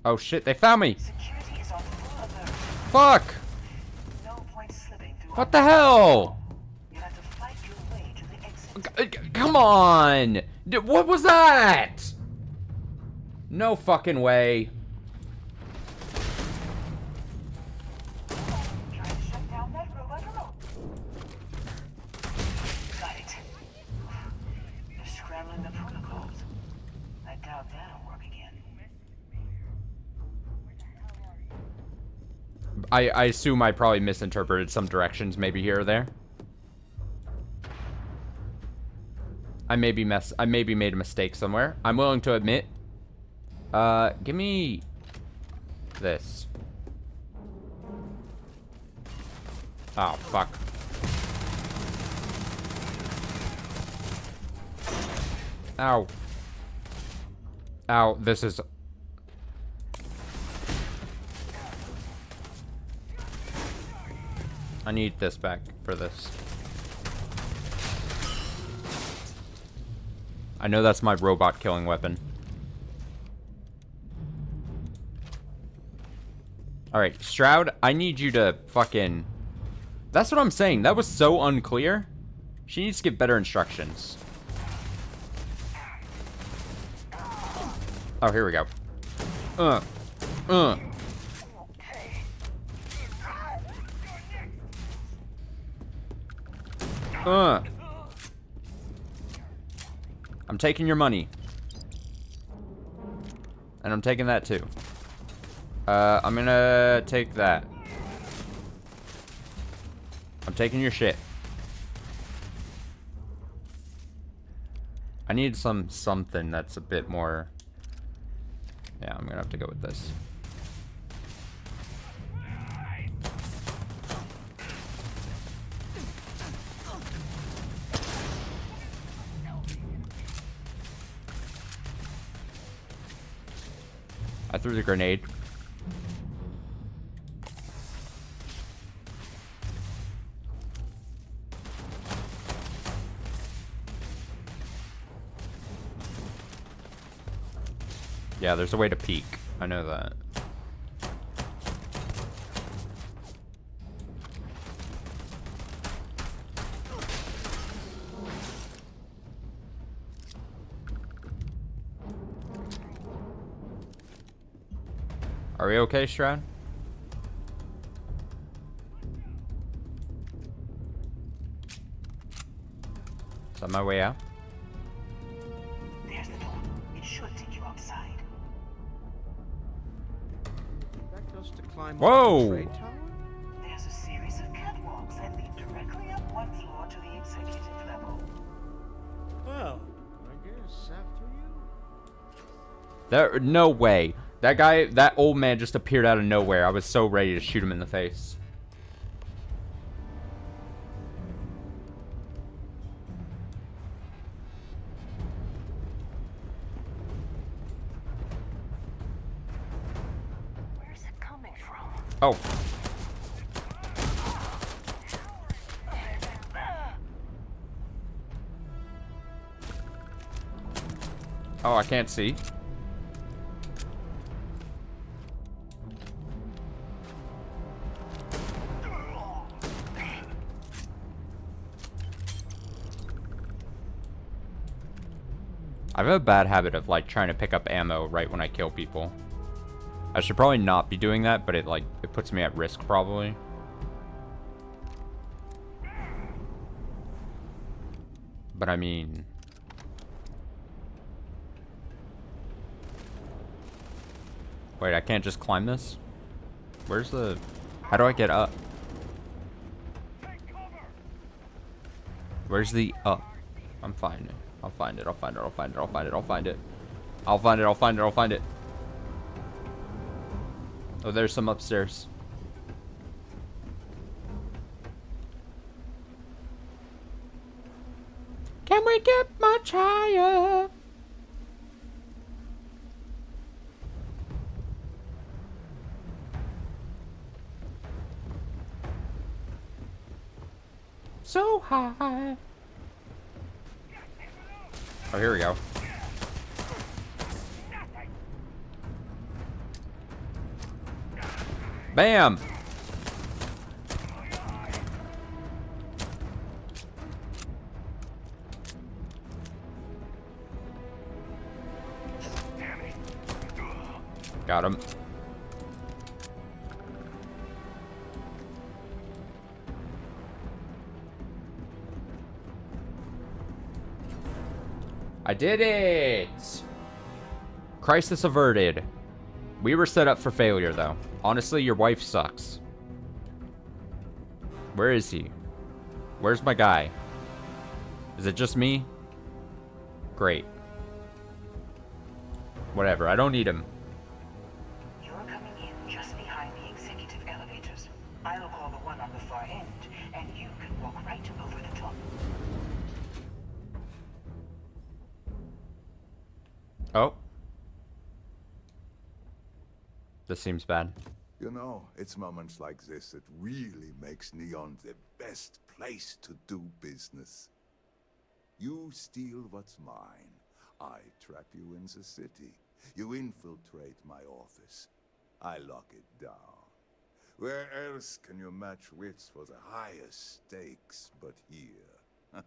Oh shit, they found me! Security is on full alert. Fuck! No point slipping through. What the hell? You'll have to fight your way to the exit. Come on! What was that? No fucking way. Try to shut down that robot remote. Got it. They're scrambling the protocols. I doubt that'll work again. I assume I probably misinterpreted some directions maybe here or there. I maybe made a mistake somewhere. I'm willing to admit. Give me this. Oh, fuck. Ow. Ow, this is... I need this back for this. I know that's my robot killing weapon. Alright, Stroud, I need you to fucking... That's what I'm saying. That was so unclear. She needs to give better instructions. Oh, here we go. I'm taking your money. And I'm taking that too. I'm gonna take that. I'm taking your shit. I need something that's a bit more... Yeah, I'm gonna have to go with this. I threw the grenade. Yeah, there's a way to peek. I know that. Are we okay, Stroud? Is that my way out? There's the door. It should take you outside. Expect us to climb Whoa! up the trade tower? There's a series of catwalks that lead directly up one floor to the executive level. Well, I guess after you. There, no way. That guy, that old man just appeared out of nowhere. I was so ready to shoot him in the face. Where's it coming from? Oh. Oh, I can't see. I have a bad habit of like trying to pick up ammo right when I kill people. I should probably not be doing that, but it puts me at risk probably. But I mean, wait, I can't just climb this? Where's the... How do I get up? Where's the up? I'm finding it. I'll find it. I'll find it. I'll find it. I'll find it. I'll find it. I'll find it. I'll find it. I'll find it. Oh, there's some upstairs. Can we get much higher? So high. Oh, here we go. Bam! Got him. I did it! Crisis averted. We were set up for failure, though. Honestly, your wife sucks. Where is he? Where's my guy? Is it just me? Great. Whatever, I don't need him. You're coming in just behind the executive elevators. I'll call the one on the far end, and you can walk right over the top. Oh. This seems bad. You know, it's moments like this that really makes Neon the best place to do business. You steal what's mine. I trap you in the city. You infiltrate my office. I lock it down. Where else can you match wits for the highest stakes but here?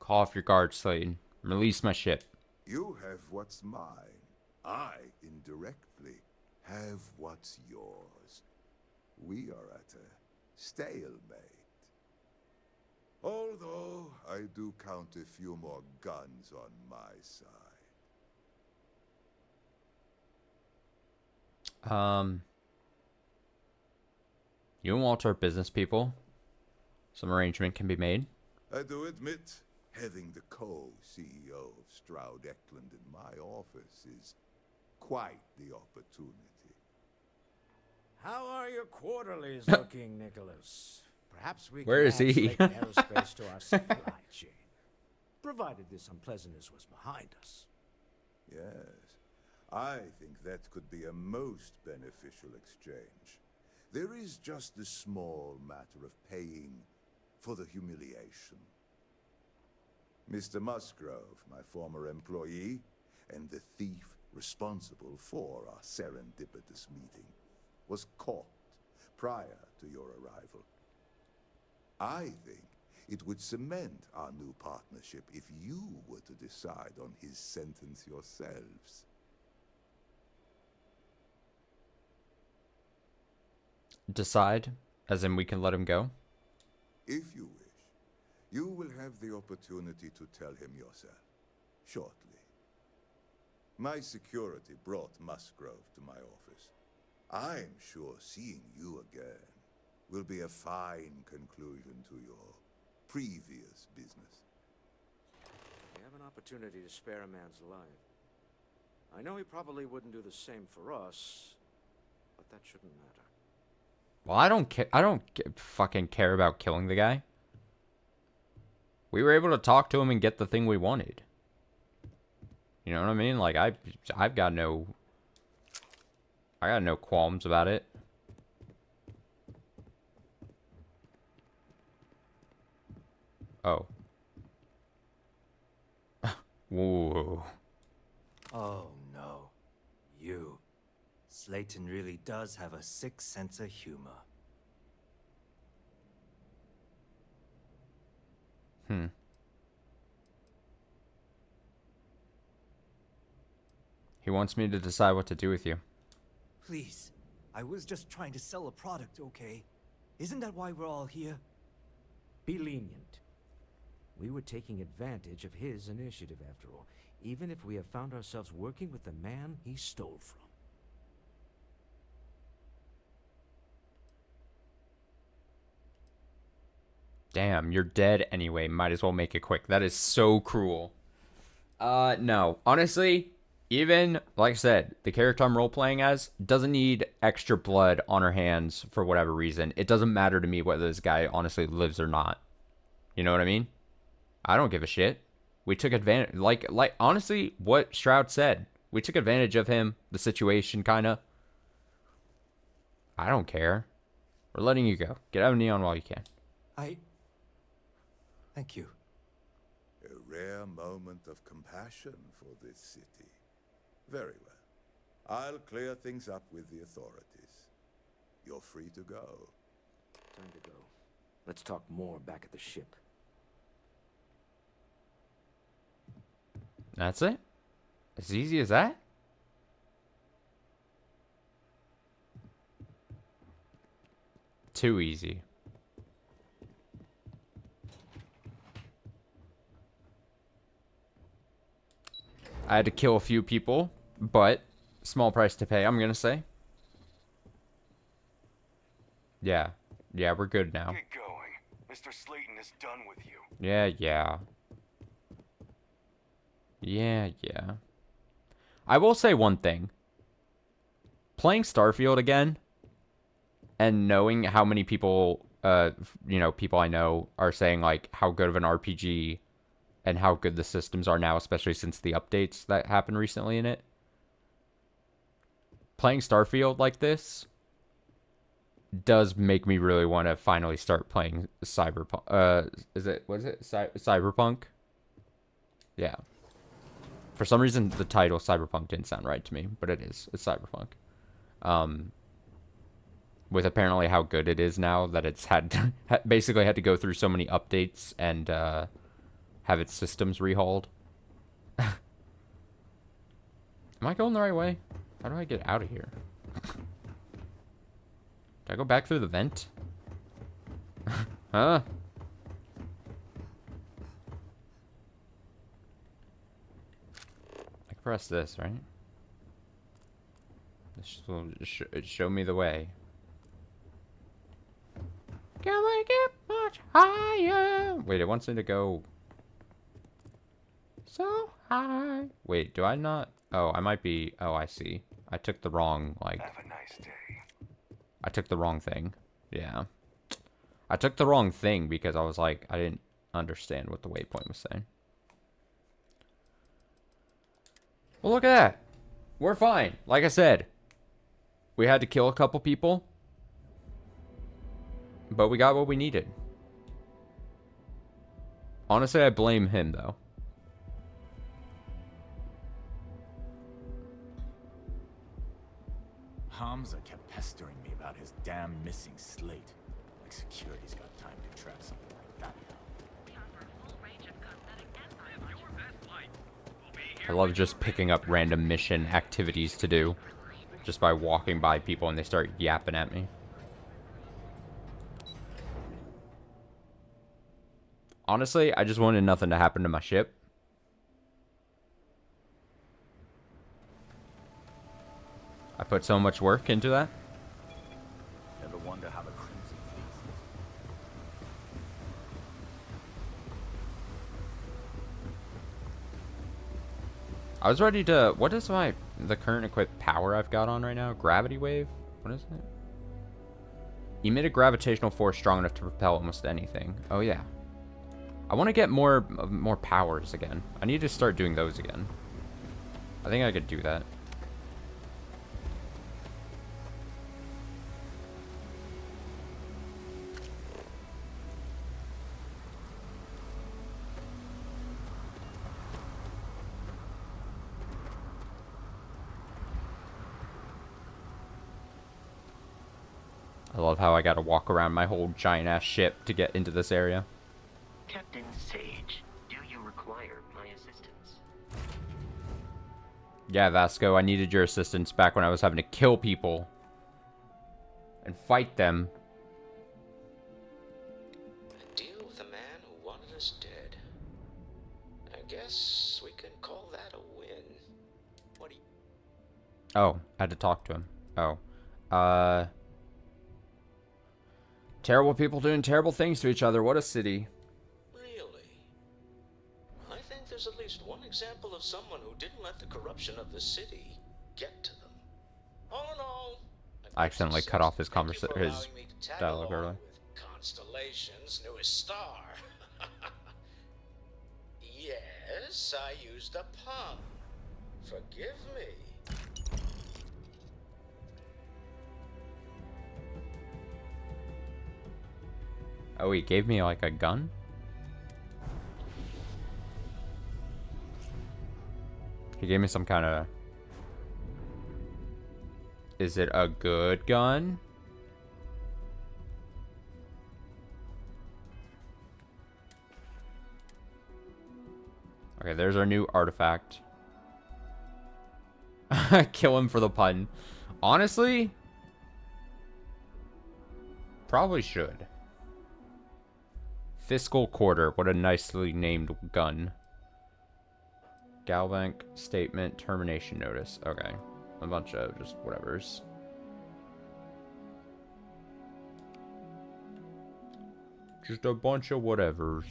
Call off your guard, Slayton. Release my ship. You have what's mine. I, indirectly, have what's yours. We are at a stalemate. Although I do count a few more guns on my side. You and Walter are business people. Some arrangement can be made. I do admit, having the co-CEO of Stroud Eklund in my office is quite the opportunity. How are your quarterlies looking, Nicholas? Perhaps we Where can is add he? Slayton Aerospace to our supply chain, provided this unpleasantness was behind us. Yes, I think that could be a most beneficial exchange. There is just the small matter of paying for the humiliation. Mr. Musgrove, my former employee, and the thief responsible for our serendipitous meeting, was caught prior to your arrival. I think it would cement our new partnership if you were to decide on his sentence yourselves. Decide? As in we can let him go? If you wish, you will have the opportunity to tell him yourself, shortly. My security brought Musgrove to my office. I'm sure seeing you again will be a fine conclusion to your previous business. We have an opportunity to spare a man's life. I know he probably wouldn't do the same for us, but that shouldn't matter. Well, I don't care. I don't fucking care about killing the guy. We were able to talk to him and get the thing we wanted. You know what I mean? Like I got no qualms about it. Oh. Whoa. Oh no. You. Slayton really does have a sick sense of humor. He wants me to decide what to do with you. Please. I was just trying to sell a product, okay? Isn't that why we're all here? Be lenient. We were taking advantage of his initiative, after all, even if we have found ourselves working with the man he stole from. Damn, you're dead anyway. Might as well make it quick. That is so cruel. No. Honestly, even, like I said, the character I'm role-playing as doesn't need extra blood on her hands for whatever reason. It doesn't matter to me whether this guy honestly lives or not. You know what I mean? I don't give a shit. We took advantage, like honestly, what Stroud said. We took advantage of him, the situation, kinda. I don't care. We're letting you go. Get out of Neon while you can. Thank you. A rare moment of compassion for this city. Very well. I'll clear things up with the authorities. You're free to go. Time to go. Let's talk more back at the ship. That's it? As easy as that? Too easy. I had to kill a few people, but small price to pay, I'm gonna say. Yeah. Yeah, we're good now. Get going. Mr. Slayton is done with you. Yeah. I will say one thing. Playing Starfield again, and knowing how many people, people I know are saying, like, how good of an RPG and how good the systems are now, especially since the updates that happened recently in it. Playing Starfield like this does make me really want to finally start playing Cyberpunk. Cyberpunk? Yeah. For some reason, the title Cyberpunk didn't sound right to me, but it is. It's Cyberpunk. With apparently how good it is now that it's basically had to go through so many updates and have its systems rehauled. Am I going the right way? How do I get out of here? Did I go back through the vent? Huh? I can press this, right? This will show me the way. Can we get much higher? Wait, it wants me to go so high. Wait, do I not? Oh, I might be. Oh, I see. I took the wrong, like. Have a nice day. I took the wrong thing. Yeah. I took the wrong thing because I was like, I didn't understand what the waypoint was saying. Well, look at that. We're fine. Like I said, we had to kill a couple people, but we got what we needed. Honestly, I blame him, though. Hamza kept pestering me about his damn missing slate. Like security's got time to track something like that. I love just picking up random mission activities to do. Just by walking by people and they start yapping at me. Honestly, I just wanted nothing to happen to my ship. I put so much work into that. Ever wonder how the Crimson Fleet? I was ready to... What is the current equipped power I've got on right now? Gravity wave? What is it? Emit a gravitational force strong enough to propel almost anything. Oh, yeah. I want to get more powers again. I need to start doing those again. I think I could do that. I love how I gotta walk around my whole giant-ass ship to get into this area. Captain Sage, do you require my assistance? Yeah, Vasco, I needed your assistance back when I was having to kill people and fight them. A deal with a man who wanted us dead. I guess we can call that a win. What do you... Oh, I had to talk to him. Oh. Terrible people doing terrible things to each other. What a city. Really? I think there's at least one example of someone who didn't let the corruption of the city get to them. All in all, I accidentally cut off his dialogue earlier. Constellation's newest star. Yes, I used a pun. Forgive me. Oh, he gave me like a gun? He gave me some kind of... Is it a good gun? Okay, there's our new artifact. Kill him for the pun. Honestly, probably should. Fiscal quarter. What a nicely named gun. Galbank statement termination notice. Okay. A bunch of just whatevers. Just a bunch of whatevers.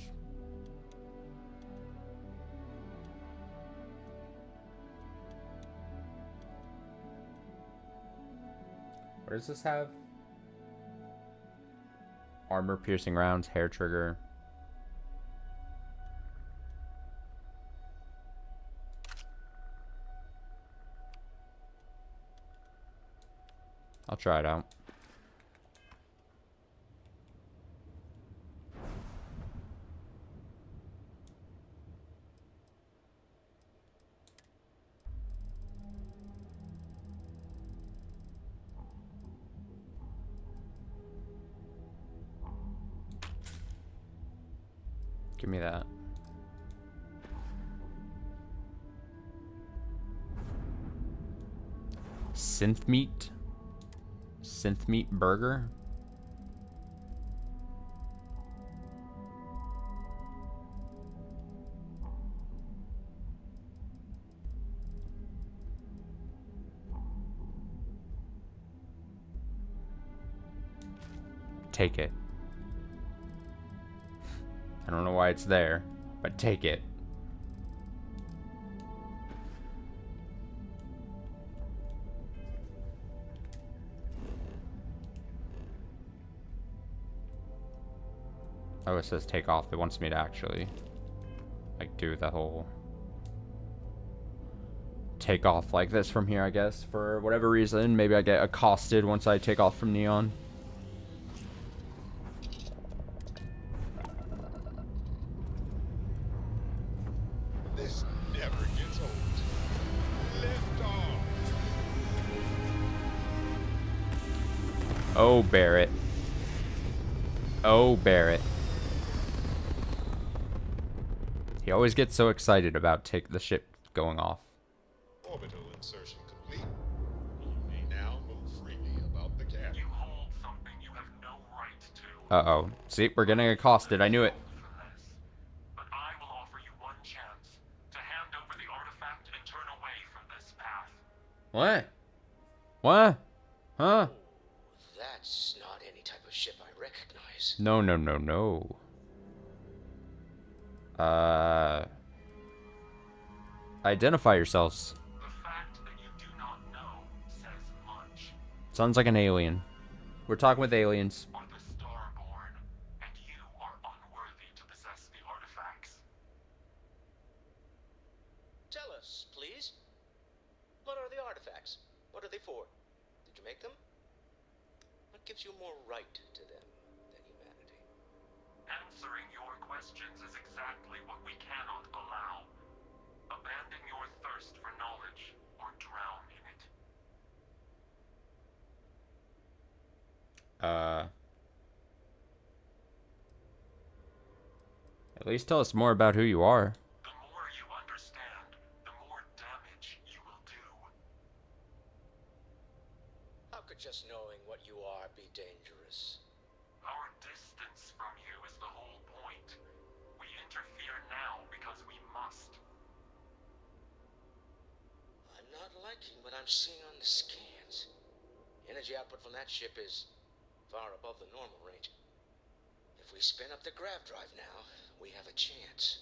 What does this have? Armor piercing rounds, hair trigger. I'll try it out. Give me that. Synth meat burger. Take it. I don't know why it's there, but take it. Oh, it says take off. It wants me to actually, like, do the whole take off like this from here, I guess. For whatever reason, maybe I get accosted once I take off from Neon. This never gets old. Lift off. Oh, Barrett. Oh, Barrett. He always gets so excited about the ship going off. Orbital insertion complete. You may now move freely about the cabin. You hold something you have no right to. Uh-oh. See, we're getting accosted. I knew it. But I will offer you one chance to hand over the artifact and turn away from this path. What? What? Huh? That's not any type of ship I recognize. No, no, no, no. Identify yourselves. The fact that you do not know says much. Sounds like an alien. We're talking with aliens. Are the Starborn, and you are unworthy to possess the artifacts. Tell us, please. What are the artifacts? What are they for? Did you make them? What gives you more right to them than humanity? Answering your questions is exactly what we cannot allow. Abandon your thirst for knowledge or drown in it. At least tell us more about who you are. The more you understand, the more damage you will do. How could just knowing what you are be dangerous? Our distance from you is the whole point. We interfere now because we must. I'm not liking what I'm seeing on the scans. Energy output from that ship is far above the normal range. If we spin up the grav drive now, we have a chance.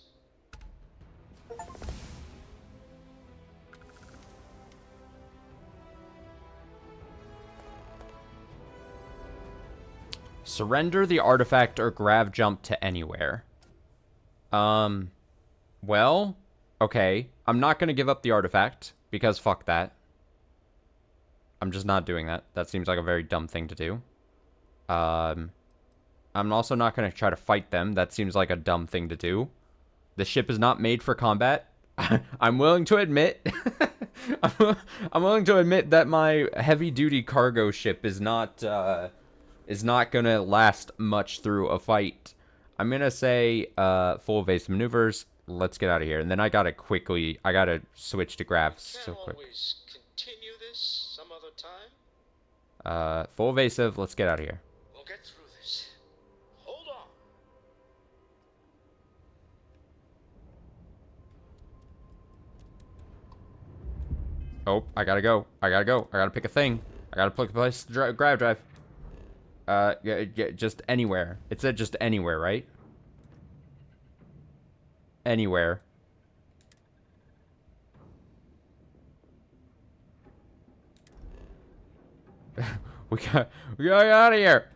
Surrender the artifact or grav jump to anywhere. Well, okay. I'm not going to give up the artifact, because fuck that. I'm just not doing that. That seems like a very dumb thing to do. I'm also not going to try to fight them. That seems like a dumb thing to do. The ship is not made for combat. I'm willing to admit... I'm willing to admit that my heavy-duty cargo ship is not gonna last much through a fight. I'm gonna say full evasive maneuvers. Let's get out of here. And then I gotta switch to grav so quick. Always continue this some other time. Full evasive. Let's get out of here. We'll get through this. Hold on. Oh, I gotta go. I gotta pick a thing. I gotta pick a place to grav drive. Yeah, just anywhere. It said just anywhere, right? Anywhere. we gotta get out of here.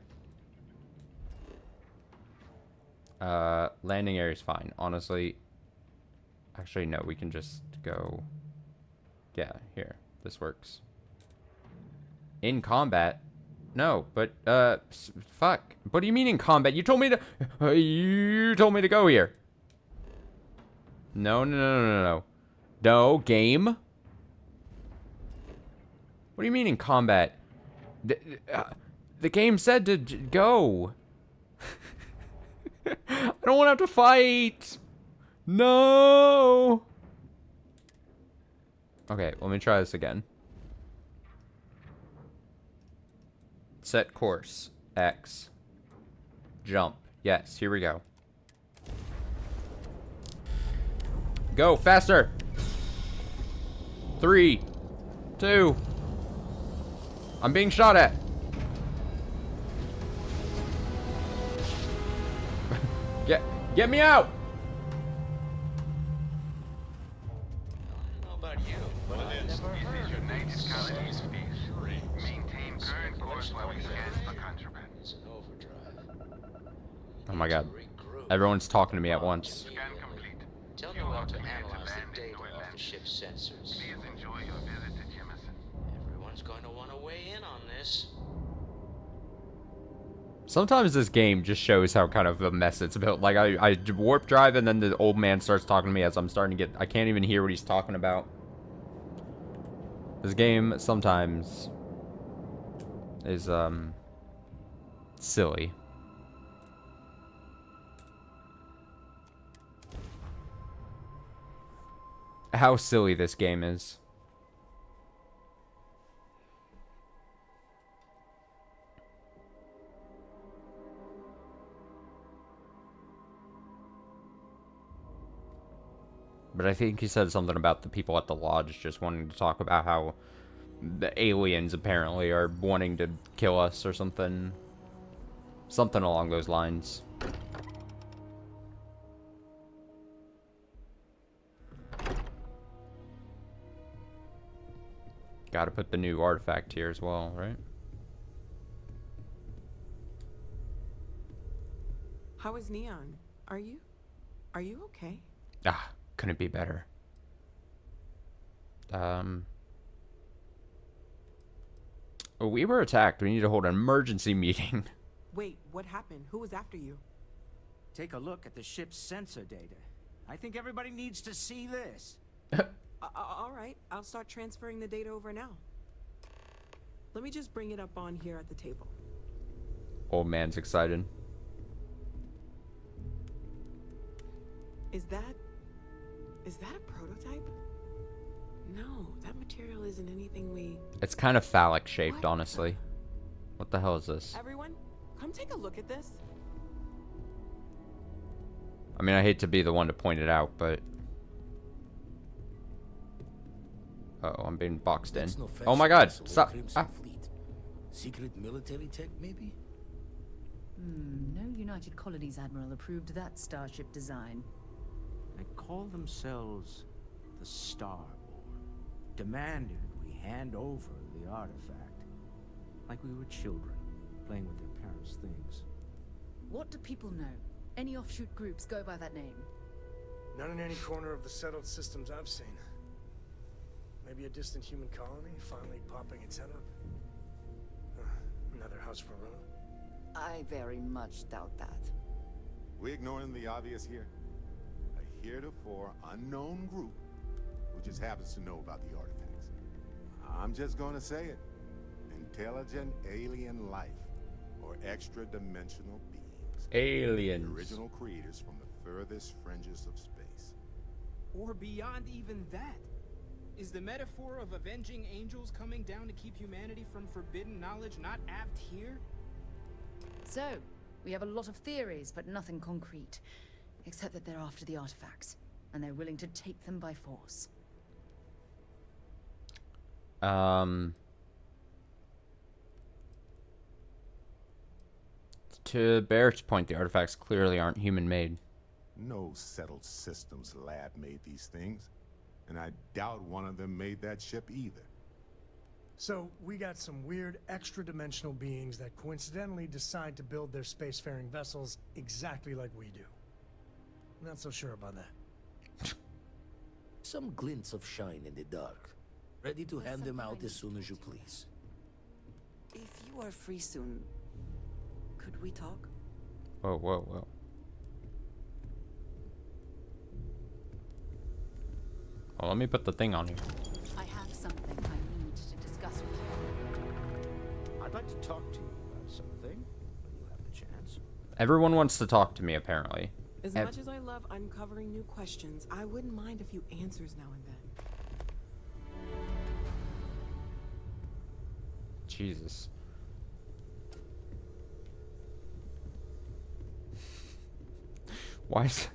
Landing area is fine. Honestly. Actually, no. We can just go. Yeah, here. This works. In combat. No, but, fuck. What do you mean in combat? You told me to, you told me to go here. No, no, no, no, no, no. No, game. What do you mean in combat? The game said to go. I don't want to have to fight. No. Okay, let me try this again. Set course. X. Jump. Yes, here we go. Go, faster! 3, 2. I'm being shot at. Get me out! I don't know about you, but I've never heard of your native colony's speech. Maintain current course while we scan for contraband. It's an overdrive. Oh my god. Everyone's talking to me at once. Scan complete. Tell me how to analyze the data off the ship's sensors. Please enjoy your visit to Jemison. Everyone's going to want to weigh in on this. Sometimes this game just shows how kind of a mess it's built. Like, I warp drive and then the old man starts talking to me as I'm starting to get... I can't even hear what he's talking about. This game sometimes is, silly. How silly this game is. But I think he said something about the people at the lodge just wanting to talk about how the aliens apparently are wanting to kill us or something. Something along those lines. Gotta put the new artifact here as well, right? How is Neon? Are you okay? Ah, couldn't be better. We were attacked. We need to hold an emergency meeting. Wait, what happened? Who was after you? Take a look at the ship's sensor data. I think everybody needs to see this. All right, I'll start transferring the data over now. Let me just bring it up on here at the table. Old man's excited. Is that a prototype? No, that material isn't anything we... It's kind of phallic shaped, honestly. What the hell is this? Everyone, come take a look at this. I mean, I hate to be the one to point it out, but... Uh-oh, I'm being boxed in. No Oh my god, vessel, stop. Crimson Ah. Fleet. Secret military tech, maybe? No United Colonies Admiral approved that starship design. They call themselves the Starborn. Demanded we hand over the artifact. Like we were children, playing with their parents' things. What do people know? Any offshoot groups go by that name? Not in any corner of the settled systems I've seen. Maybe a distant human colony finally popping its head up. Another house for Rome. I very much doubt that. We ignoring the obvious here? A heretofore unknown group who just happens to know about the artifacts. I'm just gonna say it. Intelligent alien life, or extra-dimensional beings. Aliens. The original creators from the furthest fringes of space. Or beyond even that. Is the metaphor of avenging angels coming down to keep humanity from forbidden knowledge not apt here? So, we have a lot of theories, but nothing concrete. Except that they're after the artifacts, and they're willing to take them by force. To Barrett's point, the artifacts clearly aren't human-made. No settled systems lab made these things. And I doubt one of them made that ship either. So, we got some weird extra-dimensional beings that coincidentally decide to build their spacefaring vessels exactly like we do. Not so sure about that. Some glints of shine in the dark. Ready to hand them out as soon as you please. If you are free soon, could we talk? Whoa, whoa, whoa. Well, let me put the thing on here. I have something I need to discuss with you. I'd like to talk to you about something when you have the chance. Everyone wants to talk to me, apparently. As much as I love uncovering new questions, I wouldn't mind a few answers now and then. Jesus. Why is...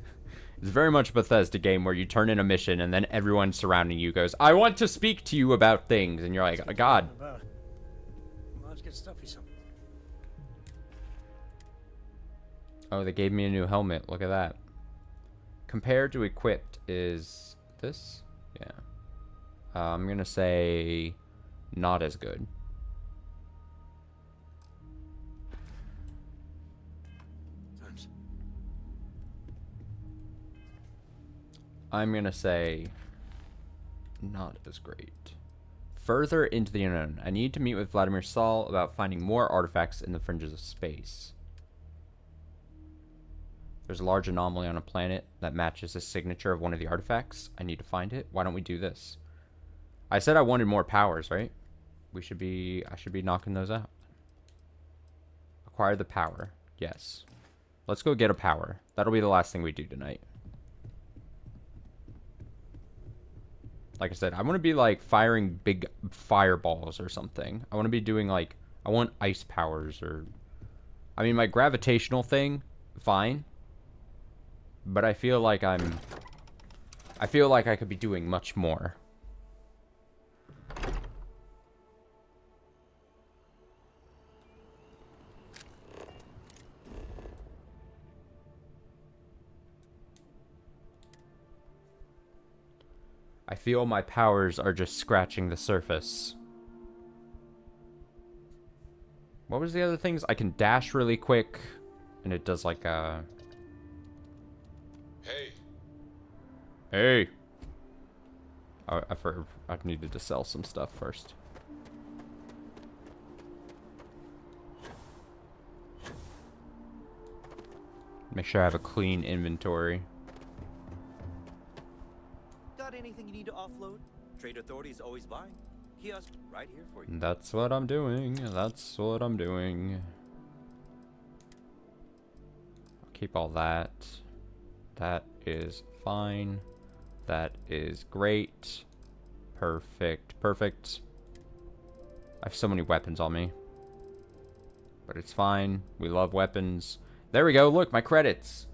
It's very much a Bethesda game where you turn in a mission and then everyone surrounding you goes, I want to speak to you about things. And you're like, oh, God. Well, let's get stuffy some. Oh, they gave me a new helmet. Look at that. Compared to equipped is this? Yeah. I'm going to say not as good. I'm going to say not as great. Further into the unknown. I need to meet with Vladimir Saul about finding more artifacts in the fringes of space. There's a large anomaly on a planet that matches the signature of one of the artifacts. I need to find it. Why don't we do this? I said I wanted more powers, right? I should be knocking those out. Acquire the power. Yes. Let's go get a power. That'll be the last thing we do tonight. Like I said, I want to be like firing big fireballs or something. I want to be doing like, I want ice powers or, I mean, my gravitational thing, fine. But I feel like I could be doing much more. I feel my powers are just scratching the surface. What was the other things? I can dash really quick, and it does like a... Hey. Hey. I needed to sell some stuff first. Make sure I have a clean inventory. Got anything you need to offload? Trade Authority is always buying. Kiosk right here for you. That's what I'm doing. That's what I'm doing. I'll keep all that. That is fine. That is great. Perfect. Perfect. I have so many weapons on me. But it's fine. We love weapons. There we go. Look, my credits.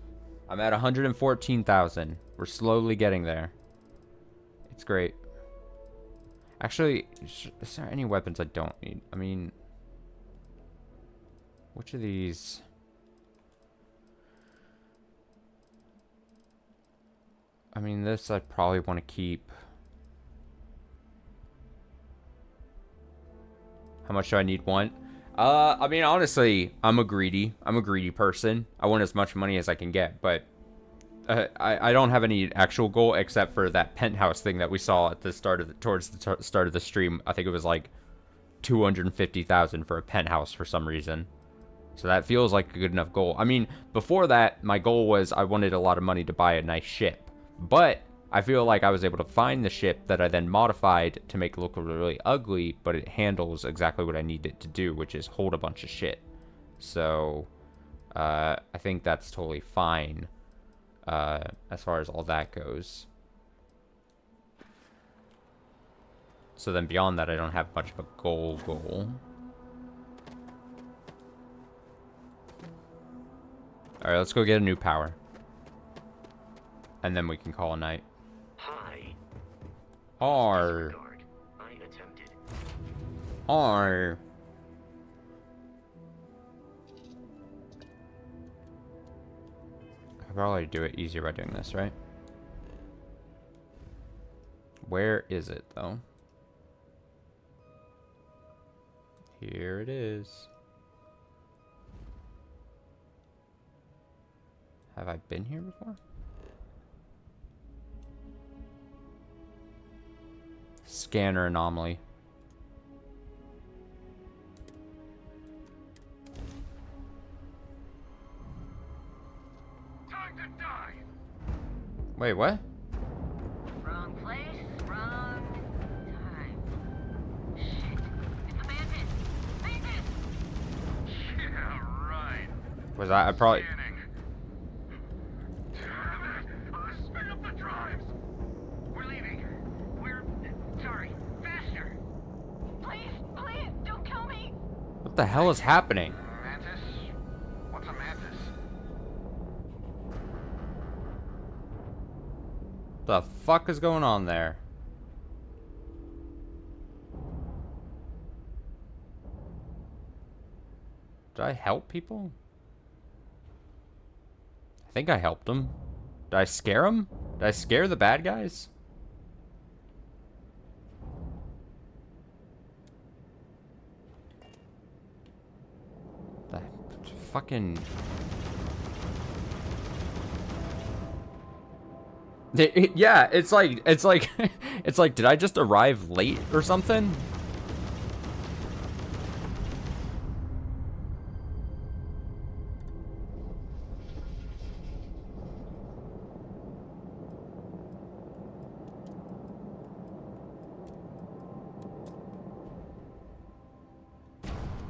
I'm at 114,000. We're slowly getting there. It's great. Actually, is there any weapons I don't need? I mean, which of these? I mean, this I probably want to keep. How much do I need? One? I mean, honestly, I'm a greedy person. I want as much money as I can get, but I don't have any actual goal except for that penthouse thing that we saw at the start of the start of the stream. I think it was like 250,000 for a penthouse for some reason. So that feels like a good enough goal. I mean, before that, my goal was I wanted a lot of money to buy a nice ship. But I feel like I was able to find the ship that I then modified to make it look really ugly, but it handles exactly what I need it to do, which is hold a bunch of shit. So I think that's totally fine. As far as all that goes. So then beyond that, I don't have much of a goal. Alright, let's go get a new power. And then we can call a night. Hi. R. I attempted. R. I probably do it easier by doing this, right? Where is it, though? Here it is. Have I been here before? Scanner anomaly. Time to die. Wait, what? Wrong place, wrong time. Shit. It's a bandit. Bandit! Yeah, right. Was I probably... Speed up the drives. We're leaving. We're sorry. Faster. Please, please, don't kill me! What the hell is happening? Mantis? What's a mantis? fuck is going on there? Did I help people? I think I helped them. Did I scare them? Did I scare the bad guys? The fucking... Yeah, it's like, it's like, did I just arrive late or something?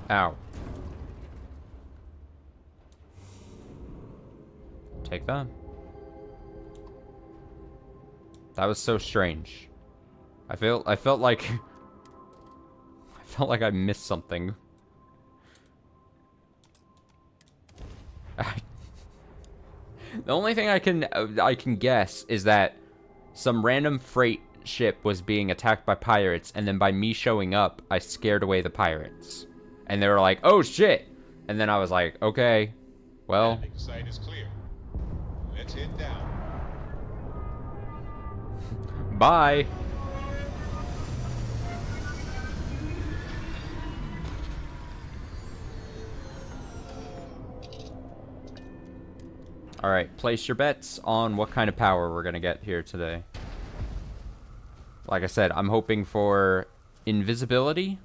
Ow. Take that. That was so strange. I felt like I missed something. The only thing I can guess is that some random freight ship was being attacked by pirates, and then by me showing up, I scared away the pirates. And they were like, "Oh shit!" And then I was like, "Okay, well." The site is clear. Let's head down. Bye. Alright, place your bets on what kind of power we're gonna get here today. Like I said, I'm hoping for invisibility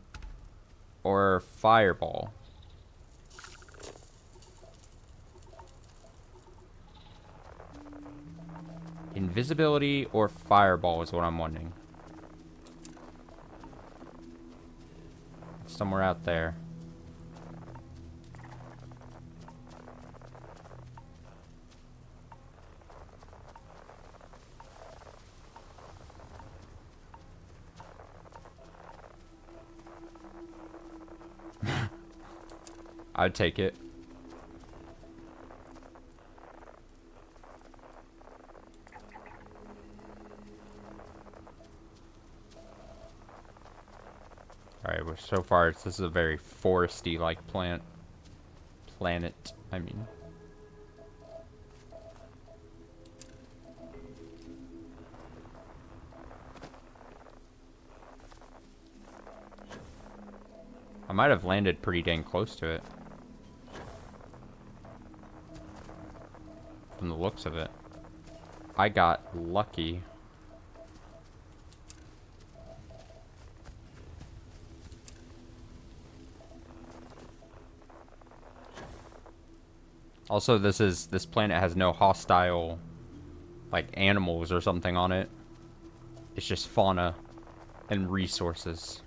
or fireball. Invisibility or fireball is what I'm wondering. Somewhere out there. I'd take it. Alright, well, so far this is a very foresty like planet, I mean. I might have landed pretty dang close to it. From the looks of it. I got lucky. Also, this planet has no hostile, like, animals or something on it. It's just fauna and resources.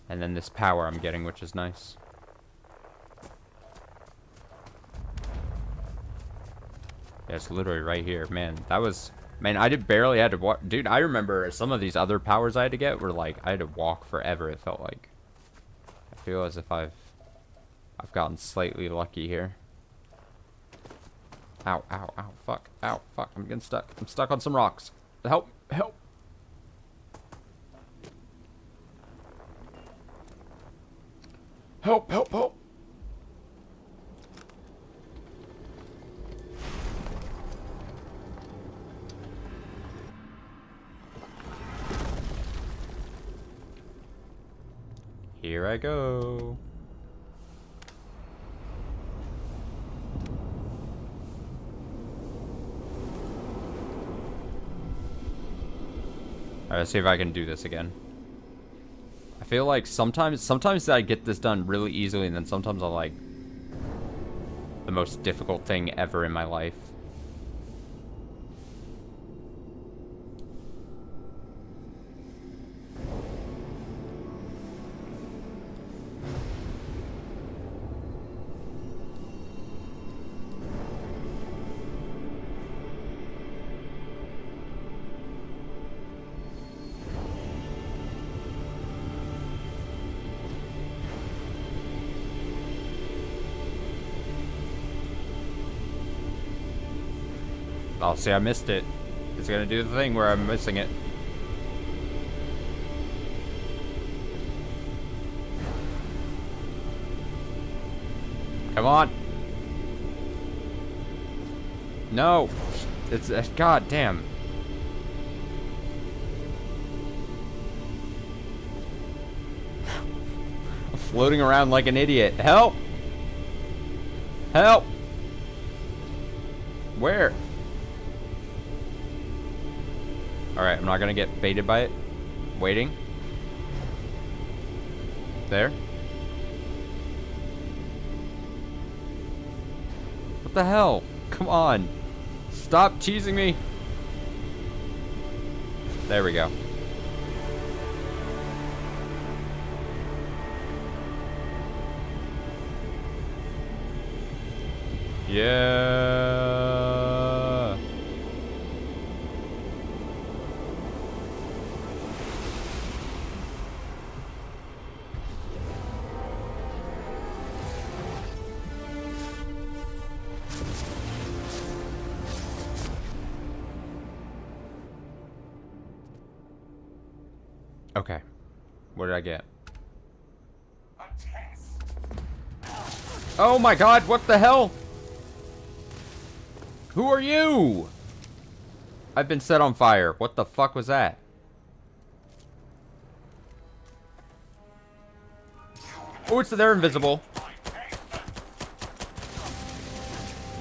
And then this power I'm getting, which is nice. Yeah, it's literally right here. Man, that was... Man, I barely had to walk... Dude, I remember some of these other powers I had to get were like... I had to walk forever, it felt like. I feel as if I've gotten slightly lucky here. Ow, ow, ow, fuck, ow, fuck, I'm getting stuck. I'm stuck on some rocks. Help, help. Help, help, help. Here I go. Alright, let's see if I can do this again. I feel like sometimes I get this done really easily, and then sometimes I like the most difficult thing ever in my life. Oh, see, I missed it. It's gonna do the thing where I'm missing it. Come on. No. It's god damn. Floating around like an idiot. Help! Help! Where? Alright, I'm not gonna get baited by it. Waiting. There. What the hell? Come on. Stop teasing me. There we go. Yeah. Okay. What did I get? Oh my god, what the hell? Who are you? I've been set on fire. What the fuck was that? Oh, they're invisible.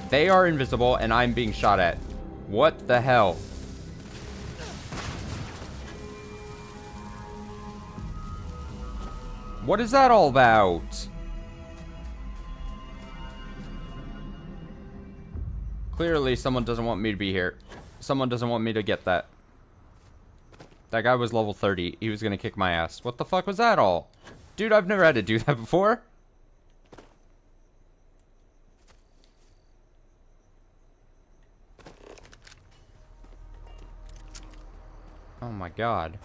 They are invisible and I'm being shot at. What the hell? What is that all about? Clearly, someone doesn't want me to be here. Someone doesn't want me to get that. That guy was level 30. He was gonna kick my ass. What the fuck was that all? Dude, I've never had to do that before. Oh my god.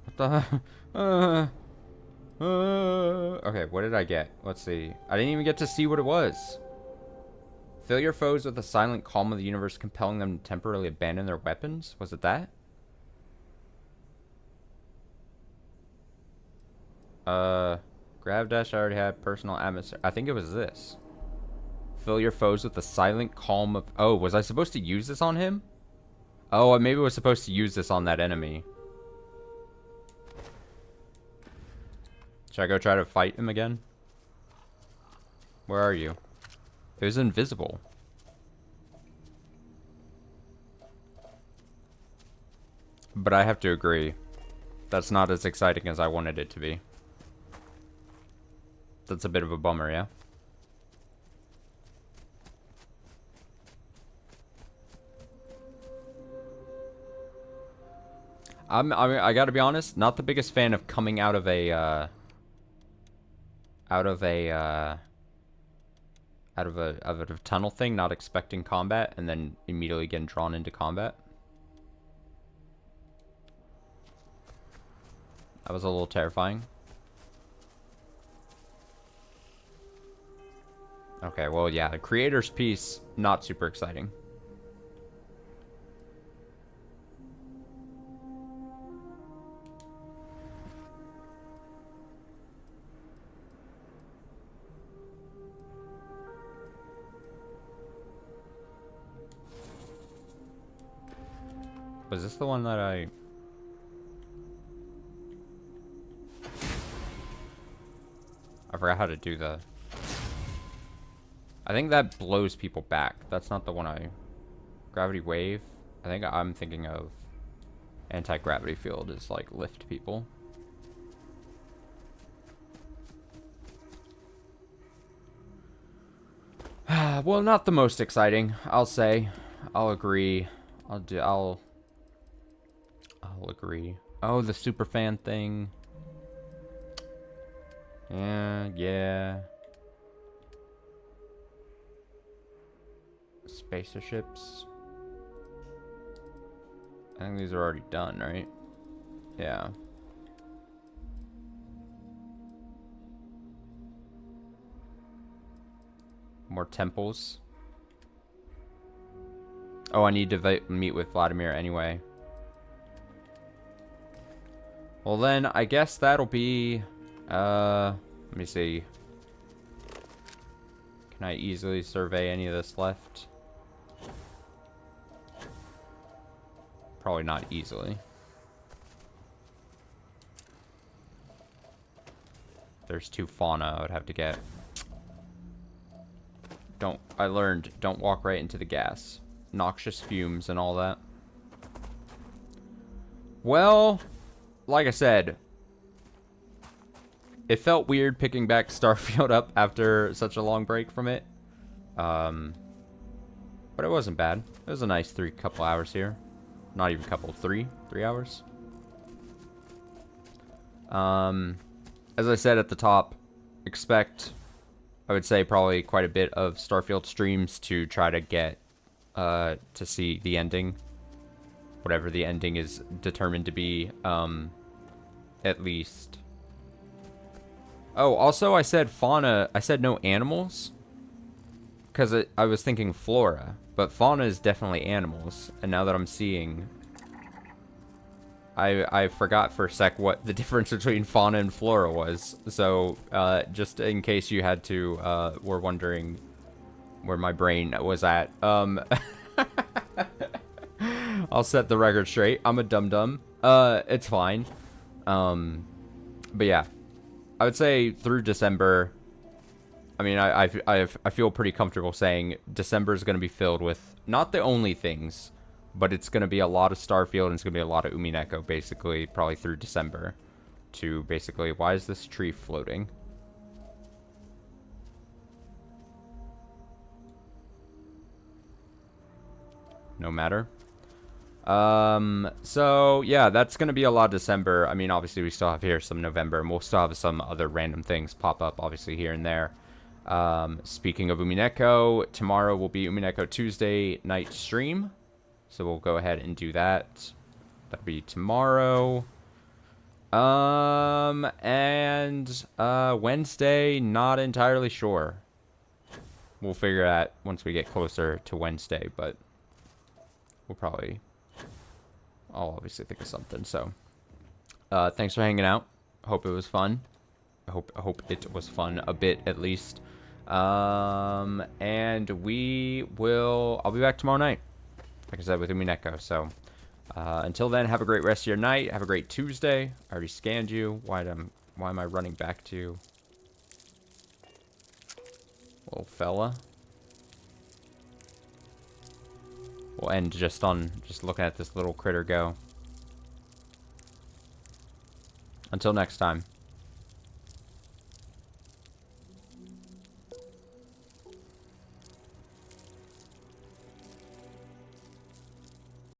What the... Okay, what did I get? Let's see. I didn't even get to see what it was. Fill your foes with the silent calm of the universe, compelling them to temporarily abandon their weapons? Was it that? Grav dash I already had. Personal atmosphere. I think it was this. Fill your foes with the silent calm of... Oh, was I supposed to use this on him? Oh, maybe I was supposed to use this on that enemy. Should I go try to fight him again? Where are you? It was invisible. But I have to agree. That's not as exciting as I wanted it to be. That's a bit of a bummer, yeah? I mean, I gotta be honest, not the biggest fan of coming out of a tunnel thing, not expecting combat, and then immediately getting drawn into combat. That was a little terrifying. Okay, well, yeah, the creator's piece, not super exciting. Was this the one that I forgot how to do the... I think that blows people back. That's not the one I... Gravity wave? I think I'm thinking of anti-gravity field is like lift people. Well, not the most exciting, I'll say. I'll agree. I'll agree. Oh, the super fan thing. Yeah. Spacer ships. I think these are already done, right? Yeah. More temples. Oh, I need to meet with Vladimir anyway. Well then, I guess that'll be, let me see. Can I easily survey any of this left? Probably not easily. There's 2 fauna I would have to get. I learned, don't walk right into the gas. Noxious fumes and all that. Well, like I said, it felt weird picking back Starfield up after such a long break from it. But it wasn't bad. It was a nice couple hours here. Not even couple, 3 hours. As I said at the top, expect, I would say, probably quite a bit of Starfield streams to try to get, to see the ending. Whatever the ending is determined to be, at least. Oh, also I said fauna, I said no animals. Because I was thinking flora, but fauna is definitely animals. And now that I'm seeing, I forgot for a sec what the difference between fauna and flora was. So, just in case you had to, were wondering where my brain was at. I'll set the record straight. I'm a dum-dum. It's fine. But yeah. I would say through December, I mean, I feel pretty comfortable saying December is going to be filled with not the only things, but it's going to be a lot of Starfield and it's going to be a lot of Umineko, basically, probably through December. To basically, why is this tree floating? No matter. So yeah, that's going to be a lot of December. I mean, obviously we still have here some November, and we'll still have some other random things pop up, obviously, here and there. Speaking of Umineko, tomorrow will be Umineko Tuesday night stream. So we'll go ahead and do that. That'll be tomorrow. And Wednesday, not entirely sure. We'll figure that once we get closer to Wednesday, but we'll probably, I'll obviously think of something. So thanks for hanging out. Hope it was fun. I hope it was fun a bit, at least. And I'll be back tomorrow night, like I said, with Umineko. So until then, have a great rest of your night. Have a great Tuesday. I already scanned you. Why am I running back to little fella? We'll end just looking at this little critter go. Until next time.